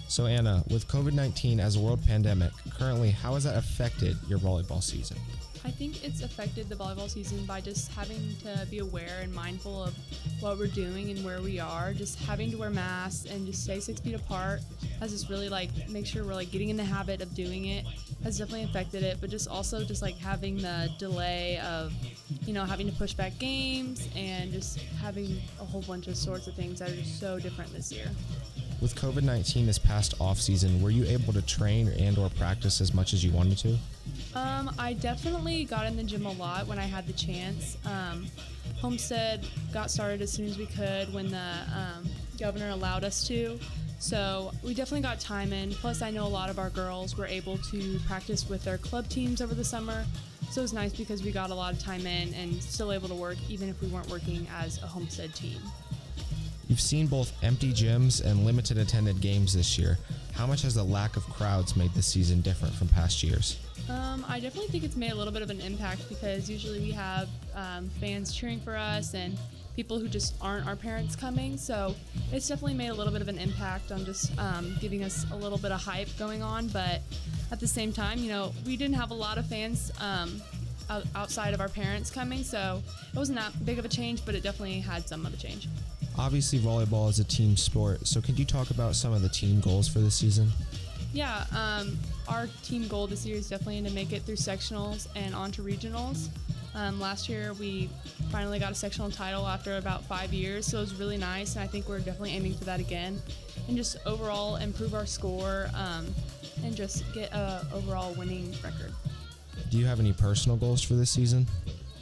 So Anna, with COVID-19 as a world pandemic, currently how has that affected your volleyball season? I think it's affected the volleyball season by just having to be aware and mindful of what we're doing and where we are. Just having to wear masks and just stay 6 feet apart has just really make sure we're getting in the habit of doing it has definitely affected it. But just also just having the delay of, having to push back games and just having a whole bunch of sorts of things that are just so different this year. With COVID-19 this past off-season, were you able to train and/or practice as much as you wanted to? I definitely got in the gym a lot when I had the chance. Homestead got started as soon as we could when the governor allowed us to. So we definitely got time in. Plus, I know a lot of our girls were able to practice with their club teams over the summer. So it was nice because we got a lot of time in and still able to work even if we weren't working as a Homestead team. You've seen both empty gyms and limited attended games this year. How much has the lack of crowds made this season different from past years? I definitely think it's made a little bit of an impact because usually we have fans cheering for us and people who just aren't our parents coming. So it's definitely made a little bit of an impact on just giving us a little bit of hype going on. But at the same time, we didn't have a lot of fans outside of our parents coming. So it wasn't that big of a change, but it definitely had some of a change. Obviously, volleyball is a team sport, so could you talk about some of the team goals for this season? Yeah, our team goal this year is definitely to make it through sectionals and on to regionals. Last year, we finally got a sectional title after about 5 years, so it was really nice, and I think we're definitely aiming for that again. And just overall improve our score and just get a overall winning record. Do you have any personal goals for this season?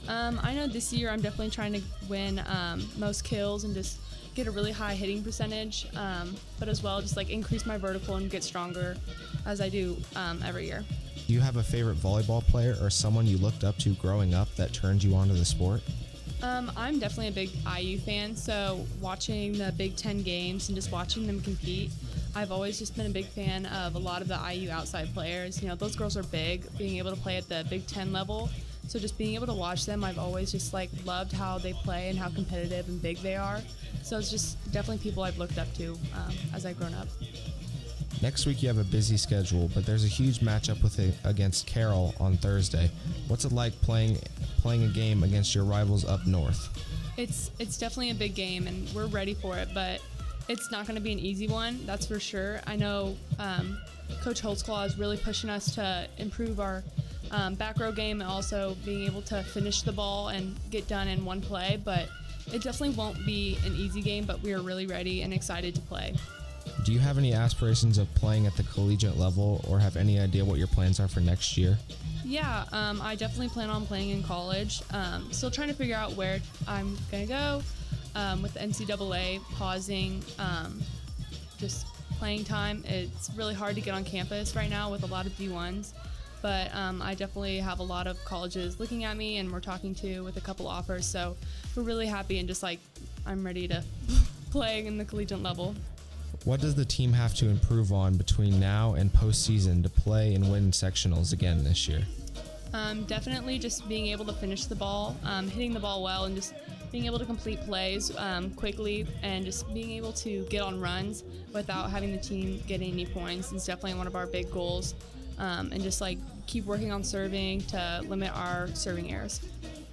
I know this year I'm definitely trying to win most kills and just get a really high hitting percentage, but as well just increase my vertical and get stronger as I do every year. Do you have a favorite volleyball player or someone you looked up to growing up that turned you onto the sport? I'm definitely a big IU fan, so watching the Big Ten games and just watching them compete, I've always just been a big fan of a lot of the IU outside players. Those girls are big, being able to play at the Big Ten level. So just being able to watch them, I've always just loved how they play and how competitive and big they are. So it's just definitely people I've looked up to as I've grown up. Next week you have a busy schedule, but there's a huge matchup against Carroll on Thursday. What's it like playing a game against your rivals up north? It's definitely a big game, and we're ready for it, but it's not going to be an easy one, that's for sure. I know Coach Holtzclaw is really pushing us to improve our back row game and also being able to finish the ball and get done in one play, but it definitely won't be an easy game, but we are really ready and excited to play. Do you have any aspirations of playing at the collegiate level or have any idea what your plans are for next year? Yeah, I definitely plan on playing in college. Still trying to figure out where I'm going to go with the NCAA pausing just playing time. It's really hard to get on campus right now with a lot of D1s. But I definitely have a lot of colleges looking at me and we're talking to with a couple offers. So we're really happy and just I'm ready to play in the collegiate level. What does the team have to improve on between now and postseason to play and win sectionals again this year? Definitely just being able to finish the ball, hitting the ball well, and just being able to complete plays quickly and just being able to get on runs without having the team getting any points is definitely one of our big goals. And just keep working on serving to limit our serving errors.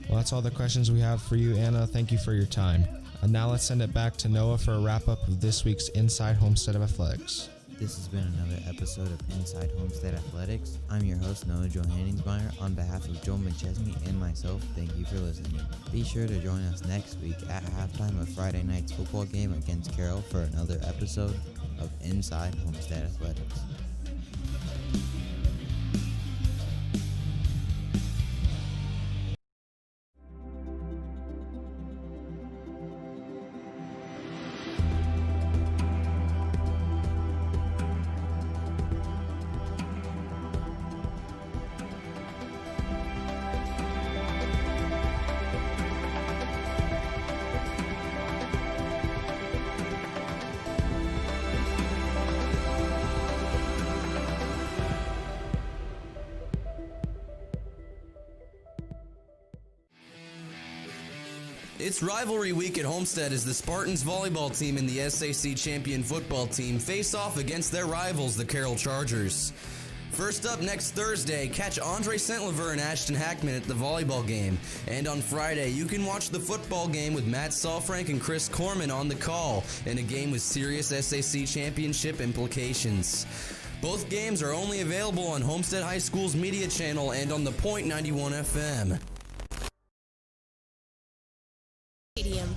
Well, that's all the questions we have for you, Anna. Thank you for your time. And now let's send it back to Noah for a wrap-up of this week's Inside Homestead of Athletics. This has been another episode of Inside Homestead Athletics. I'm your host, Noah Johanningsmeyer. On behalf of Joel McChesney and myself, thank you for listening. Be sure to join us next week at halftime of Friday night's football game against Carroll for another episode of Inside Homestead Athletics. It's rivalry week at Homestead as the Spartans volleyball team and the SAC champion football team face off against their rivals, the Carroll Chargers. First up next Thursday, catch Andre Centlever and Ashton Hackman at the volleyball game. And on Friday, you can watch the football game with Matt Saalfrank and Chris Kohrman on the call in a game with serious SAC championship implications. Both games are only available on Homestead High School's media channel and on the Point 91 FM.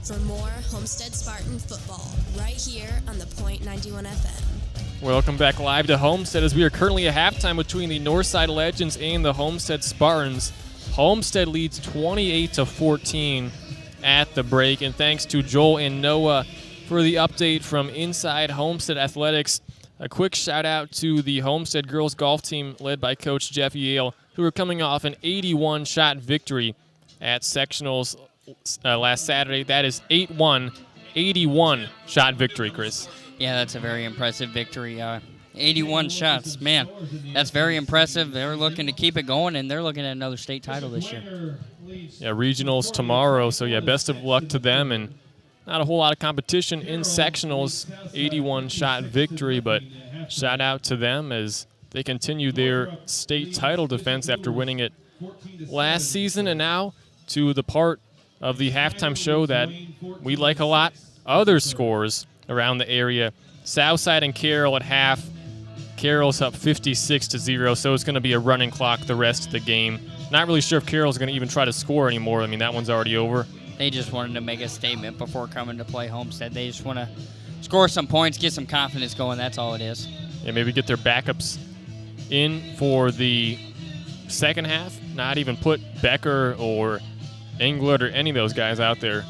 For more Homestead Spartan football, right here on the Point 91 FM. Welcome back live to Homestead as we are currently at halftime between the Northside Legends and the Homestead Spartans. Homestead leads 28-14 at the break, and thanks to Joel and Noah for the update from Inside Homestead Athletics. A quick shout out to the Homestead girls golf team led by Coach Jeff Yale, who are coming off an 81-shot victory at sectionals last Saturday. That is 8-1, 81-shot victory, Chris. Yeah, that's a very impressive victory. 81 shots. Man, that's very impressive. They're looking to keep it going, and they're looking at another state title this year. Yeah, regionals tomorrow, so yeah, best of luck to them. And not a whole lot of competition in sectionals, 81-shot victory, but shout out to them as they continue their state title defense after winning it last season. And now to the part of the halftime show that we like a lot, other scores around the area. Southside and Carroll at half. Carroll's up 56-0, so it's going to be a running clock the rest of the game. Not really sure if Carroll's going to even try to score anymore. I mean, that one's already over. They just wanted to make a statement before coming to play Homestead. They just want to score some points, get some confidence going. That's all it is. Yeah, maybe get their backups in for the second half. Not even put Becker or Englert or any of those guys out there.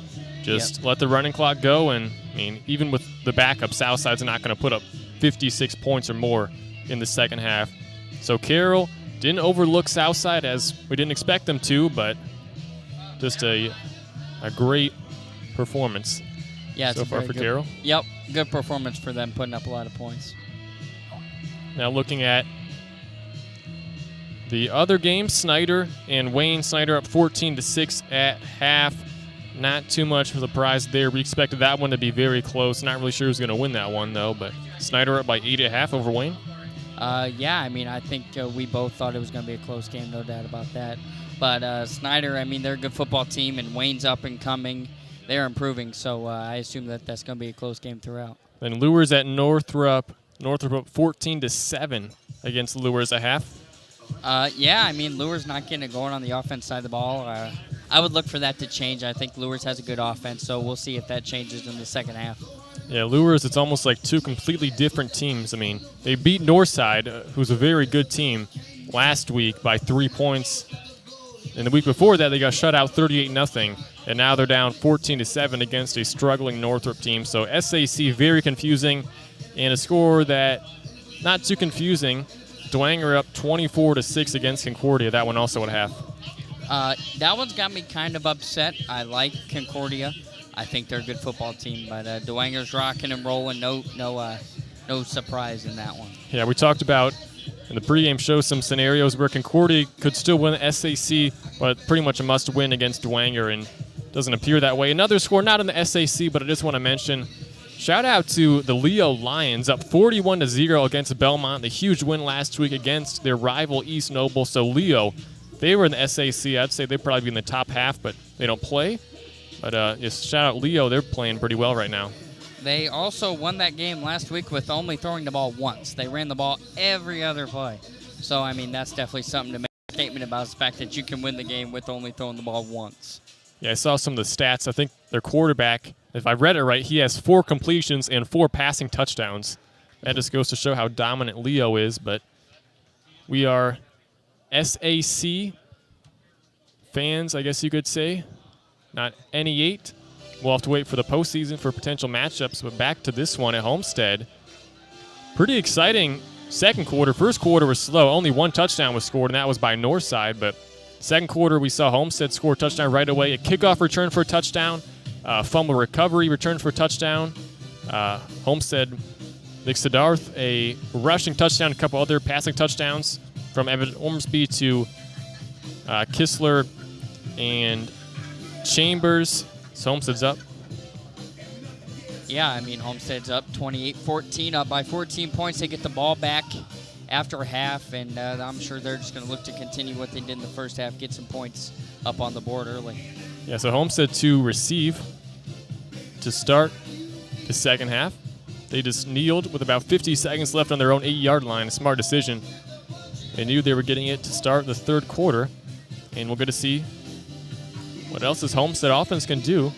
Just let the running clock go, and I mean, even with the backup, Southside's not going to put up 56 points or more in the second half. So Carroll didn't overlook Southside as we didn't expect them to, but just a great performance so far for Carroll. Yep, good performance for them, putting up a lot of points. Now looking at the other game, Snyder and Wayne. Snyder up 14-6 at half. Not too much of a surprise there. We expected that one to be very close. Not really sure who's going to win that one, though. But Snyder up by 8 at half over Wayne. Yeah, I mean, I think we both thought it was going to be a close game, no doubt about that. But Snyder, I mean, they're a good football team, and Wayne's up and coming. They're improving, so I assume that that's going to be a close game throughout. Then Lures at Northrop. Northrop up 14-7 against Lures at half. Yeah, I mean, Lures not getting it going on the offense side of the ball. I would look for that to change. I think Lures has a good offense, so we'll see if that changes in the second half. Yeah, Lures, it's almost like two completely different teams. I mean, they beat Northside, who's a very good team, last week by 3 points. And the week before that, they got shut out 38-0, and now they're down 14-7 against a struggling Northrop team. So SAC, very confusing, and a score that not too confusing. Dwanger up 24-6 against Concordia. That one also at half. That one's got me kind of upset. I like Concordia. I think they're a good football team, but Dwanger's rocking and rolling. No surprise in that one. Yeah, we talked about in the pregame show some scenarios where Concordia could still win the SAC, but pretty much a must-win against Dwanger, and doesn't appear that way. Another score, not in the SAC, but I just want to mention, shout out to the Leo Lions, up 41-0 against Belmont. The huge win last week against their rival East Noble. So Leo, they were in the SAC. I'd say they'd probably be in the top half, but they don't play. But just shout out Leo. They're playing pretty well right now. They also won that game last week with only throwing the ball once. They ran the ball every other play. So, I mean, that's definitely something to make a statement about, is the fact that you can win the game with only throwing the ball once. Yeah, I saw some of the stats. I think their quarterback, if I read it right, he has 4 completions and 4 passing touchdowns. That just goes to show how dominant Leo is, but we are SAC fans, I guess you could say, not NE8. We'll have to wait for the postseason for potential matchups, but back to this one at Homestead. Pretty exciting second quarter. First quarter was slow. Only 1 touchdown was scored, and that was by Northside. But second quarter, we saw Homestead score a touchdown right away. A kickoff return for a touchdown. Fumble recovery return for a touchdown. Homestead, Nick Siddharth, a rushing touchdown, a couple other passing touchdowns from Evan Ormsby to Kistler and Chambers. So Homestead's up. Yeah, I mean, Homestead's up 28-14, up by 14 points. They get the ball back after half, and I'm sure they're just going to look to continue what they did in the first half, get some points up on the board early. Yeah, so Homestead to receive to start the second half. They just kneeled with about 50 seconds left on their own 8-yard line. A smart decision. They knew they were getting it to start the third quarter, and we're going to see what else this Homestead offense can do.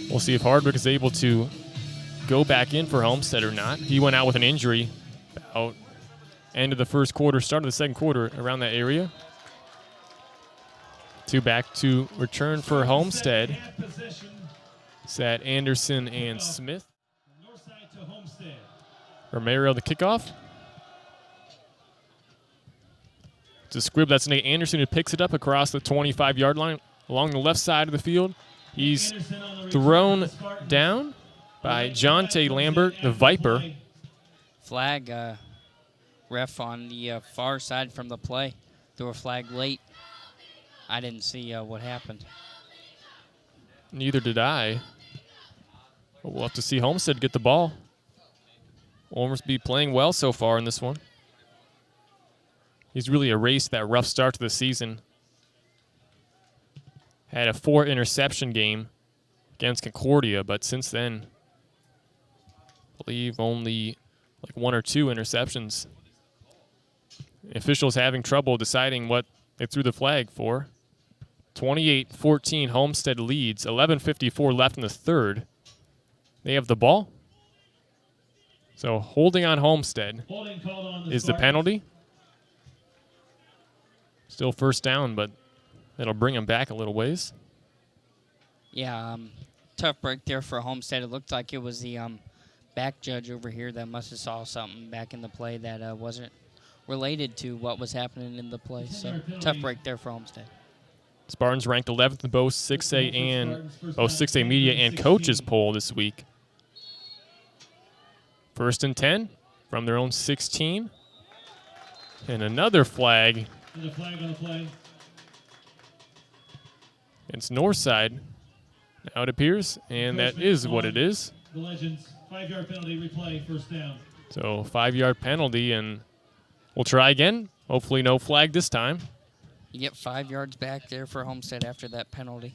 We'll see if Hardwick is able to go back in for Homestead or not. He went out with an injury about end of the first quarter, start of the second quarter, around that area. 2 back to return for Homestead. It's Anderson and Smith. Romero the kickoff. It's a squib. That's Nate Anderson who picks it up across the 25-yard line along the left side of the field. He's thrown down by Jonte Lambert, the Viper. Flag, ref on the far side from the play. Threw a flag late. I didn't see what happened. Neither did I. But we'll have to see Homestead get the ball. Ormsby playing well so far in this one. He's really erased that rough start to the season. Had a 4-interception game against Concordia, but since then, I believe only like 1 or 2 interceptions. Officials having trouble deciding what they threw the flag for. 28-14, Homestead leads. 11:54 left in the third. They have the ball. So holding on Homestead is the penalty. Still first down, but that'll bring them back a little ways. Yeah, tough break there for Homestead. It looked like it was the back judge over here that must have saw something back in the play that wasn't related to what was happening in the play. So tough break there for Homestead. Spartans ranked 11th in both 6A and both 6A media and coaches poll this week. 1st and 10 from their own 16. And another flag. There's a flag on the play. It's Northside, now it appears, and that is what it is. The Legends, 5-yard penalty, replay, first down. So 5-yard penalty, and we'll try again. Hopefully no flag this time. You get 5 yards back there for Homestead after that penalty.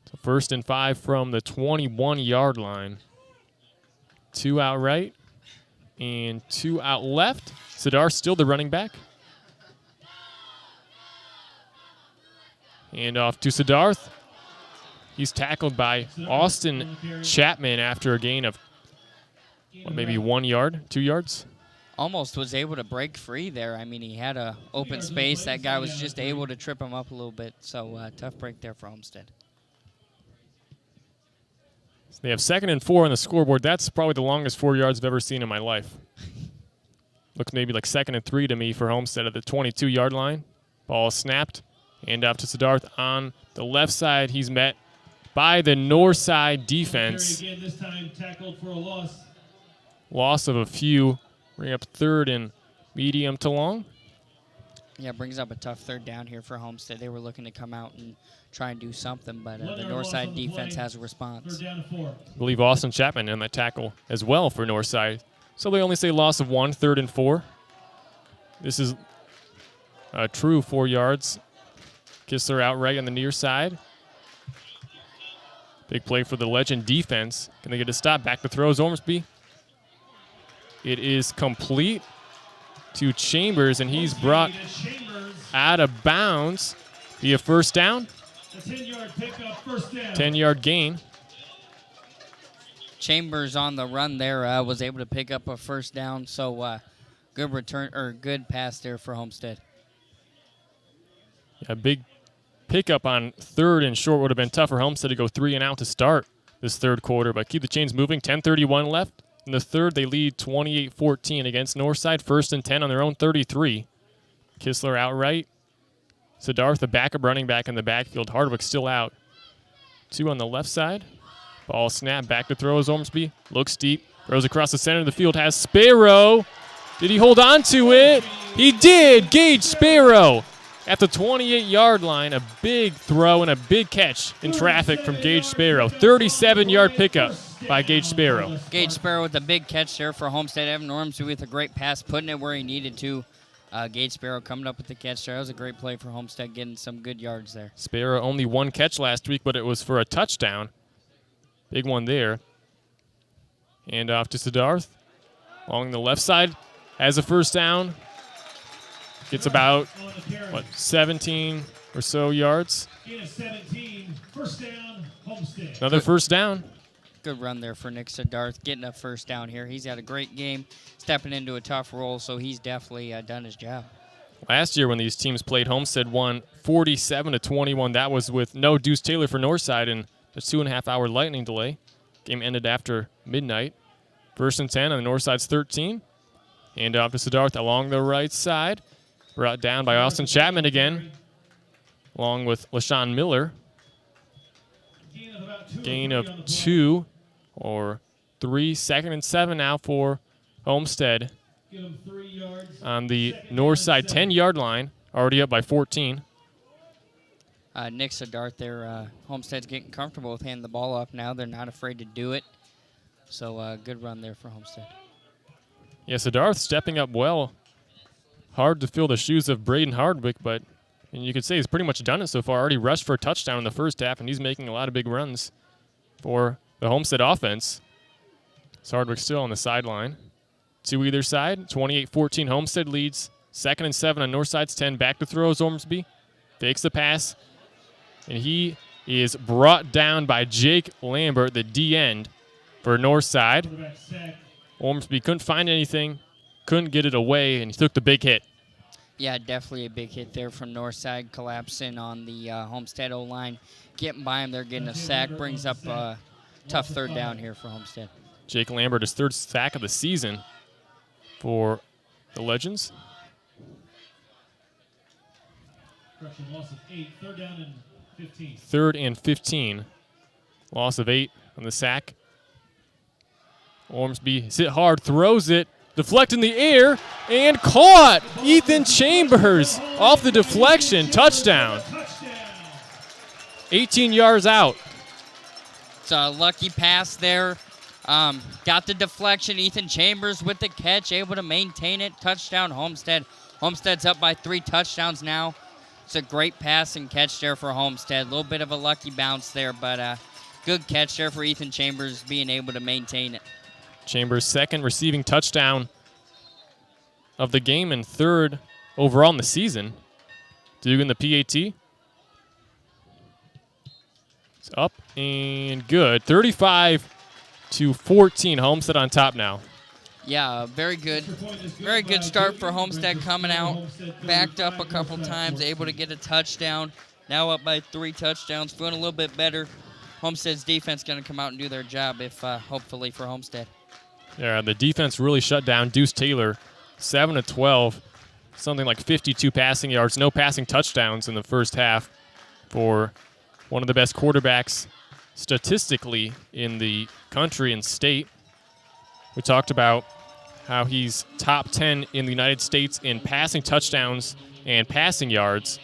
So 1st and 5 from the 21-yard line. 2 out right and 2 out left. Sidar still the running back. And off to Siddharth. He's tackled by Austin Chapman after a gain of maybe 1 yard, 2 yards. Almost was able to break free there. I mean, he had a open space. That guy was just able to trip him up a little bit. So tough break there for Homestead. So they have 2nd and 4 on the scoreboard. That's probably the longest 4 yards I've ever seen in my life. Looks maybe like 2nd and 3 to me for Homestead at the 22-yard line. Ball snapped. Hand off to Siddharth on the left side. He's met by the Northside defense. Again, this time tackled for a loss. Loss of a few. Bring up 3rd and medium to long. Yeah, brings up a tough 3rd down here for Homestead. They were looking to come out and try and do something, but the Northside defense has a response. I believe Austin Chapman in that tackle as well for Northside. So they only say loss of 1, 3rd and 4. This is a true 4 yards. Kistler out right on the near side. Big play for the Legend defense. Can they get a stop? Back to throws Ormsby. It is complete to Chambers, and he's brought out of bounds via first down. A 10-yard pickup, first down. 10-yard gain. Chambers on the run there was able to pick up a first down, so good return or good pass there for Homestead. A big pickup on third and short would have been tough for Homestead to go 3 and out to start this third quarter, but keep the chains moving. 10:31 left. In the third, they lead 28-14 against Northside. 1st and 10 on their own 33. Kistler outright. Siddharth, the backup running back in the backfield. Hardwick still out. 2 on the left side. Ball snap, back to throw is Ormsby. Looks deep, throws across the center of the field, has Sparrow. Did he hold on to it? He did! Gage Sparrow at the 28-yard line. A big throw and a big catch in traffic from Gage Sparrow. 37-yard pickup by Gage Sparrow. Gage Sparrow with a big catch there for Homestead. Evan Ormsby with a great pass, putting it where he needed to. Gage Sparrow coming up with the catch there. That was a great play for Homestead, getting some good yards there. Sparrow only 1 catch last week, but it was for a touchdown. Big one there. And off to Siddharth. Along the left side. Has a first down. Gets about, 17 or so yards. Gain of 17, first down, Homestead. Another first down. Good run there for Nick Siddharth, getting a first down here. He's had a great game, stepping into a tough role, so he's definitely done his job. Last year when these teams played, Homestead won 47-21. That was with no Deuce Taylor for Northside and a 2.5-hour lightning delay. Game ended after midnight. 1st and 10 on the Northside's 13. Hand off to Siddharth along the right side. Brought down by Austin Chapman again, along with LaShawn Miller. Gain of 2 or 3. 2nd and 7 now for Homestead on the Northside 10-yard line. Already up by 14. Nick Siddharth there. Homestead's getting comfortable with handing the ball off now. They're not afraid to do it. So good run there for Homestead. Yeah, Siddharth stepping up well. Hard to fill the shoes of Braden Hardwick, but you could say he's pretty much done it so far. Already rushed for a touchdown in the first half, and he's making a lot of big runs for the Homestead offense. So Hardwick still on the sideline. To either side, 28-14 Homestead leads. 2nd and 7 on Northside's 10. Back to throws Ormsby. Fakes the pass. And he is brought down by Jake Lambert, the D-end for Northside. Ormsby couldn't find anything, couldn't get it away, and he took the big hit. Yeah, definitely a big hit there from Northside, collapsing on the Homestead O-line. Getting by him, they're getting a sack, brings up a tough third down here for Homestead. Jake Lambert, his 3rd sack of the season for the Legends. Correction, loss of 8, 3rd down and 15. 3rd and 15. Loss of 8 on the sack. Ormsby hits it hard, throws it, deflect in the air, and caught! Ethan Chambers off the deflection, touchdown. 18 yards out. It's a lucky pass there. Got the deflection. Ethan Chambers with the catch, able to maintain it. Touchdown, Homestead. Homestead's up by 3 touchdowns now. It's a great pass and catch there for Homestead. A little bit of a lucky bounce there, but good catch there for Ethan Chambers being able to maintain it. Chambers' 2nd receiving touchdown of the game and 3rd overall in the season. Dugan the PAT. It's up and good. 35-14. Homestead on top now. Yeah, very good. Very good start for Homestead coming out. Backed up a couple times, able to get a touchdown. Now up by 3 touchdowns. Feeling a little bit better. Homestead's defense going to come out and do their job, if hopefully for Homestead. Yeah, the defense really shut down Deuce Taylor. 7-12. Something like 52 passing yards. No passing touchdowns in the first half for one of the best quarterbacks statistically in the country and state. We talked about how he's top 10 in the United States in passing touchdowns and passing yards.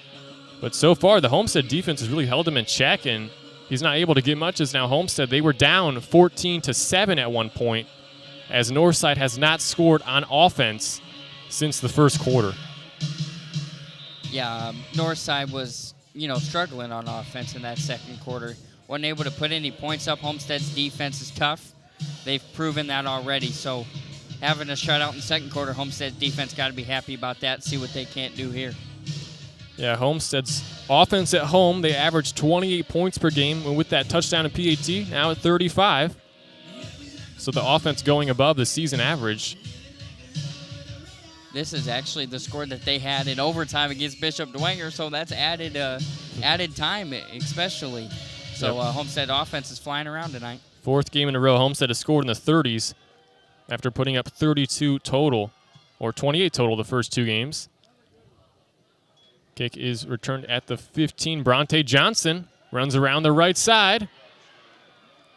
But so far, the Homestead defense has really held him in check, and he's not able to get much as now Homestead. They were down 14-7 at one point, as Northside has not scored on offense since the first quarter. Yeah, Northside was, struggling on offense in that second quarter. wasn't able to put any points up. Homestead's defense is tough. They've proven that already. So having a shutout in the second quarter, Homestead's defense got to be happy about that, see what they can't do here. Yeah, Homestead's offense at home, they averaged 28 points per game, and with that touchdown in PAT, now at 35. So the offense going above the season average. This is actually the score that they had in overtime against Bishop Dwenger, so that's added time especially. So Homestead offense is flying around tonight. Fourth game in a row, Homestead has scored in the 30s after putting up 32 total, or 28 total the first two games. Kick is returned at the 15. Bronte Johnson runs around the right side.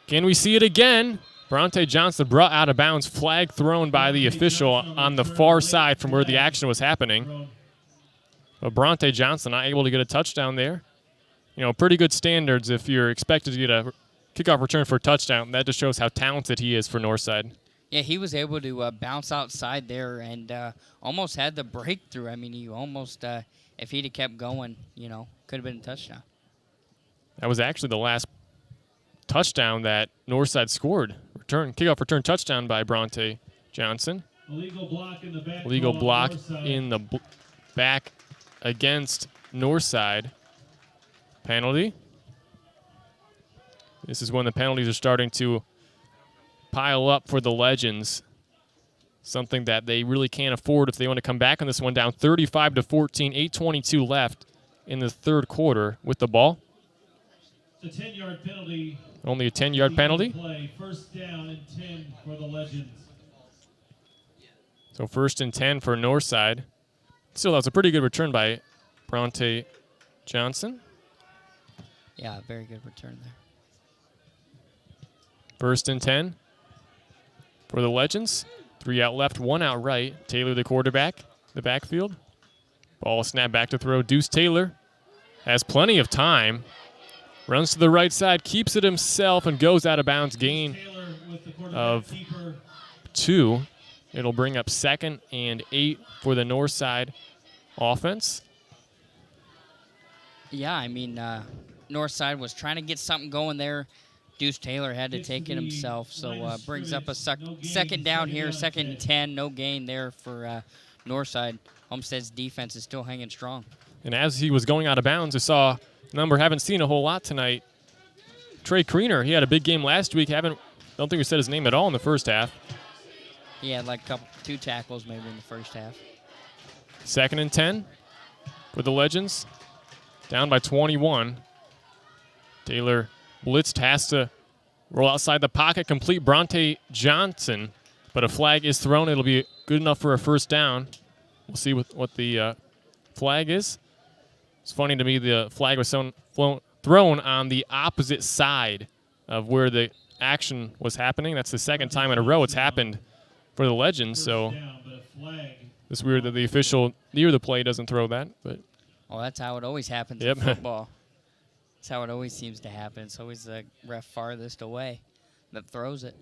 Can we see it again? Bronte Johnson brought out of bounds, flag thrown by the official on the far side from where the action was happening. But Bronte Johnson not able to get a touchdown there. You know, pretty good standards if you're expected to get a kickoff return for a touchdown. That just shows how talented he is for Northside. Yeah, he was able to bounce outside there and almost had the breakthrough. I mean, he almost, if he'd have kept going, you know, could have been a touchdown. That was actually the last touchdown that Northside scored. Kickoff return touchdown by Bronte Johnson. Illegal block in the back. Illegal block in the back against Northside. Penalty. This is when the penalties are starting to pile up for the Legends. Something that they really can't afford if they want to come back on this one, down 35-14, 8:22 left in the third quarter with the ball. It's a 10-yard penalty. Only a 10-yard penalty. Play. First down and 10 for the Legends. So first and 10 for Northside. Still, that's a pretty good return by Bronte Johnson. Yeah, very good return there. First and 10 for the Legends. 3 out left, 1 out right. Taylor, the quarterback, the backfield. Ball snapped back to throw. Deuce Taylor has plenty of time. Runs to the right side, keeps it himself, and goes out of bounds. Gain of 2. It'll bring up 2nd and 8 for the Northside offense. Yeah, I mean, Northside was trying to get something going there. Deuce Taylor had to take it himself, so brings up a second down here, 2nd and 10. No gain there for Northside. Homestead's defense is still hanging strong. And as he was going out of bounds, I saw number haven't seen a whole lot tonight. Trey Kreener, he had a big game last week. Don't think we said his name at all in the first half. He had like 2 tackles maybe in the first half. 2nd and 10 for the Legends. Down by 21. Taylor blitzed, has to roll outside the pocket, complete Bronte Johnson, but a flag is thrown. It'll be good enough for a first down. We'll see what the flag is. It's funny to me the flag was thrown on the opposite side of where the action was happening. That's the second time in a row it's happened for the Legends. So it's weird that the official near the play doesn't throw that. But that's how it always happens in football. That's how it always seems to happen. It's always the ref farthest away that throws it.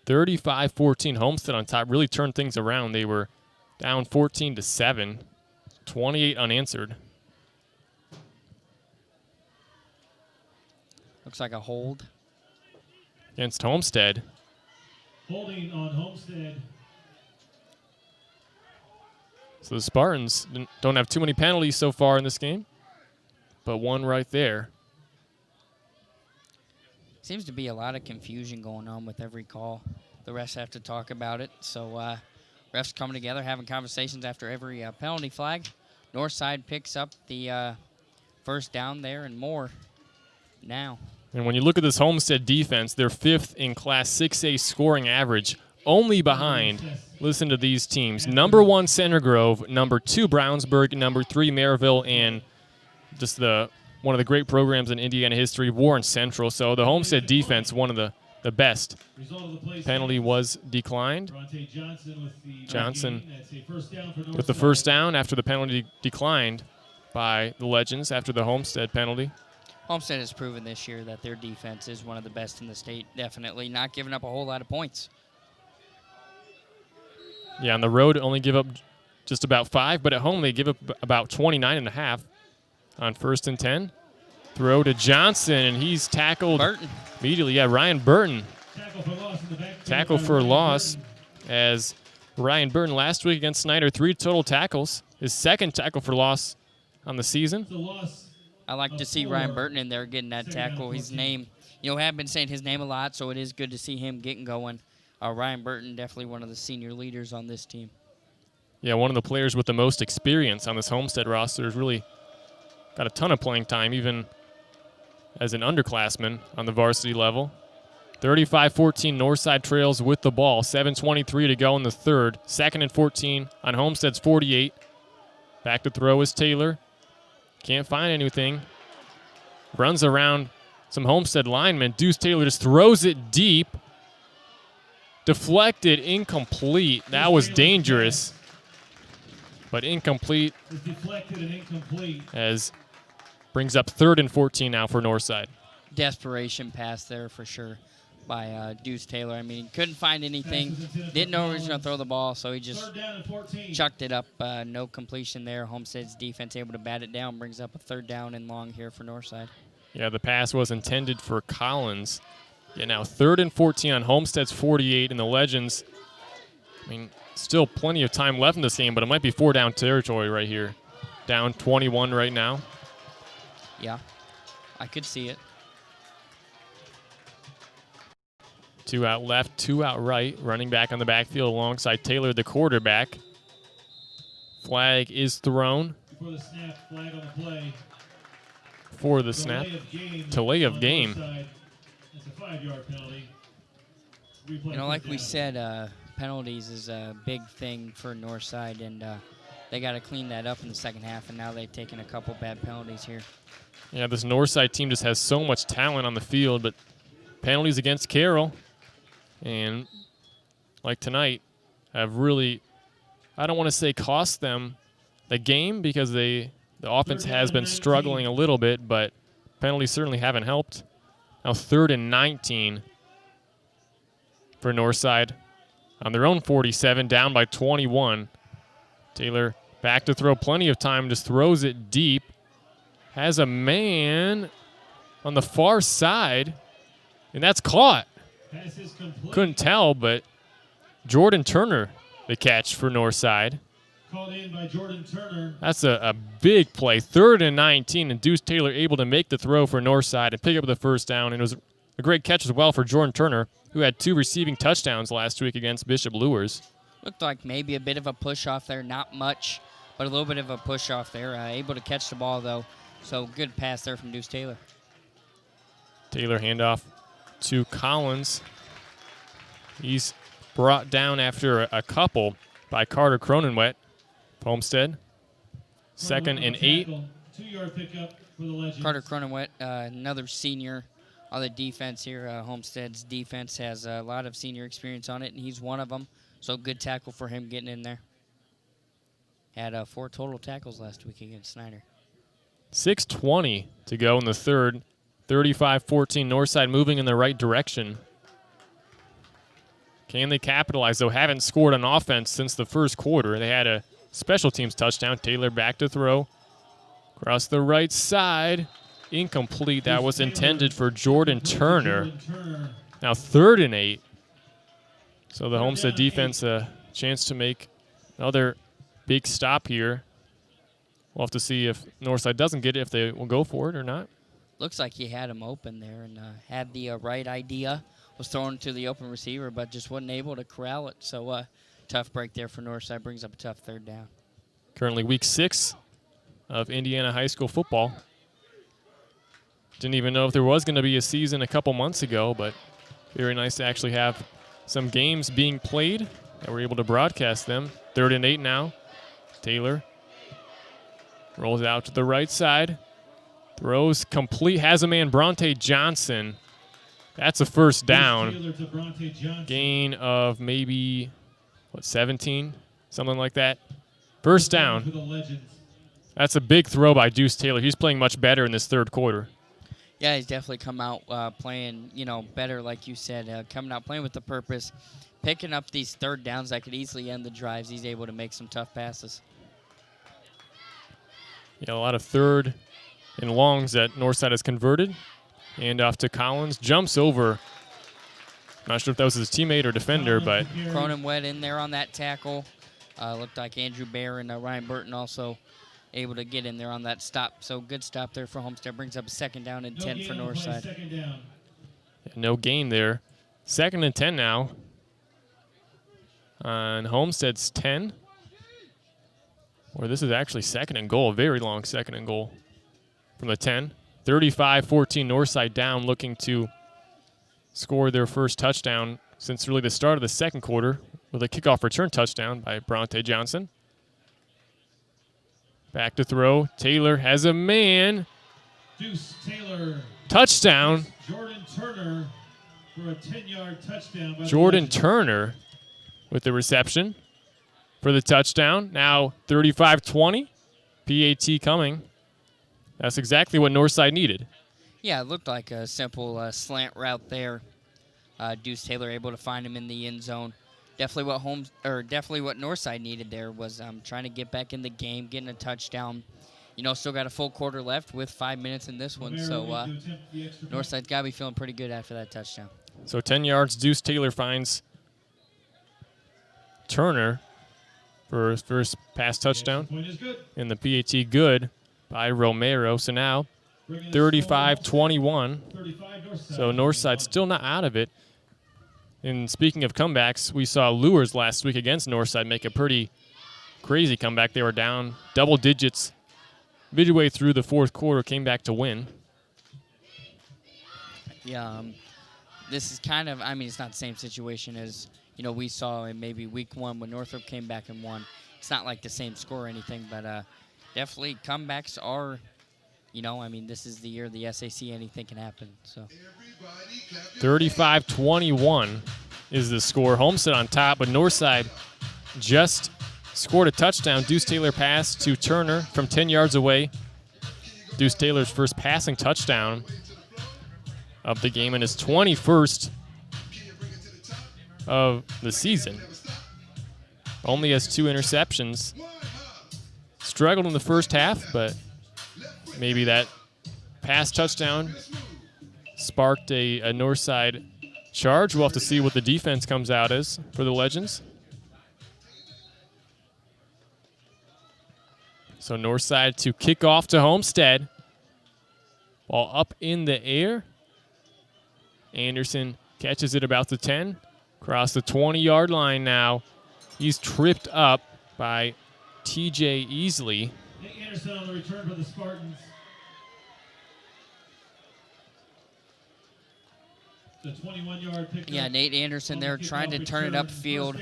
35-14, Homestead on top. Really turned things around. They were down 14-7, 28 unanswered. Looks like a hold. Against Homestead. Holding on Homestead. So the Spartans don't have too many penalties so far in this game, but one right there. Seems to be a lot of confusion going on with every call. The refs have to talk about it. So refs coming together, having conversations after every penalty flag. Northside picks up the first down there and more now. And when you look at this Homestead defense, they're 5th in Class 6A scoring average, only behind, listen to these teams, number 1 Center Grove, number 2 Brownsburg, number 3 Maryville, and just one of the great programs in Indiana history, Warren Central. So the Homestead defense, one of the best. Penalty was declined. Johnson with the first down after the penalty declined by the Legends after the Homestead penalty. Homestead has proven this year that their defense is one of the best in the state, definitely. Not giving up a whole lot of points. Yeah, on the road, only give up just about 5, but at home they give up about 29.5 on 1st and 10. Throw to Johnson, and he's tackled immediately. Yeah, Ryan Burton. Tackle for loss as Ryan Burton last week against Snyder, 3 total tackles. His second tackle for loss on the season. I like to see Ryan Burton in there getting that tackle. His name, have been saying his name a lot, so it is good to see him getting going. Ryan Burton, definitely one of the senior leaders on this team. Yeah, one of the players with the most experience on this Homestead roster. Has really got a ton of playing time, even as an underclassman on the varsity level. 35-14, Northside trails with the ball. 7:23 to go in the third. 2nd and 14 on Homestead's 48. Back to throw is Taylor. Can't find anything. Runs around some Homestead linemen. Deuce Taylor just throws it deep. Deflected, incomplete. That was dangerous. But incomplete. Deflected and incomplete. As brings up 3rd and 14 now for Northside. Desperation pass there for sure by Deuce Taylor. I mean, couldn't find anything. Didn't know he was going to throw the ball, so he just chucked it up. No completion there. Homestead's defense able to bat it down. Brings up a 3rd down and long here for Northside. Yeah, the pass was intended for Collins. Yeah, now 3rd and 14 on Homestead's 48, and the Legends, I mean, still plenty of time left in this game, but it might be 4-down territory right here. Down 21 right now. Yeah, I could see it. 2 out left, 2 out right. Running back on the backfield alongside Taylor, the quarterback. Flag is thrown. Before the snap, flag on the play. For the snap. Delay of game. It's a 5-yard penalty. Like we said, penalties is a big thing for Northside, and they got to clean that up in the second half, and now they've taken a couple bad penalties here. Yeah, this Northside team just has so much talent on the field, but penalties against Carroll, and like tonight, have really, I don't want to say cost them the game because the offense has been struggling a little bit, but penalties certainly haven't helped. Now 3rd and 19 for Northside on their own 47, down by 21. Taylor back to throw, plenty of time, just throws it deep. Has a man on the far side, and that's caught. Couldn't tell, but Jordan Turner, the catch for Northside. Called in by Jordan Turner. That's a big play. 3rd and 19, and Deuce Taylor able to make the throw for Northside and pick up the 1st down. And it was a great catch as well for Jordan Turner, who had 2 receiving touchdowns last week against Bishop Luers. Looked like maybe a bit of a push off there, not much, but a little bit of a push off there. Able to catch the ball, though, so good pass there from Deuce Taylor. Taylor handoff to Collins. He's brought down after a couple by Carter Cronenwet. Homestead. 2nd and 8. 2-yard pickup for the Legends. Carter Cronenwet, another senior on the defense here. Homestead's defense has a lot of senior experience on it, and he's one of them. So good tackle for him getting in there. Had 4 total tackles last week against Snyder. 6:20 to go in the third. 35-14, Northside moving in the right direction. Can they capitalize, though? Haven't scored on offense since the first quarter. They had a special teams touchdown. Taylor back to throw. Across the right side. Incomplete. That was intended for Jordan Turner. Now 3rd and 8. So the Homestead defense a chance to make another big stop here. We'll have to see if Northside doesn't get it, if they will go for it or not. Looks like he had him open there and had the right idea. Was thrown to the open receiver, but just wasn't able to corral it. So tough break there for Northside. Brings up a tough 3rd down. Currently week 6 of Indiana high school football. Didn't even know if there was going to be a season a couple months ago, but very nice to actually have some games being played, and we're able to broadcast them. 3rd and 8 now. Taylor rolls out to the right side. Throws complete. Has a man, Bronte Johnson. That's a 1st down. Gain of maybe, 17? Something like that. 1st down. That's a big throw by Deuce Taylor. He's playing much better in this 3rd quarter. Yeah, he's definitely come out playing, better, like you said. Coming out playing with the purpose. Picking up these 3rd downs that could easily end the drives. He's able to make some tough passes. Yeah, a lot of 3rd and longs that Northside has converted. And off to Collins, jumps over. Not sure if that was his teammate or defender, but Cronin wet in there on that tackle. Looked like Andrew Bear and Ryan Burton also able to get in there on that stop. So good stop there for Homestead. Brings up a 2nd down and 10 for Northside. No gain there. 2nd and 10 now. On Homestead's 10. Or this is actually 2nd and goal. A very long 2nd and goal from the 10. 35-14 Northside down, looking to score their first touchdown since really the start of the 2nd quarter with a kickoff return touchdown by Bronte Johnson. Back to throw. Taylor has a man. Deuce Taylor. Touchdown. Jordan Turner for a 10-yard touchdown. Jordan Turner with the reception for the touchdown. Now 35-20. PAT coming. That's exactly what Northside needed. Yeah, it looked like a simple slant route there. Deuce Taylor able to find him in the end zone. Definitely what Northside needed there was trying to get back in the game, getting a touchdown. You know, still got a full quarter left with 5 minutes in this one, so Northside's got to be feeling pretty good after that touchdown. So 10 yards, Deuce Taylor finds Turner for his first pass touchdown. And the PAT good by Romero. So now 35-21. So Northside still not out of it. And speaking of comebacks, we saw Lures last week against Northside make a pretty crazy comeback. They were down double digits midway through the 4th quarter, came back to win. Yeah, this is kind of, I mean, it's not the same situation as, you know, we saw in maybe week 1 when Northrop came back and won. It's not like the same score or anything, but definitely comebacks are, you know, I mean, this is the year of the SAC, anything can happen. So 35-21 is the score. Homestead on top, but Northside just scored a touchdown. Deuce Taylor pass to Turner from 10 yards away. Deuce Taylor's first passing touchdown of the game and his 21st of the season. Only has 2 interceptions. Struggled in the first half, but maybe that pass touchdown sparked a Northside charge. We'll have to see what the defense comes out as for the Legends. So Northside to kick off to Homestead. Ball up in the air. Anderson catches it about the 10. Across the 20-yard line now. He's tripped up by TJ Easley. Nick Anderson on the return for the Spartans. The 21-yard pickup. Yeah, Nate Anderson there trying to turn it upfield.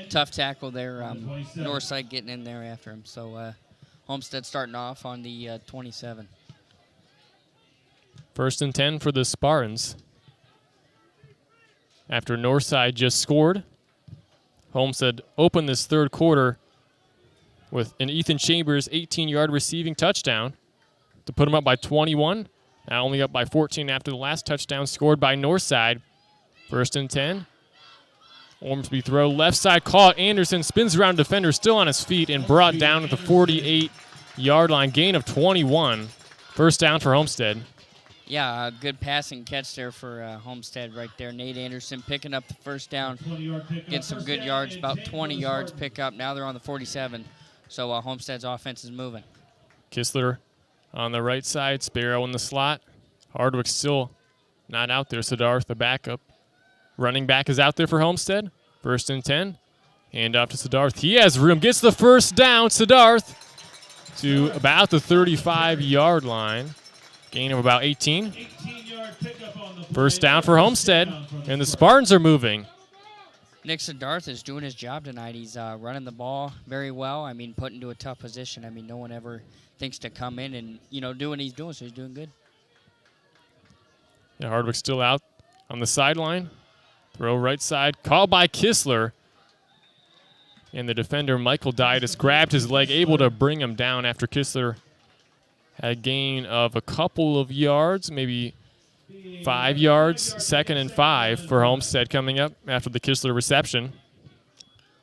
Tough tackle there. Northside getting in there after him. So Homestead starting off on the 27. 1st and 10 for the Spartans. After Northside just scored, Homestead opened this 3rd quarter with an Ethan Chambers 18-yard receiving touchdown to put them up by 21. Now only up by 14 after the last touchdown scored by Northside. 1st and 10. Ormsby throw left side caught. Anderson spins around defender still on his feet and brought down at the 48-yard line. Gain of 21. 1st down for Homestead. Yeah, a good passing catch there for Homestead right there. Nate Anderson picking up the 1st down. Getting some good yards, about 20 yards pick up. Now they're on the 47. So Homestead's offense is moving. Kistler on the right side. Sparrow in the slot. Hardwick still not out there. Siddharth, the backup. Running back is out there for Homestead. 1st and 10. Hand off to Siddharth. He has room. Gets the 1st down. Siddharth to about the 35-yard line. Gain of about 18. 1st down for Homestead. And the Spartans are moving. Nick Siddharth is doing his job tonight. He's running the ball very well. I mean, put into a tough position. I mean, no one ever thinks to come in and, you know, do what he's doing, so he's doing good. Yeah, Hardwick's still out on the sideline. Throw right side. Called by Kistler. And the defender, Michael Dietis, grabbed his leg, able to bring him down after Kistler had a gain of a couple of yards, maybe 5 yards. 2nd and 5 for Homestead coming up after the Kistler reception.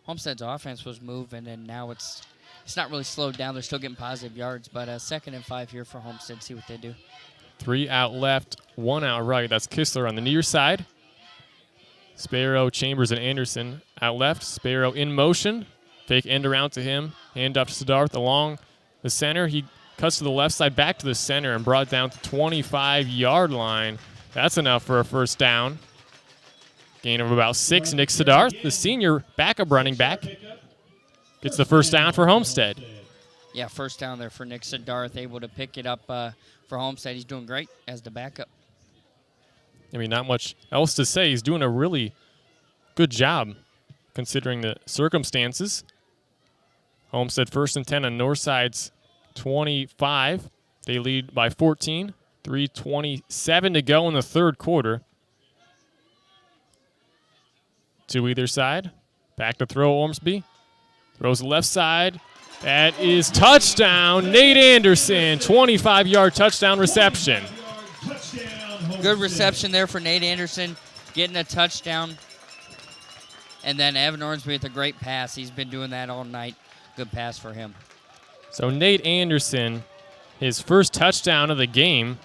Homestead's offense was moving, and now it's it's not really slowed down. They're still getting positive yards, but 2nd and 5 here for Homestead. See what they do. 3 out left, 1 out right. That's Kistler on the near side. Sparrow, Chambers, and Anderson out left. Sparrow in motion. Fake end around to him. Hand off to Siddharth along the center. He cuts to the left side, back to the center, and brought down to 25-yard line. That's enough for a first down. Gain of about 6. Nick Siddharth, the senior backup running back, gets the first down for Homestead. Yeah, first down there for Nick Siddharth, able to pick it up for Homestead. He's doing great as the backup. I mean, not much else to say. He's doing a really good job considering the circumstances. Homestead 1st and 10 on Northside's 25. They lead by 14. 3:27 to go in the third quarter. To either side. Back to throw, Ormsby. Throws left side. That is touchdown. Nate Anderson, 25-yard touchdown reception. Good reception there for Nate Anderson, getting a touchdown. And then Evan Ormsby with a great pass. He's been doing that all night. Good pass for him. So Nate Anderson, his first touchdown of the game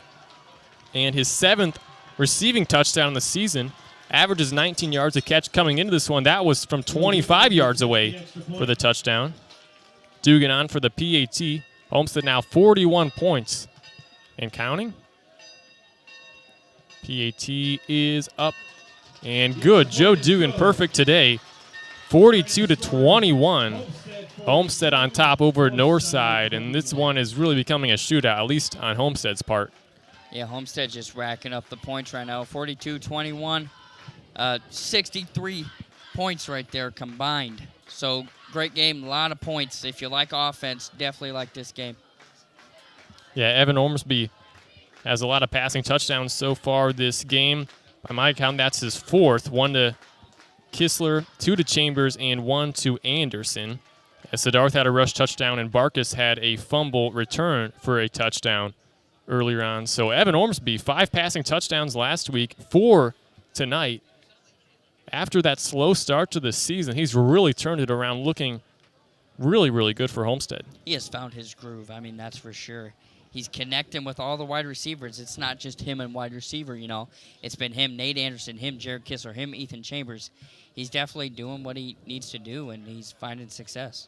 and his 7th receiving touchdown of the season. Averages 19 yards a catch coming into this one. That was from 25 yards away for the touchdown. Dugan on for the PAT. Homestead now 41 points and counting. PAT is up and good. Joe Dugan perfect today. 42-21. Homestead on top over at Northside, and this one is really becoming a shootout, at least on Homestead's part. Yeah, Homestead just racking up the points right now. 42-21. 63 points right there combined. So great game, a lot of points. If you like offense, definitely like this game. Yeah, Evan Ormsby has a lot of passing touchdowns so far this game. By my count, that's his 4th. 1 to Kistler, 2 to Chambers, and 1 to Anderson. As Siddharth had a rush touchdown and Barkus had a fumble return for a touchdown earlier on. So Evan Ormsby, 5 passing touchdowns last week, 4 tonight. After that slow start to the season, he's really turned it around, looking really, really good for Homestead. He has found his groove. I mean, that's for sure. He's connecting with all the wide receivers. It's not just him and wide receiver, you know. It's been him, Nate Anderson, him, Jared Kistler, him, Ethan Chambers. He's definitely doing what he needs to do, and he's finding success.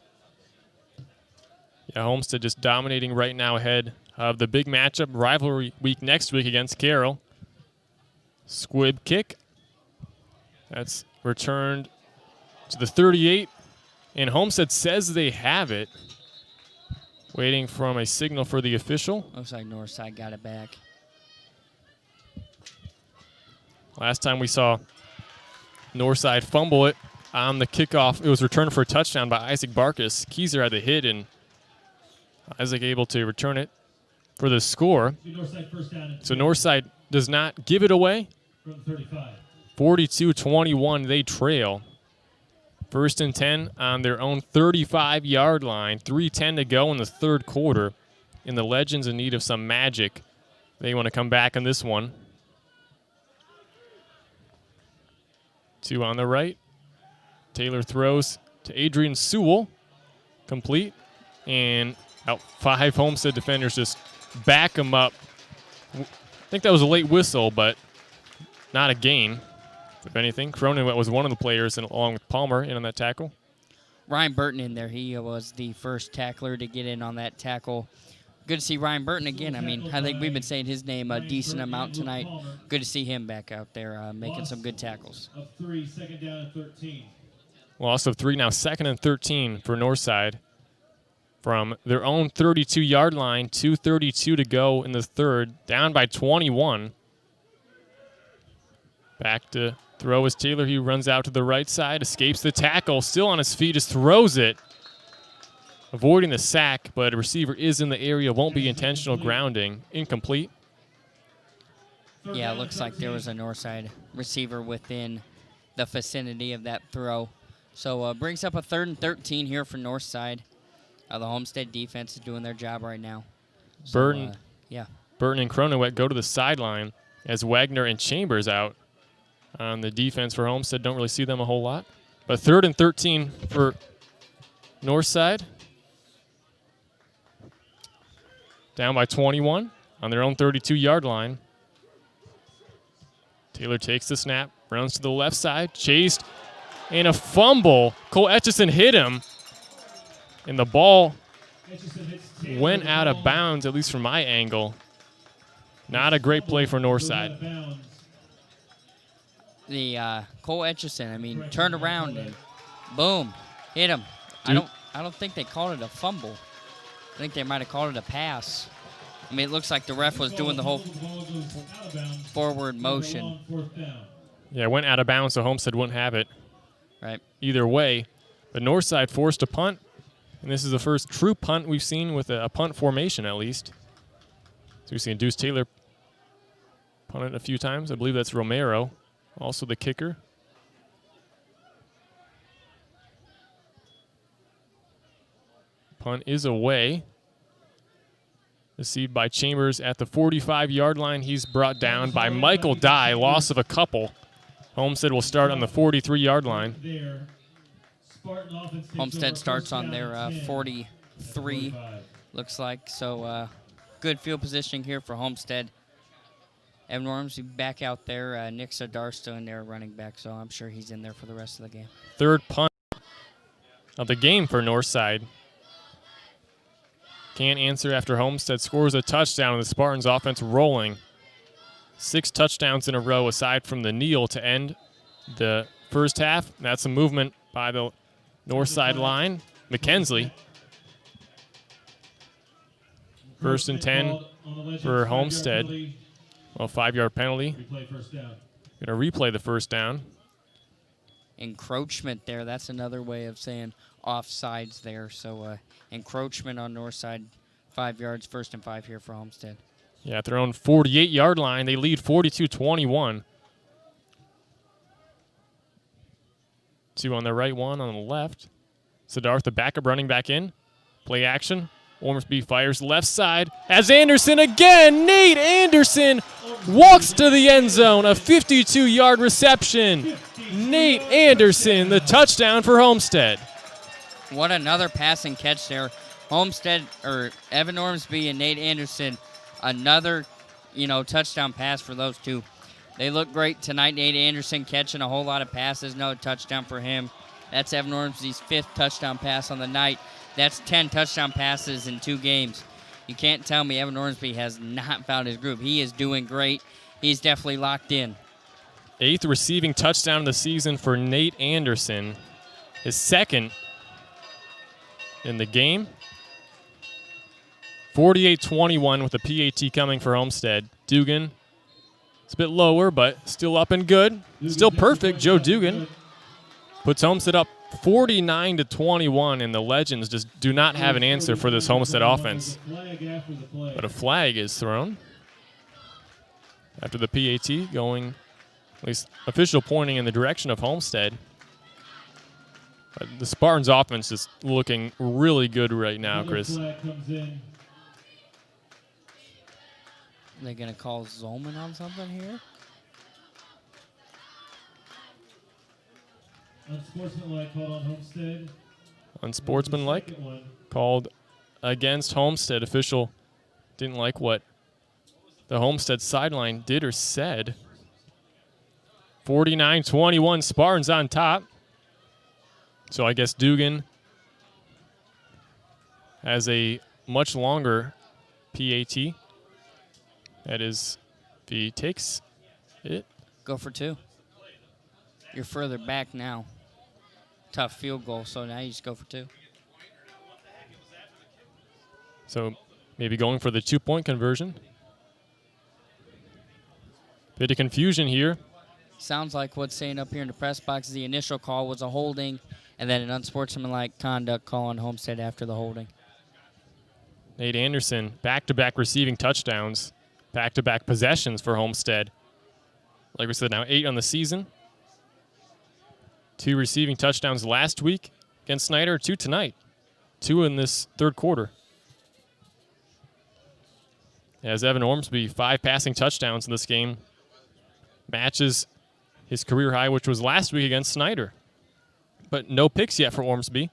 Yeah, Homestead just dominating right now ahead of the big matchup, rivalry week next week against Carroll. Squib kick. That's returned to the 38, and Homestead says they have it. Waiting from a signal for the official. Looks like Northside got it back. Last time we saw Northside fumble it on the kickoff, it was returned for a touchdown by Isaac Barkus. Keyser had the hit, and Isaac able to return it for the score. So Northside does not give it away. 42-21, they trail. 1st and 10 on their own 35-yard line. 3:10 to go in the third quarter. And the Legends in need of some magic. They want to come back on this one. 2 on the right. Taylor throws to Adrian Sewell. Complete. And out 5 Homestead defenders just back him up. I think that was a late whistle, but not a gain. If anything, Kohrman was one of the players along with Palmer in on that tackle. Ryan Burton in there. He was the first tackler to get in on that tackle. Good to see Ryan Burton again. I mean, I think we've been saying his name a decent amount tonight. Good to see him back out there making some good tackles. Of 3, 2nd down and 13. Loss of 3 now, 2nd and 13 for Northside. From their own 32-yard line, 2:32 to go in the third, down by 21. Back to throw is Taylor. He runs out to the right side, escapes the tackle, still on his feet, just throws it. Avoiding the sack, but a receiver is in the area, won't be intentional grounding. Incomplete. Yeah, it looks like there was a Northside receiver within the vicinity of that throw. So brings up a 3rd and 13 here for Northside. The Homestead defense is doing their job right now. So, Burton, yeah. Burton and Cronenwet go to the sideline as Wagner and Chambers out on the defense for Homestead. Don't really see them a whole lot. But 3rd and 13 for Northside. down by 21 on their own 32-yard line. Taylor takes the snap, runs to the left side, chased, and a fumble. Cole Etchison hit him, and the ball went out of bounds, at least from my angle. Not a great play for Northside. The Cole Etchison, I mean, turned around and boom, hit him. I don't think they called it a fumble. I think they might have called it a pass. I mean, it looks like the ref was doing the whole forward motion. Yeah, it went out of bounds, so Homestead wouldn't have it. Right. Either way, but Northside forced a punt, and this is the first true punt we've seen with a punt formation, at least. So we've seen Deuce Taylor punt it a few times. I believe that's Romero, also the kicker. Punt is away. Received by Chambers at the 45-yard line. He's brought down by Michael Dye, loss of a couple. Homestead will start on the 43-yard line. Homestead starts on their 43, looks like. So good field positioning here for Homestead. Evan Ormsby back out there. Nick Sadarsto in there running back, so I'm sure he's in there for the rest of the game. Third punt of the game for Northside. Can't answer after Homestead scores a touchdown and the Spartans offense rolling. 6 touchdowns in a row aside from the kneel to end the first half. That's a movement by the Northside line. McKensley. 1st and 10 for Homestead. Well, 5-yard penalty. Going to replay the first down. Encroachment there. That's another way of saying offsides there. So encroachment on Northside, 5 yards, 1st and 5 here for Homestead. Yeah, at their own 48-yard line, they lead 42-21. 2 on the right, 1 on the left. Siddhartha backup running back in. Play action. Ormsby fires left side. As Anderson again, Nate Anderson walks to the end zone. A 52-yard reception. Nate Anderson, the touchdown for Homestead. What another passing catch there. Homestead, or Evan Ormsby and Nate Anderson, another, touchdown pass for those two. They look great tonight. Nate Anderson catching a whole lot of passes. No touchdown for him. That's Evan Ormsby's 5th touchdown pass on the night. That's 10 touchdown passes in 2 games. You can't tell me Evan Ormsby has not found his groove. He is doing great. He's definitely locked in. 8th receiving touchdown of the season for Nate Anderson. His 2nd in the game. 48-21 with a PAT coming for Homestead. Dugan, it's a bit lower, but still up and good. Still perfect. Joe Dugan puts Homestead up 49-21, and the Legends just do not have an answer for this Homestead offense. But a flag is thrown after the PAT, going, at least official pointing in the direction of Homestead. But the Spartans offense is looking really good right now, Chris. Are they going to call Zollman on something here? Unsportsmanlike called on Homestead. Unsportsmanlike called against Homestead. Official didn't like what the Homestead sideline did or said. 49-21, Spartans on top. So I guess Dugan has a much longer PAT. That is, if he takes it. Go for 2. You're further back now. Tough field goal, so now you just go for 2. So maybe going for the 2-point conversion. Bit of confusion here. Sounds like what's saying up here in the press box is the initial call was a holding and then an unsportsmanlike conduct call on Homestead after the holding. Nate Anderson, back-to-back receiving touchdowns, back-to-back possessions for Homestead. Like we said, now 8 on the season. 2 receiving touchdowns last week against Snyder, 2 tonight. 2 in this third quarter. As Evan Ormsby, 5 passing touchdowns in this game. Matches his career high, which was last week against Snyder. But no picks yet for Ormsby.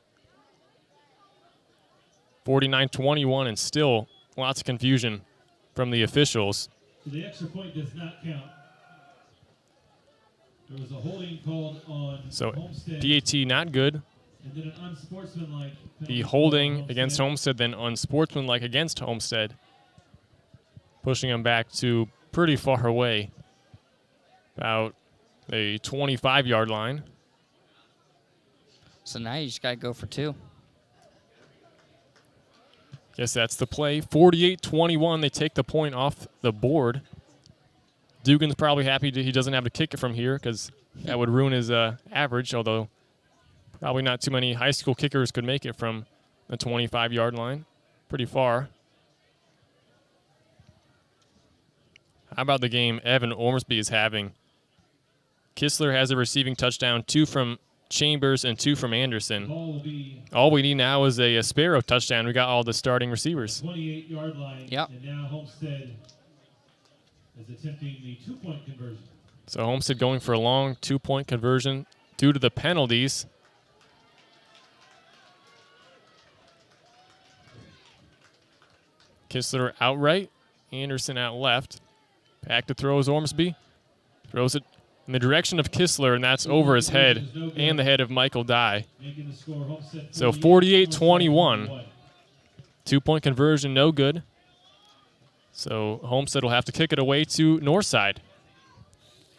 49-21 and still lots of confusion from the officials. So the extra point does not count. There was a holding called on So Homestead. PAT not good. And then an unsportsmanlike The penalty holding called on against Homestead, then unsportsmanlike against Homestead, pushing them back to pretty far away, about a 25-yard line. So now you just got to go for 2. Guess that's the play. 48-21, they take the point off the board. Dugan's probably happy he doesn't have to kick it from here because that would ruin his average, although probably not too many high school kickers could make it from the 25-yard line. Pretty far. How about the game Evan Ormsby is having? Kistler has a receiving touchdown, 2 from Chambers and 2 from Anderson. All we need now is a Sparrow touchdown. We got all the starting receivers. 28-yard line. Yep. And now Homestead is attempting the 2-point conversion. So Homestead going for a long 2-point conversion due to the penalties. Kistler outright, Anderson out left. Back to throw is Ormsby. Throws it in the direction of Kistler, and that's over his head and the head of Michael Dye. So 48-21. 2-point conversion, no good. So Homestead will have to kick it away to Northside.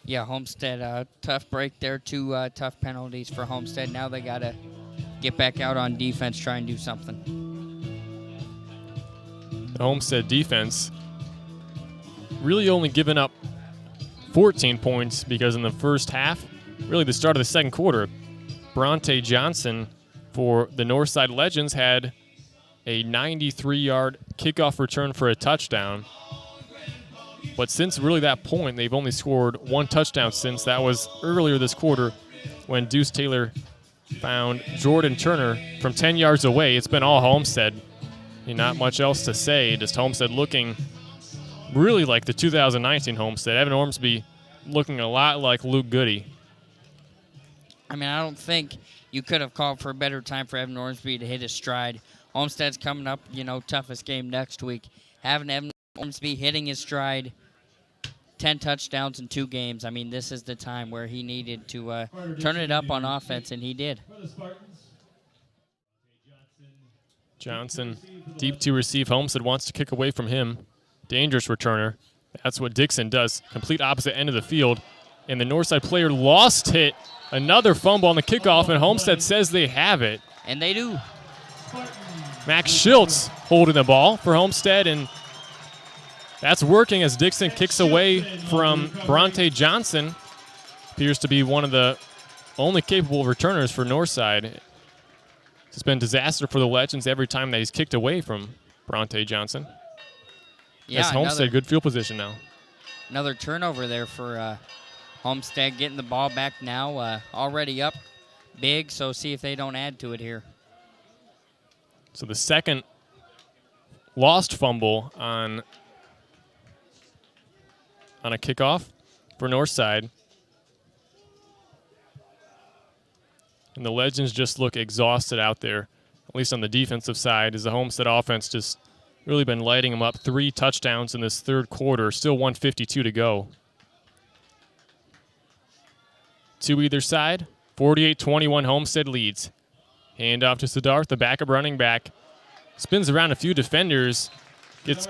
Yeah, Homestead, tough break there. 2 tough penalties for Homestead. Now they got to get back out on defense, try and do something. The Homestead defense really only given up 14 points because in the first half, really the start of the second quarter, Bronte Johnson for the Northside Legends had a 93-yard kickoff return for a touchdown. But since really that point, they've only scored 1 touchdown since. That was earlier this quarter when Deuce Taylor found Jordan Turner from 10 yards away. It's been all Homestead. Not much else to say. Just Homestead looking really like the 2019 Homestead. Evan Ormsby looking a lot like Luke Goody. I mean, I don't think you could have called for a better time for Evan Ormsby to hit his stride. Homestead's coming up, toughest game next week. Having Evan Ormsby hitting his stride, 10 touchdowns in 2 games. I mean, this is the time where he needed to turn it up on offense, and he did. Johnson, deep to receive. Homestead wants to kick away from him. Dangerous returner. That's what Dixon does. Complete opposite end of the field. And the Northside player lost it. Another fumble on the kickoff, and Homestead says they have it. And they do. Max Schultz holding the ball for Homestead, and that's working as Dixon kicks away from Bronte Johnson. Appears to be one of the only capable returners for Northside. It's been disaster for the Legends every time that he's kicked away from Bronte Johnson. Yeah, as Homestead, good field position now. Another turnover there for Homestead, getting the ball back now, already up big, so see if they don't add to it here. So the second lost fumble on a kickoff for Northside. And the Legends just look exhausted out there, at least on the defensive side, as the Homestead offense just really been lighting them up. 3 touchdowns in this third quarter, still 1:52 to go. To either side, 48-21 Homestead leads. Hand off to Siddharth, the backup running back. Spins around a few defenders, gets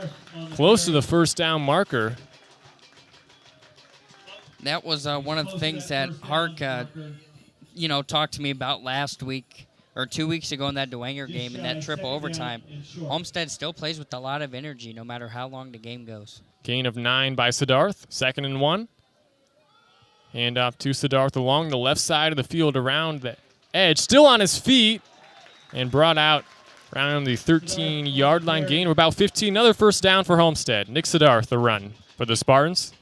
close to the first down marker. That was one of the things that Hark talked to me about last week or 2 weeks ago in that Dwenger game in that triple overtime. Homestead still plays with a lot of energy no matter how long the game goes. Gain of 9 by Siddharth, 2nd and 1. Hand off to Siddharth along the left side of the field around the edge. Still on his feet and brought out around the 13-yard line, gain of about 15. Another first down for Homestead. Nick Siddharth, the run for the Spartans.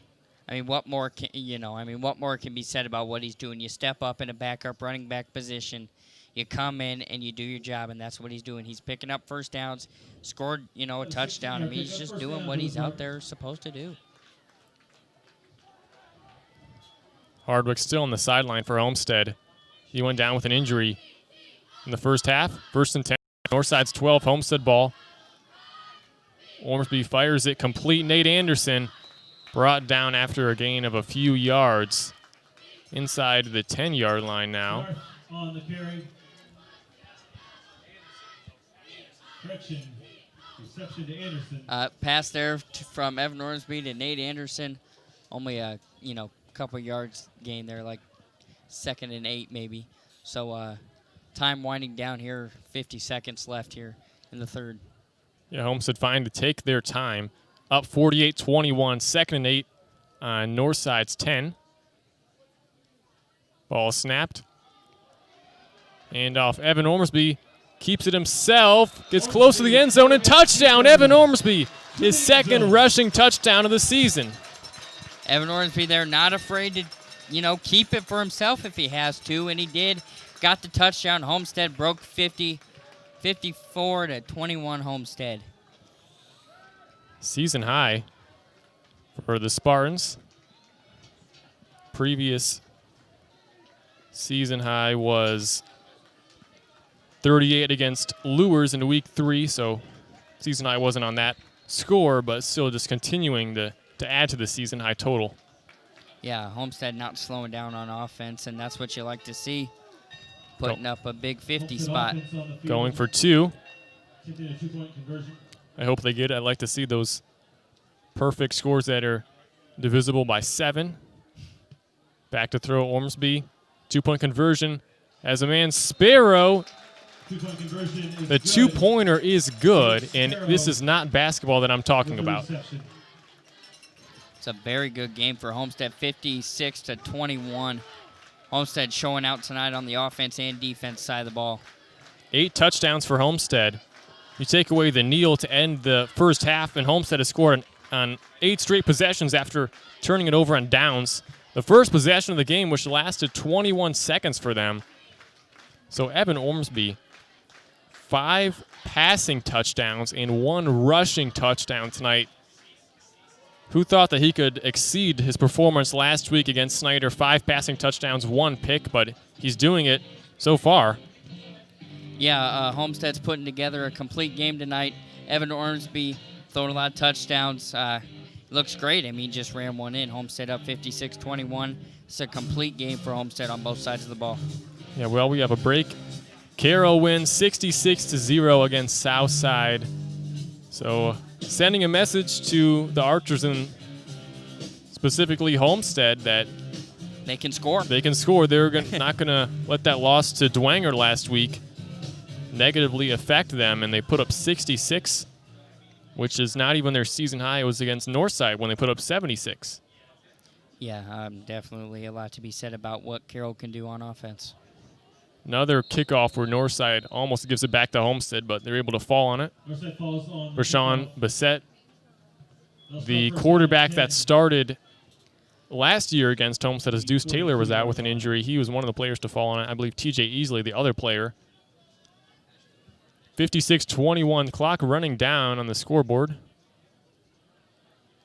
I mean, what more can be said about what he's doing? You step up in a backup running back position, you come in and you do your job, and that's what he's doing. He's picking up first downs, scored, a touchdown. I mean, he's just doing what he's out there supposed to do. Hardwick still on the sideline for Homestead. He went down with an injury in the first half. 1st and 10. Northside's 12, Homestead ball. Ormsby fires it complete. Nate Anderson brought down after a gain of a few yards inside the 10-yard line now. On the carry. Correction. Reception to Anderson. Pass there from Evan Ormsby to Nate Anderson. Only a couple yards gain there, like 2nd and 8 maybe. So time winding down here, 50 seconds left here in the third. Yeah, Homestead fine to take their time. Up 48-21, 2nd and 8 on Northside's 10. Ball snapped. And off Evan Ormsby. Keeps it himself. Gets close to the end zone and touchdown. Evan Ormsby, his 2nd rushing touchdown of the season. Evan Ormsby there, not afraid to, keep it for himself if he has to, and he did. Got the touchdown. Homestead broke 50, 54-21 Homestead. Season high for the Spartans. Previous season high was 38 against Lures in week 3, so season high wasn't on that score, but still just continuing to add to the season high total. Yeah, Homestead not slowing down on offense, and that's what you like to see. Putting up a big 50 spot. Going for 2. I hope they get it. I'd like to see those perfect scores that are divisible by 7. Back to throw Ormsby. 2-point conversion as a man Sparrow. The 2-pointer is good, and this is not basketball that I'm talking about. It's a very good game for Homestead, 56-21. Homestead showing out tonight on the offense and defense side of the ball. 8 touchdowns for Homestead. You take away the kneel to end the first half, and Homestead has scored on 8 straight possessions after turning it over on downs. The first possession of the game, which lasted 21 seconds for them. So Evan Ormsby, 5 passing touchdowns and 1 rushing touchdown tonight. Who thought that he could exceed his performance last week against Snyder? 5 passing touchdowns, 1 pick, but he's doing it so far. Yeah, Homestead's putting together a complete game tonight. Evan Ormsby throwing a lot of touchdowns. Looks great. I mean, just ran one in. Homestead up 56-21. It's a complete game for Homestead on both sides of the ball. Yeah, well, we have a break. Carroll wins 66-0 against Southside. So sending a message to the Archers and specifically Homestead that they can score. They can score. They're not going to let that loss to Dwenger last week negatively affect them, and they put up 66, which is not even their season high. It was against Northside when they put up 76. Yeah, definitely a lot to be said about what Carroll can do on offense. Another kickoff where Northside almost gives it back to Homestead, but they're able to fall on it. Rashawn Bassett, the quarterback that started last year against Homestead as Deuce Taylor was out with an injury. He was one of the players to fall on it. I believe TJ Easley, the other player. 56-21, clock running down on the scoreboard.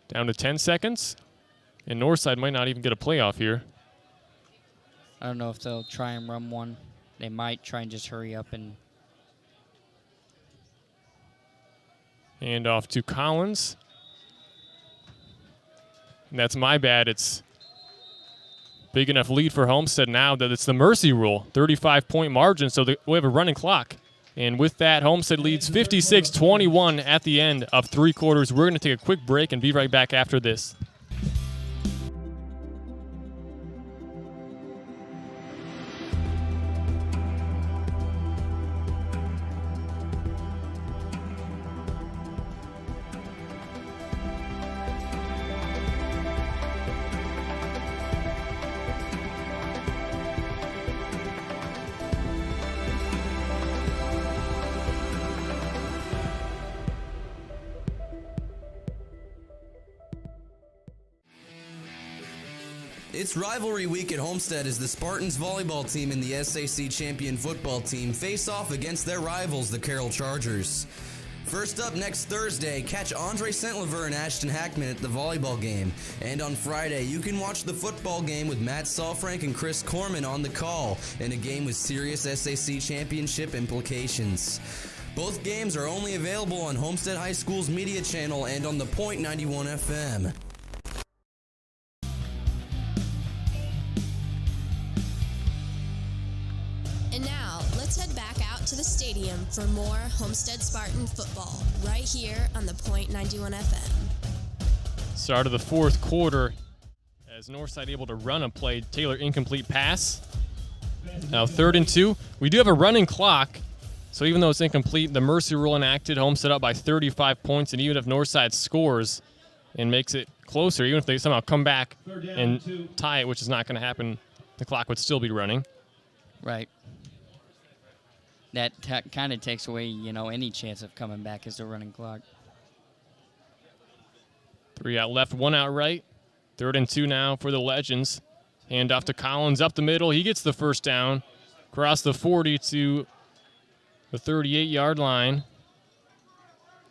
Down to 10 seconds. And Northside might not even get a playoff here. I don't know if they'll try and run one. They might try and just hurry up and... Hand off to Collins. And that's my bad. It's big enough lead for Homestead now that it's the mercy rule. 35-point margin, so we have a running clock. And with that, Homestead leads 56-21 at the end of 3 quarters. We're going to take a quick break and be right back after this. It's rivalry week at Homestead as the Spartans volleyball team and the SAC champion football team face off against their rivals, the Carroll Chargers. First up next Thursday, catch Andre Saint-Lever and Ashton Hackman at the volleyball game. And on Friday, you can watch the football game with Matt Saalfrank and Chris Kohrman on the call in a game with serious SAC championship implications. Both games are only available on Homestead High School's media channel and on the Point 91 FM. And now, let's head back out to the stadium for more Homestead Spartan football, right here on the Point 91 FM. Start of the fourth quarter as Northside able to run a play. Taylor incomplete pass. Now 3rd and 2. We do have a running clock, so even though it's incomplete, the mercy rule enacted. Homestead up by 35 points, and even if Northside scores and makes it closer, even if they somehow come back and tie it, which is not going to happen, the clock would still be running. Right. That kind of takes away, any chance of coming back as the running clock. 3 out left, 1 out right. 3rd and 2 now for the Legends. Hand off to Collins up the middle. He gets the first down. Across the 40 to the 38-yard line.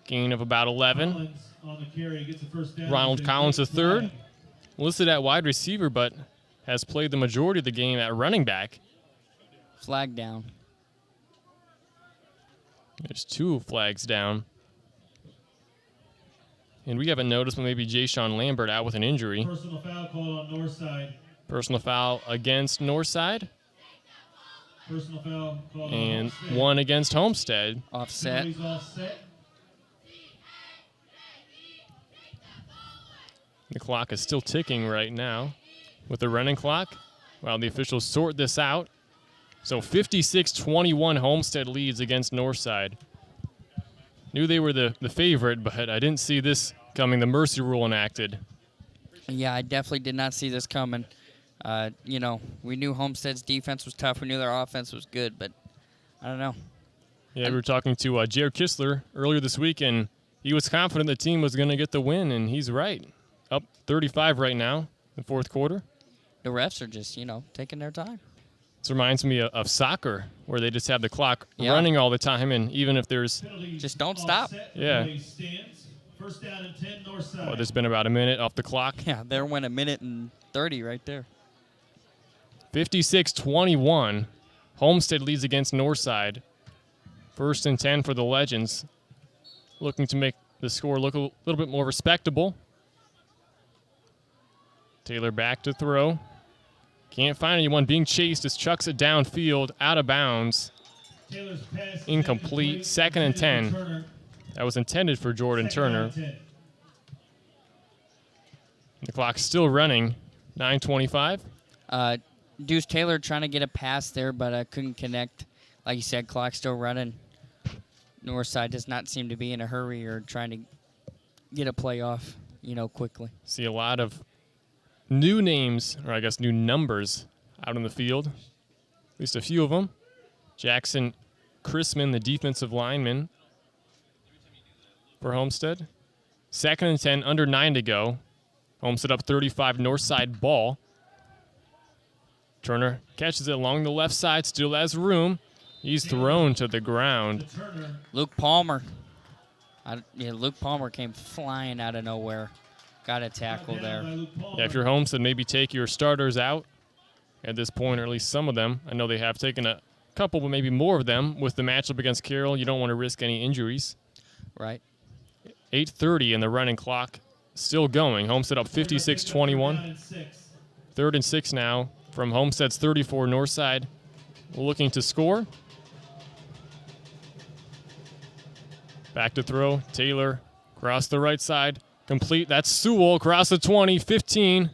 Gain of about 11. On the carry, gets the first down. Ronald Collins the third. Listed at wide receiver, but has played the majority of the game at running back. Flag down. There's 2 flags down. And we haven't noticed, but maybe Jay-Sean Lambert out with an injury. Personal foul called on Northside. Personal foul against Northside. Personal foul called and on Homestead. 1 against Homestead. Offset. The clock is still ticking right now with the running clock while the officials sort this out. So 56-21 Homestead leads against Northside. Knew they were the favorite, but I didn't see this coming. The mercy rule enacted. Yeah, I definitely did not see this coming. We knew Homestead's defense was tough. We knew their offense was good, but I don't know. Yeah, we were talking to Jared Kistler earlier this week, and he was confident the team was going to get the win, and he's right. Up 35 right now in the fourth quarter. The refs are just, taking their time. This reminds me of soccer, where they just have the clock running all the time, and even if there's... Just don't stop. Yeah. First down and 10, Northside. Well, there's been about a minute off the clock. Yeah, there went 1:30 right there. 56-21. Homestead leads against Northside. 1st and 10 for the Legends. Looking to make the score look a little bit more respectable. Taylor back to throw. Can't find anyone. Being chased as chucks it downfield, out of bounds. Incomplete. 2nd and 10. That was intended for Jordan Turner. The clock's still running. 9:25. Deuce Taylor trying to get a pass there, but couldn't connect. Like you said, clock still running. Northside does not seem to be in a hurry or trying to get a play off, quickly. See a lot of new names, or I guess new numbers, out on the field. At least a few of them. Jackson Chrisman, the defensive lineman for Homestead. 2nd and 10, under 9 to go. Homestead up 35, Northside ball. Turner catches it along the left side, still has room. He's thrown to the ground. Luke Palmer. Luke Palmer came flying out of nowhere. Got a tackle there. Yeah, if you're Homestead, maybe take your starters out at this point, or at least some of them. I know they have taken a couple, but maybe more of them. With the matchup against Carroll, you don't want to risk any injuries. Right. 8:30 and the running clock still going. Homestead up 56-21. 3rd and 6 now from Homestead's 34. Northside looking to score. Back to throw. Taylor across the right side. Complete. That's Sewell across the 20, 15.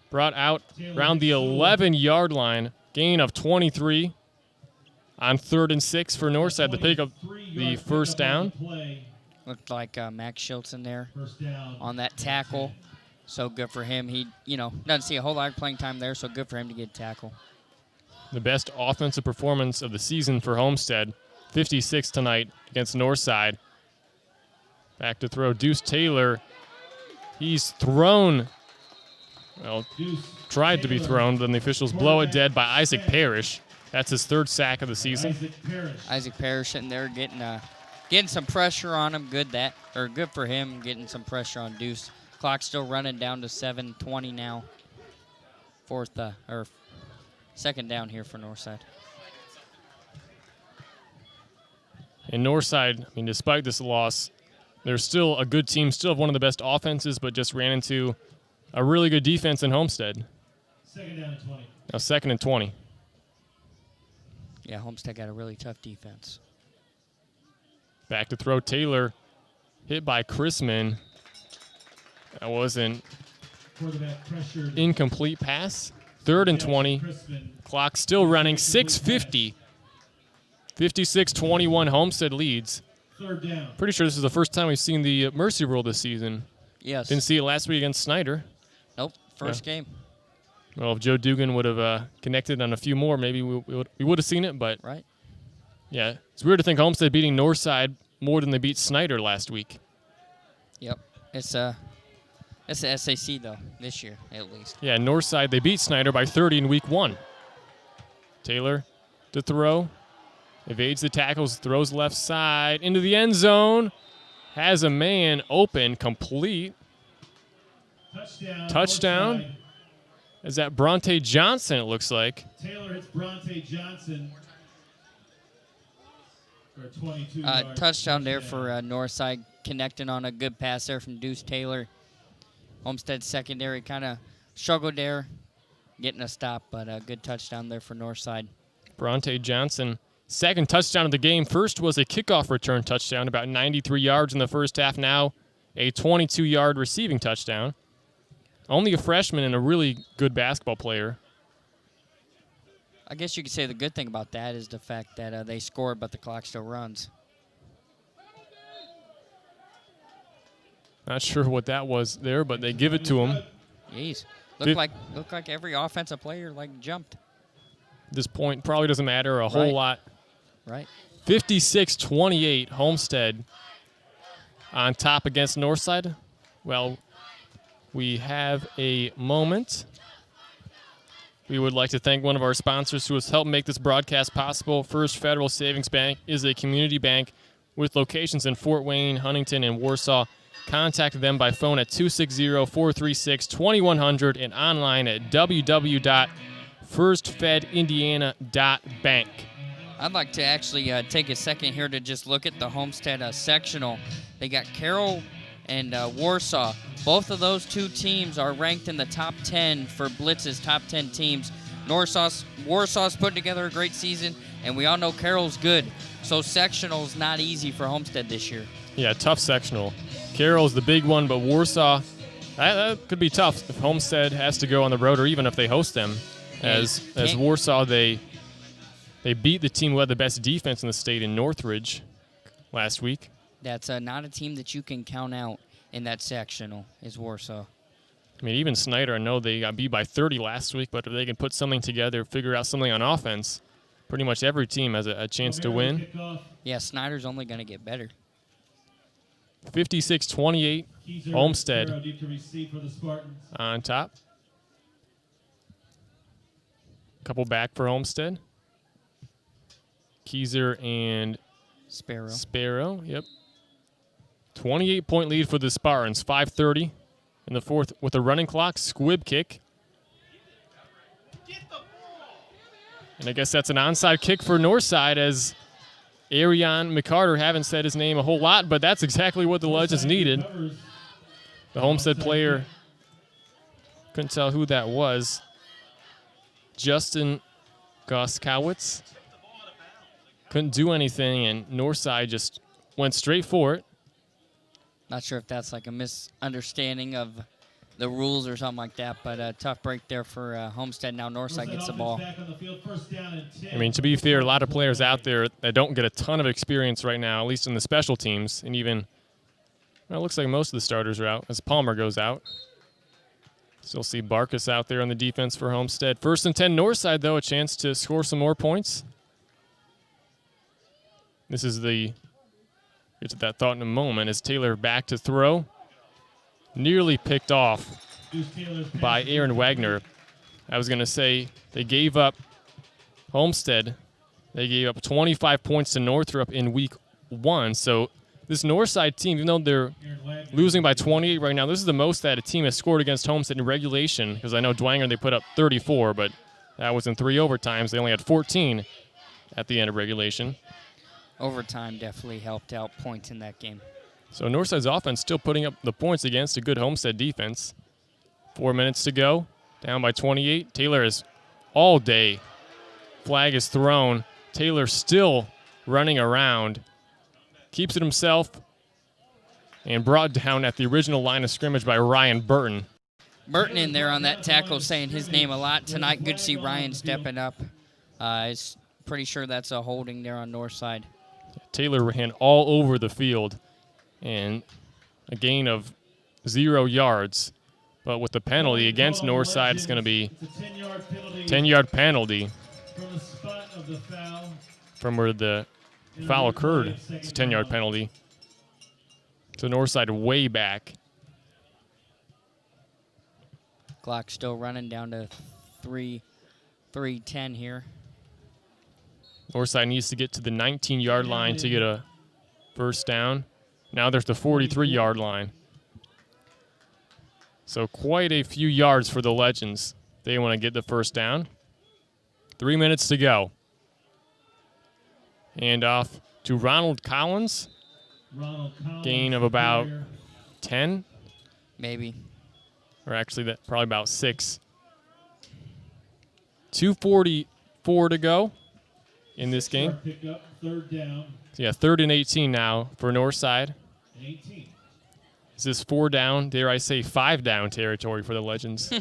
Brought out around the 11-yard line. Gain of 23 on 3rd and 6 for Northside to pick up the first down. Looked like Max Schultz in there on that tackle. So good for him. He, doesn't see a whole lot of playing time there, so good for him to get a tackle. The best offensive performance of the season for Homestead. 56 tonight against Northside. Back to throw. Deuce Taylor. He's thrown. Well, tried to be thrown, but then the officials blow it dead by Isaac Parrish. That's his 3rd sack of the season. Isaac Parrish sitting there getting some pressure on him. Good for him getting some pressure on Deuce. Clock's still running down to 7:20 now. 2nd down here for Northside. And Northside, I mean, despite this loss, they're still a good team, still have one of the best offenses, but just ran into a really good defense in Homestead. Second down and 20. Now 2nd and 20. Yeah, Homestead got a really tough defense. Back to throw. Taylor hit by Chrisman. That was an incomplete pass. 3rd and 20. Clock still running. 6:50. 56-21. Homestead leads. Third down. Pretty sure this is the first time we've seen the Mercy Rule this season. Yes. Didn't see it last week against Snyder. Nope. First game. Well, if Joe Dugan would have connected on a few more, maybe we would have seen it. But right. Yeah, it's weird to think Homestead beating Northside more than they beat Snyder last week. Yep. It's the SAC, though, this year at least. Yeah, Northside, they beat Snyder by 30 in week 1. Taylor to throw. Evades the tackles, throws left side into the end zone. Has a man open, complete. Touchdown. Is that Bronte Johnson, it looks like. Taylor hits Bronte Johnson for a 22-yard touchdown there for Northside, connecting on a good pass there from Deuce Taylor. Homestead secondary kind of struggled there, getting a stop, but a good touchdown there for Northside. Bronte Johnson, 2nd touchdown of the game. First was a kickoff return touchdown, about 93 yards in the first half. Now a 22-yard receiving touchdown. Only a freshman and a really good basketball player. I guess you could say the good thing about that is the fact that they scored, but the clock still runs. Not sure what that was there, but they give it to him. Jeez. Looked like every offensive player jumped. At this point, probably doesn't matter a whole lot. Right. 56-28, Homestead on top against Northside. Well, we have a moment. We would like to thank one of our sponsors who has helped make this broadcast possible. First Federal Savings Bank is a community bank with locations in Fort Wayne, Huntington, and Warsaw. Contact them by phone at 260-436-2100 and online at www.firstfedindiana.bank. I'd like to actually take a second here to just look at the Homestead sectional. They got Carroll and Warsaw. Both of those two teams are ranked in the top 10 for Blitz's top 10 teams. Warsaw's put together a great season, and we all know Carroll's good. So sectional's not easy for Homestead this year. Yeah, tough sectional. Carroll's the big one, but Warsaw, that could be tough if Homestead has to go on the road or even if they host them. As Warsaw, they beat the team who had the best defense in the state in Northridge last week. That's not a team that you can count out in that sectional, is Warsaw. I mean, even Snyder, I know they got beat by 30 last week, but if they can put something together, figure out something on offense, pretty much every team has a chance to win. Yeah, Snyder's only going to get better. 56-28, Homestead on top. Couple back for Homestead. Keyser and Sparrow, yep. 28-point lead for the Spartans, 5:30 in the fourth with a running clock, squib kick. And I guess that's an onside kick for Northside as Arion McCarter, haven't said his name a whole lot, but that's exactly what the Legends needed. The Homestead player, couldn't tell who that was. Justin Goskowitz. Couldn't do anything, and Northside just went straight for it. Not sure if that's like a misunderstanding of the rules or something like that, but a tough break there for Homestead. Now Northside gets the ball. I mean, to be fair, a lot of players out there that don't get a ton of experience right now, at least in the special teams, and even, well, it looks like most of the starters are out as Palmer goes out. Still see Barkas out there on the defense for Homestead. 1st and 10 Northside, though, a chance to score some more points. This is get to that thought in a moment as Taylor back to throw. Nearly picked off by Aaron Wagner. I was going to say they gave up Homestead. They gave up 25 points to Northrop in week 1. So this Northside team, even though they're losing by 28 right now, this is the most that a team has scored against Homestead in regulation, because I know Dwanger, they put up 34, but that was in 3 overtimes. They only had 14 at the end of regulation. Overtime definitely helped out points in that game. So Northside's offense still putting up the points against a good Homestead defense. 4 minutes to go. Down by 28. Taylor is all day. Flag is thrown. Taylor still running around. Keeps it himself. And brought down at the original line of scrimmage by Ryan Burton. Burton in there on that tackle saying his name a lot tonight. Good to see Ryan stepping up. Is pretty sure that's a holding there on Northside. Taylor ran all over the field. And a gain of 0 yards. But with the penalty against Northside, it's going to be a 10-yard penalty. From the spot of the foul. From where the foul occurred, it's a 10-yard penalty. So Northside way back. Clock still running down to 3:10 here. Northside needs to get to the 19-yard line to get a first down. Now there's the 43-yard line. So quite a few yards for the Legends. They want to get the first down. 3 minutes to go. Hand off to Ronald Collins. Gain of about 10. Maybe. Or actually, that probably about 6. 2:44 to go in this game. Third down. So yeah, 3rd and 18 now for Northside. 18. Is this 4 down, dare I say 5 down territory for the Legends?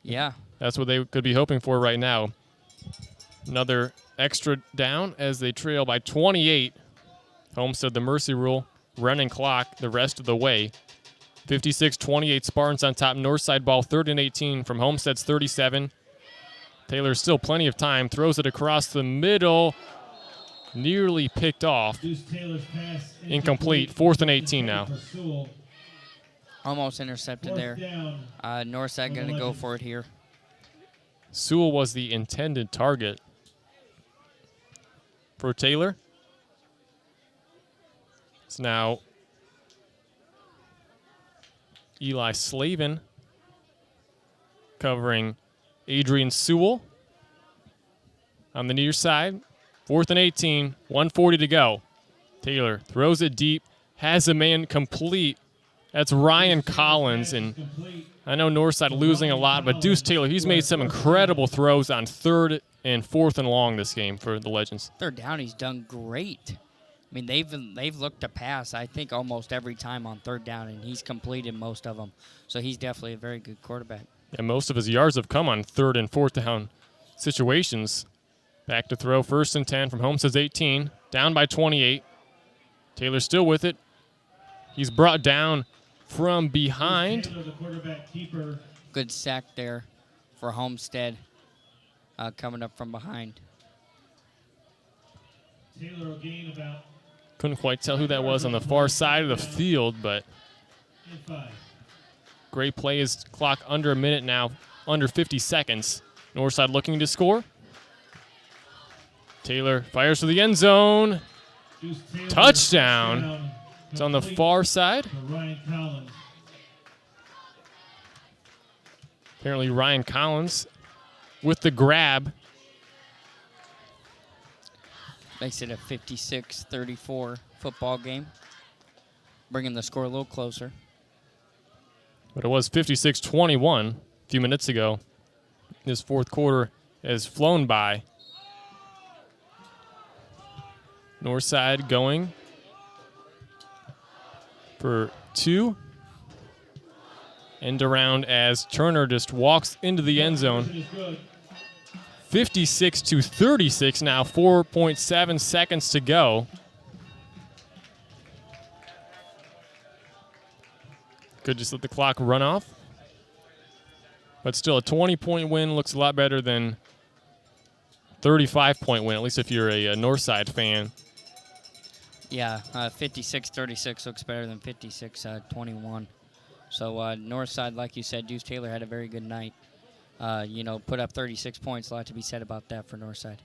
Yeah. That's what they could be hoping for right now. Another extra down as they trail by 28. Homestead, the mercy rule, running clock the rest of the way. 56-28 Spartans on top. Northside ball 3rd and 18 from Homestead's 37. Taylor still plenty of time. Throws it across the middle. Nearly picked off. Incomplete. 4th and 18 now. Almost intercepted there. Northside going to go for it here. Sewell was the intended target for Taylor. It's now Eli Slavin covering Adrian Sewell on the near side. 4th and 18, 1:40 to go. Taylor throws it deep, has a man complete. That's Ryan Collins, and I know Northside losing a lot, but Deuce Taylor, he's made some incredible throws on 3rd and 4th and long this game for the Legends. 3rd down, he's done great. I mean, they've looked to pass, I think, almost every time on 3rd down, and he's completed most of them. So he's definitely a very good quarterback. Yeah, most of his yards have come on 3rd and 4th down situations. Back to throw, 1st and 10 from Homestead's 18. Down by 28. Taylor still with it. He's brought down from behind. Good sack there for Homestead coming up from behind. Taylor will gain about. Couldn't quite tell who that was on the far side of the field, but great play. Is clock under a minute now, under 50 seconds. Northside looking to score. Taylor fires to the end zone. Touchdown. It's on the far side. Apparently Ryan Collins with the grab. Makes it a 56-34 football game. Bringing the score a little closer. But it was 56-21 a few minutes ago. This 4th quarter has flown by. Northside going for 2. End around as Turner just walks into the end zone. 56-36 now, 4.7 seconds to go. Could just let the clock run off. But still, a 20-point win looks a lot better than 35-point win, at least if you're a Northside fan. Yeah, 56-36 looks better than 56-21. So Northside, like you said, Deuce Taylor had a very good night. Put up 36 points. A lot to be said about that for Northside.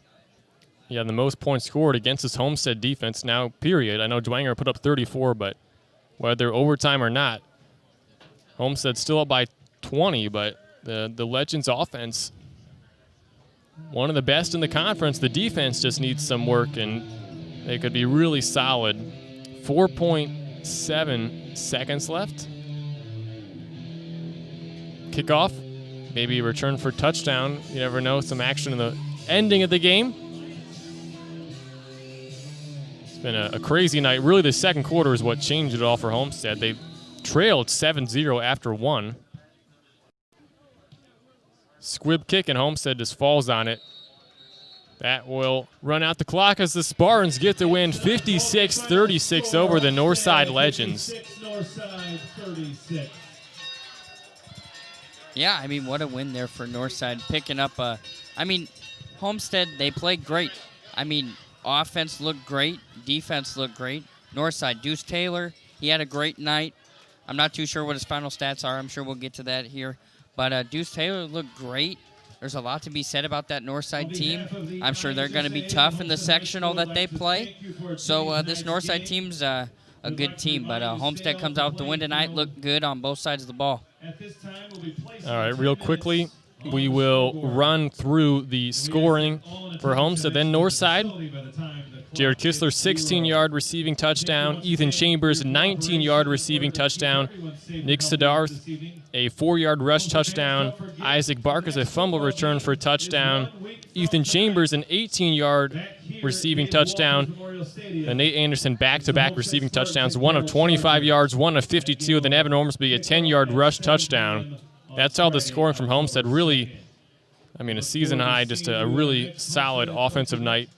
Yeah, the most points scored against this Homestead defense now, period. I know Dwanger put up 34, but whether overtime or not, Homestead's still up by 20, but the Legends offense, one of the best in the conference. The defense just needs some work, and they could be really solid. 4.7 seconds left. Kickoff, maybe a return for touchdown. You never know, some action in the ending of the game. It's been a crazy night. Really, the second quarter is what changed it all for Homestead. They trailed 7-0 after one. Squib kick, and Homestead just falls on it. That will run out the clock as the Spartans get the win 56-36 over the Northside Legends. Northside 36. Yeah, I mean, what a win there for Northside. Picking up Homestead, they played great. I mean, offense looked great. Defense looked great. Northside, Deuce Taylor, he had a great night. I'm not too sure what his final stats are. I'm sure we'll get to that here. But Deuce Taylor looked great. There's a lot to be said about that Northside team. I'm sure they're going to be tough in the sectional that they play. So this Northside team's a good team. But Homestead comes out with the win tonight. Looked good on both sides of the ball. All right, real quickly, we will run through the scoring for Homestead. Then Northside, Jared Kistler, 16-yard receiving touchdown. Ethan Chambers, 19-yard receiving touchdown. Nick Sidarth, a 4-yard rush touchdown. Isaac Barkas, a fumble return for a touchdown. Ethan Chambers, an 18-yard receiving touchdown. And Nate Anderson, back-to-back receiving touchdowns, one of 25 yards, one of 52. Then Evan Ormsby, a 10-yard rush touchdown. That's all the scoring from Homestead. Really, a season high, just a really solid offensive night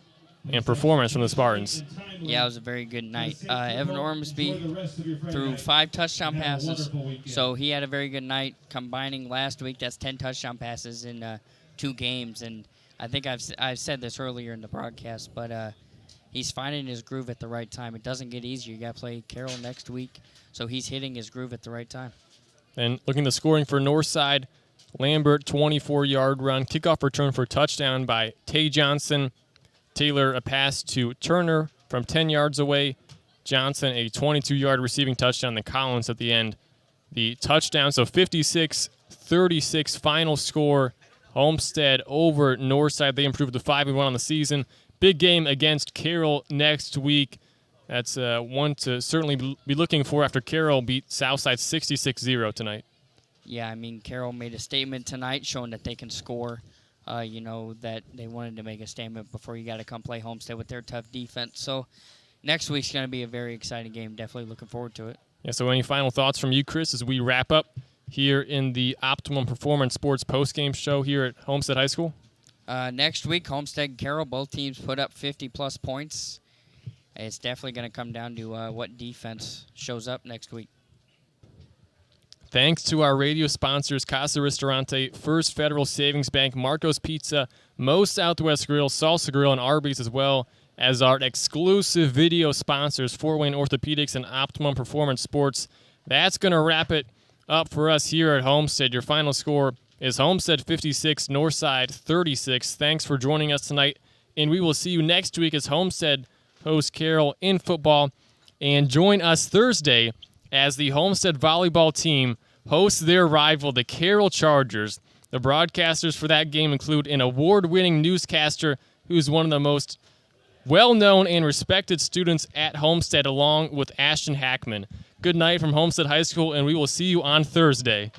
and performance from the Spartans. Yeah, it was a very good night. Evan Ormsby threw 5 touchdown passes, so he had a very good night. Combining last week, that's 10 touchdown passes in 2 games. And I think I've said this earlier in the broadcast, but he's finding his groove at the right time. It doesn't get easier. You got to play Carroll next week, so he's hitting his groove at the right time. And looking at the scoring for Northside, Lambert, 24-yard run. Kickoff return for a touchdown by Tay Johnson. Taylor, a pass to Turner from 10 yards away. Johnson, a 22-yard receiving touchdown. Then Collins at the end, the touchdown. So 56-36 final score. Homestead over Northside. They improved to 5-1 on the season. Big game against Carroll next week. That's one to certainly be looking for after Carroll beat Southside 66-0 tonight. Yeah, Carroll made a statement tonight showing that they can score. That they wanted to make a statement before you got to come play Homestead with their tough defense. So next week's going to be a very exciting game. Definitely looking forward to it. Yeah, so any final thoughts from you, Chris, as we wrap up here in the Optimum Performance Sports postgame show here at Homestead High School? Next week, Homestead and Carroll, both teams put up 50-plus points. It's definitely going to come down to what defense shows up next week. Thanks to our radio sponsors, Casa Ristorante, First Federal Savings Bank, Marco's Pizza, Mo Southwest Grill, Salsa Grill, and Arby's, as well as our exclusive video sponsors, Fort Wayne Orthopedics and Optimum Performance Sports. That's going to wrap it up for us here at Homestead. Your final score is Homestead 56, Northside 36. Thanks for joining us tonight, and we will see you next week as Homestead hosts Carroll in football. And join us Thursday as the Homestead volleyball team hosts their rival, the Carroll Chargers. The broadcasters for that game include an award-winning newscaster who's one of the most well-known and respected students at Homestead, along with Ashton Hackman. Good night from Homestead High School, and we will see you on Thursday.